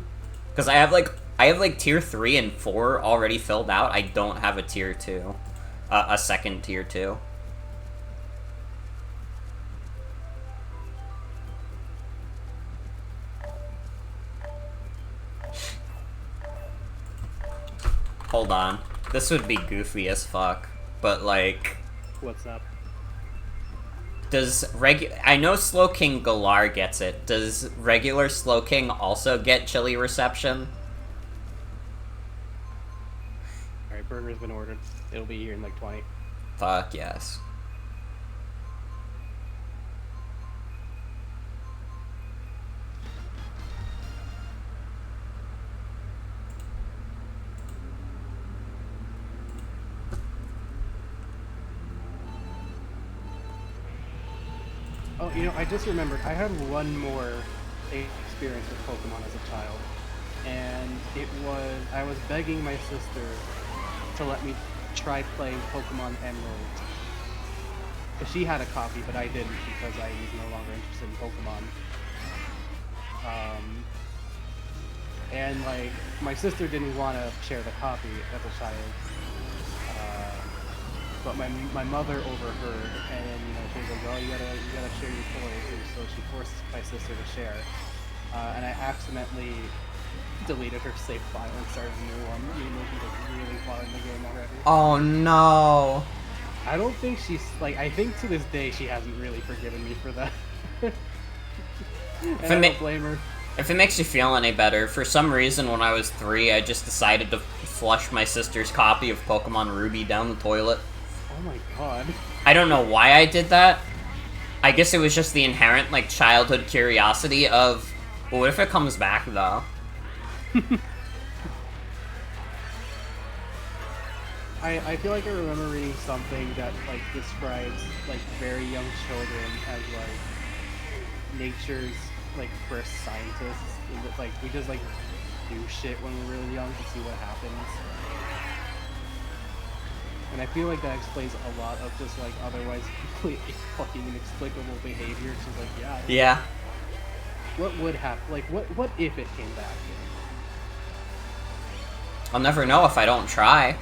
Because I have, like, tier 3 and 4 already filled out. I don't have a tier 2. A second tier 2. Hold on. This would be goofy as fuck. But, like... What's up? I know Slowking Galar gets it. Does regular Slowking also get chili reception? Alright, burger's been ordered. It'll be here in like 20. Fuck yes. Oh, you know, I just remembered, I had one more experience with Pokemon as a child. And it was, I was begging my sister to let me try playing Pokemon Emerald. Because she had a copy, but I didn't because I was no longer interested in Pokemon. And, like, my sister didn't want to share the copy as a child. But my mother overheard, and you know she was like, "Well, you gotta share your toys," and so she forced my sister to share. And I accidentally deleted her save file and started a new one, even though she's like really far in the game already. Oh no! I don't think she's like. I think to this day she hasn't really forgiven me for that. And I don't blame her. If it makes you feel any better, for some reason when I was 3, I just decided to flush my sister's copy of Pokemon Ruby down the toilet. Oh my god. I don't know why I did that. I guess it was just the inherent, like, childhood curiosity of, well, what if it comes back, though? I feel like I remember reading something that, like, describes, like, very young children as, like, nature's, like, first scientists. Like, we just, like, do shit when we're really young to see what happens. And I feel like that explains a lot of just, like, otherwise completely fucking inexplicable behavior. It's just like, yeah. Yeah. What would happen? Like, what if it came back? I'll never know if I don't try.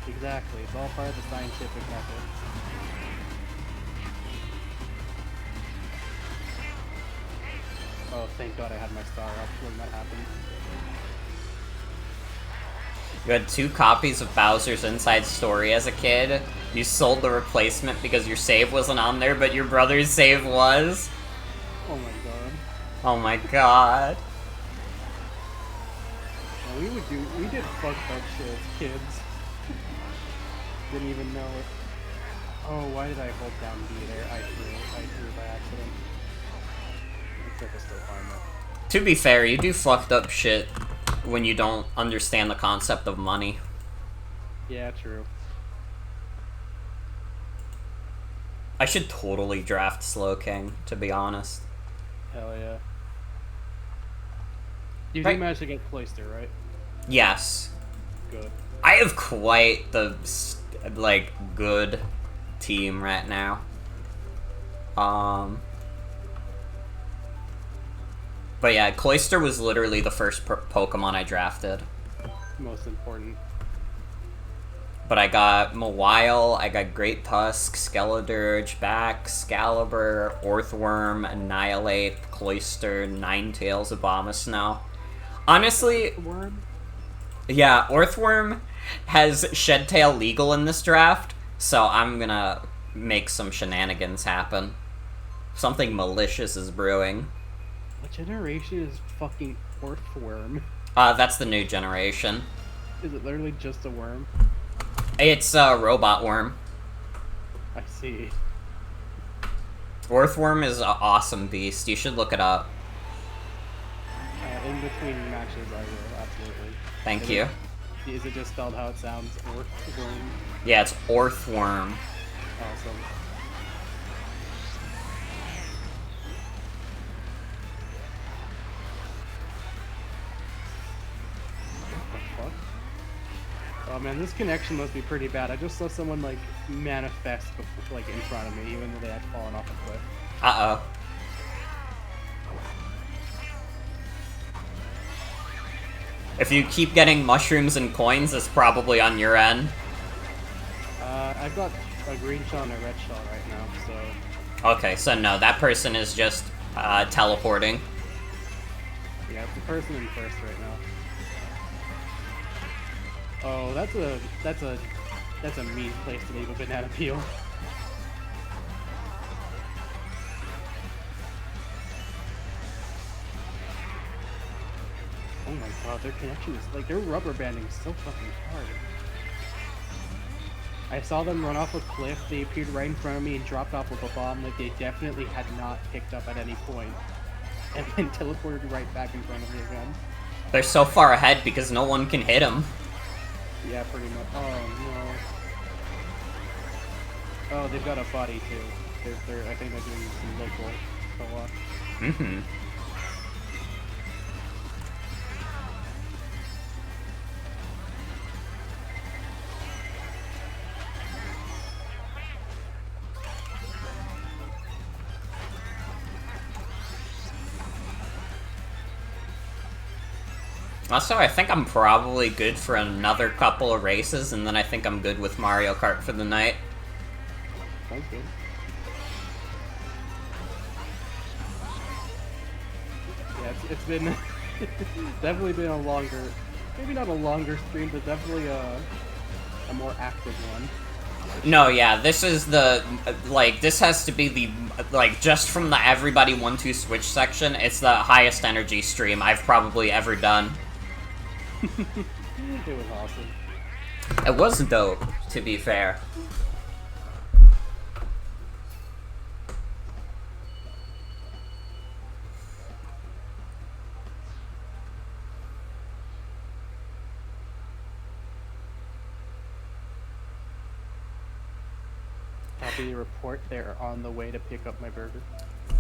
Exactly. It's all part of the scientific method. Oh, thank God I had my star up when that happened. You had 2 copies of Bowser's Inside Story as a kid. You sold the replacement because your save wasn't on there, but your brother's save was. Oh my god. Oh my god. Yeah, we did fucked up shit as kids. Didn't even know it. Oh, why did I hold down B there? I threw by accident. Looks like it's still fine though. To be fair, you do fucked up shit when you don't understand the concept of money. Yeah, true. I should totally draft Slowking, to be honest. Hell yeah. You Right. did manage to get Cloister, right? Yes. Good. I have quite the, like, good team right now. But yeah, Cloister was literally the first Pokemon I drafted. Most important. But I got Mawile, I got Great Tusk, Skeledirge, Excalibur, Orthworm, Annihilate, Cloister, Ninetales, Abomasnow. Honestly, Worm? Yeah, Earthworm has Shedtail legal in this draft, so I'm gonna make some shenanigans happen. Something malicious is brewing. What generation is fucking Earthworm? That's the new generation. Is it literally just a worm? It's a robot worm. I see. Earthworm is an awesome beast. You should look it up. In between matches, I will, absolutely. Thank you. Is it just spelled how it sounds? Earthworm? Yeah, it's Earthworm. Awesome. What the fuck? Oh man, this connection must be pretty bad. I just saw someone like manifest before, like in front of me, even though they had fallen off a cliff. Uh-oh. If you keep getting mushrooms and coins, it's probably on your end. I've got a green shot and a red shot right now, so... Okay, so no, that person is just, teleporting. Yeah, it's the person in first right now. Oh, that's a mean place to leave a banana peel. Oh my god, their connection is like, their rubber banding is so fucking hard. I saw them run off a cliff, they appeared right in front of me and dropped off with a bomb that they definitely had not picked up at any point. And then teleported right back in front of me again. They're so far ahead because no one can hit them. Yeah, pretty much. Oh no. Oh, they've got a body too. I think they're doing some local co-op. Mm-hmm. Also, I think I'm probably good for another couple of races, and then I think I'm good with Mario Kart for the night. Sounds good. Yeah, it's been definitely been a longer, maybe not a longer stream, but definitely a more active one. No, yeah, this is the, like, this has to be the, like, just from the Everybody 1-2 Switch section, it's the highest energy stream I've probably ever done. It was awesome. It was dope, to be fair. Copy the report, they're on the way to pick up my burger.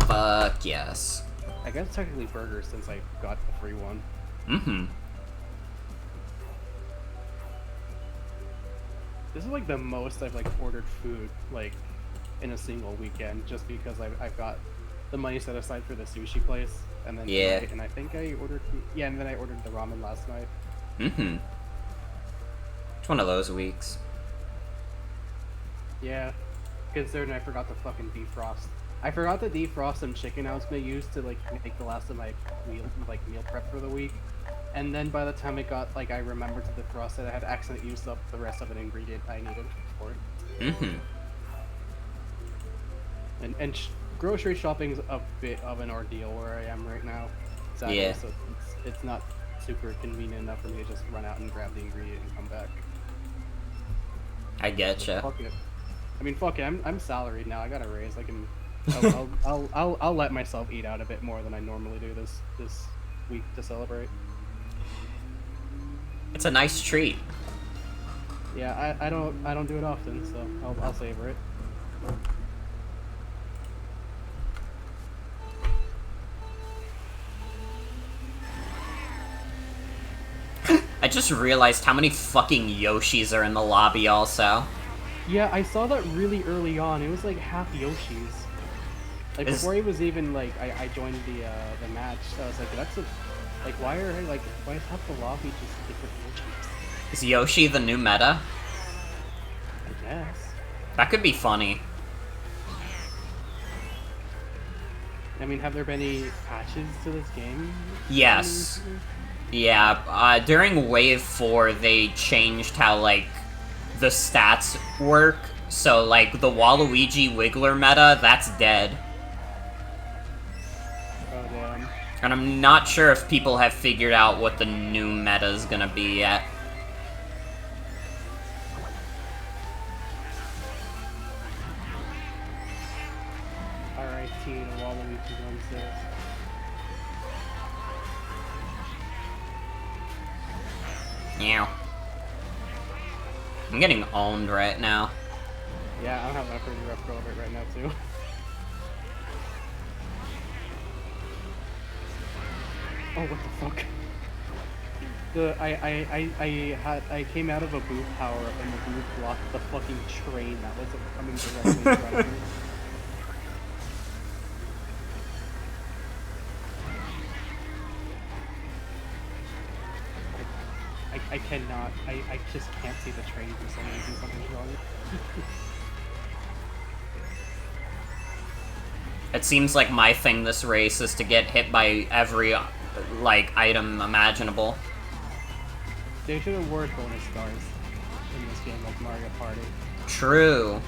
Fuck yes. I guess technically burgers since I got the free one. Mm-hmm. This is like the most I've like ordered food like in a single weekend, just because I've got the money set aside for the sushi place, and then Yeah. tonight, and I think I ordered and then I ordered the ramen last night. Mm-hmm. It's one of those weeks. Yeah, considering I forgot to fucking defrost. I forgot to defrost some chicken I was gonna use to like make the last of my meal prep for the week. And then by the time it got, like, I remembered to defrost it, I had accidentally used up the rest of an ingredient I needed for it. Mm-hmm. And grocery shopping's a bit of an ordeal where I am right now. Sadly, Yeah. so it's not super convenient enough for me to just run out and grab the ingredient and come back. I getcha. Fuck it. I mean, fuck it. I'm salaried now. I got a raise. I can. I'll let myself eat out a bit more than I normally do this week to celebrate. It's a nice treat. Yeah, I don't do it often, so I'll savor it. I just realized how many fucking Yoshis are in the lobby also. Yeah, I saw that really early on. It was like half Yoshi's. Like before he was even like I joined the match. I was like, that's a like why is half the lobby just different Yoshis? Is Yoshi the new meta? I guess. That could be funny. I mean, have there been any patches to this game? Yes. Yeah, during Wave 4, they changed how, like, the stats work. So, like, the Waluigi Wiggler meta, that's dead. Oh, damn. And I'm not sure if people have figured out what the new meta is gonna be yet. Alright, Teen, Waluigi wins this. Yeah. I'm getting owned right now. Yeah, I'm having a pretty rough go of it right now, too. Oh, what the fuck? I came out of a booth power and the booth blocked the fucking train that was coming directly in front of me. I cannot, I just can't see the train for some reason, something's wrong. It seems like my thing this race is to get hit by every, like, item imaginable. They should award bonus stars in this game like Mario Party. True.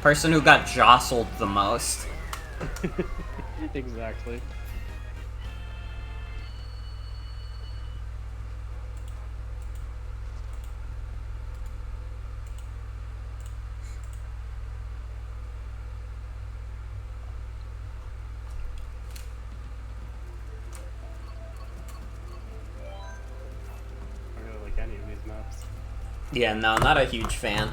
Person who got jostled the most. Exactly. I don't really like any of these maps. Yeah, no, not a huge fan.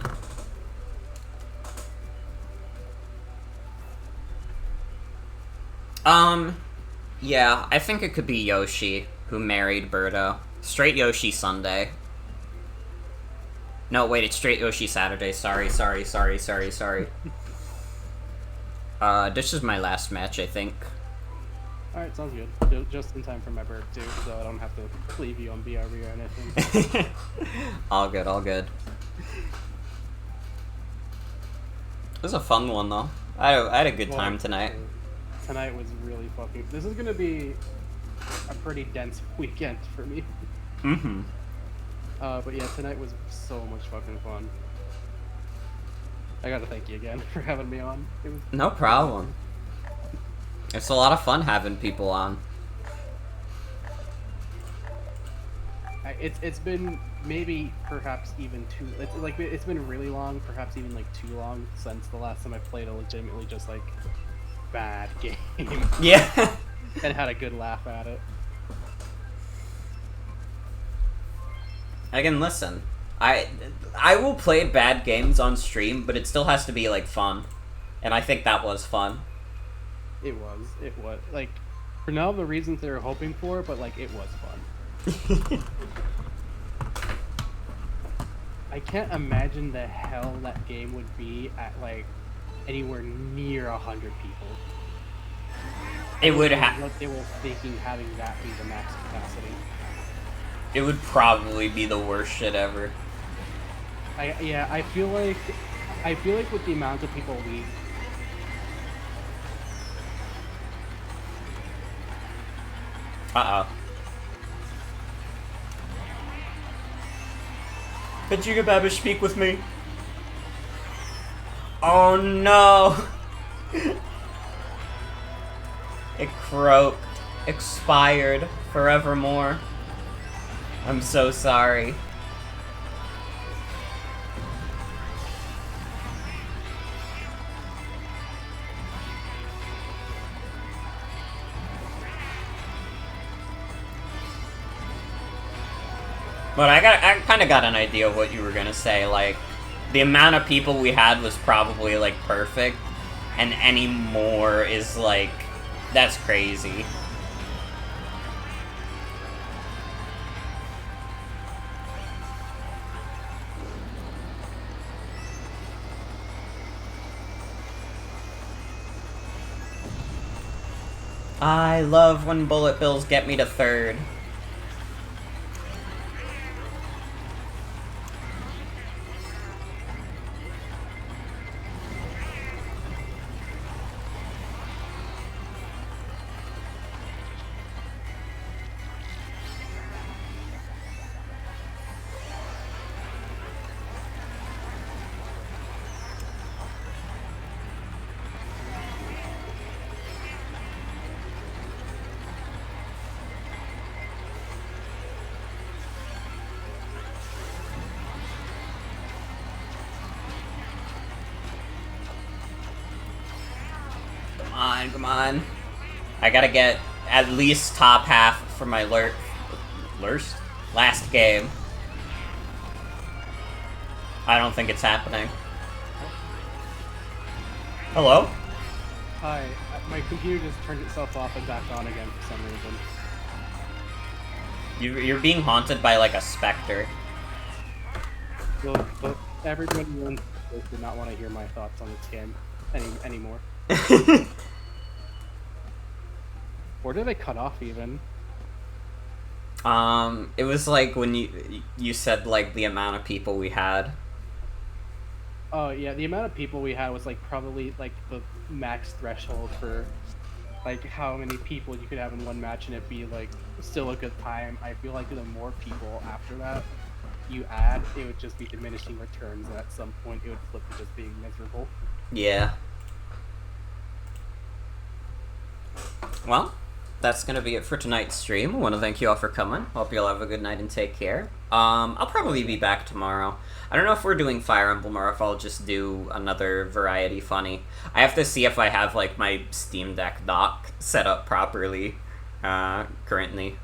Yeah, I think it could be Yoshi, who married Birdo. Straight Yoshi Sunday. No, wait, it's straight Yoshi Saturday. Sorry. This is my last match, I think. Alright, sounds good. Just in time for my birth too, so I don't have to leave you on BRB or anything. All good, all good. It was a fun one, though. I had a good time tonight. Tonight was really fucking... This is gonna be a pretty dense weekend for me. Mm-hmm. But yeah, tonight was so much fucking fun. I gotta thank you again for having me on. It was No problem. It's a lot of fun having people on. It's been maybe perhaps even too... It's been really long, perhaps even like too long since the last time I played a legitimately just like bad game. Yeah. And had a good laugh at it. Again, listen. I will play bad games on stream, but it still has to be, like, fun. And I think that was fun. It was. Like, for now, the reasons they were hoping for, but, like, it was fun. I can't imagine the hell that game would be at, like, anywhere near 100 people. It would have... What they were thinking having that be the max capacity. It would probably be the worst shit ever. I feel like with the amount of people we... Uh-oh. Could you Babish speak with me? Oh no! It croaked. Expired. Forevermore. I'm so sorry. But I kind of got an idea of what you were gonna say. Like, the amount of people we had was probably, like, perfect. And any more is, like, that's crazy. I love when bullet bills get me to third. on, come on. I gotta get at least top half for my last game. I don't think it's happening. Hello? Hi, my computer just turned itself off and back on again for some reason. You're being haunted by like a specter. Well, but everybody did not want to hear my thoughts on this game anymore. Or did I cut off even? It was like when you said like the amount of people we had. Oh yeah, the amount of people we had was like probably like the max threshold for like how many people you could have in one match and it be like still a good time. I feel like the more people after that you add, it would just be diminishing returns, and at some point it would flip to just being miserable. Yeah. Well, that's gonna be it for tonight's stream. I want to thank you all for coming. Hope you all have a good night and take care. I'll probably be back tomorrow. I don't know if we're doing Fire Emblem or if I'll just do another Variety Funny. I have to see if I have like my Steam Deck dock set up properly currently.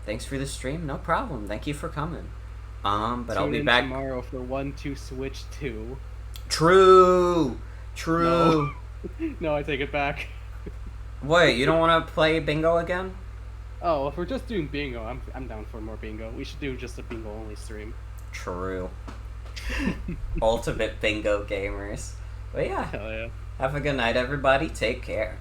Thanks for the stream. No problem. Thank you for coming. But I'll be back tomorrow for 1-2 Switch 2. True. No. No, I take it back. What? You don't want to play bingo again? Oh, if we're just doing bingo, I'm down for more bingo. We should do just a bingo only stream. True. Ultimate bingo gamers. But yeah. Hell yeah. Have a good night, everybody. Take care.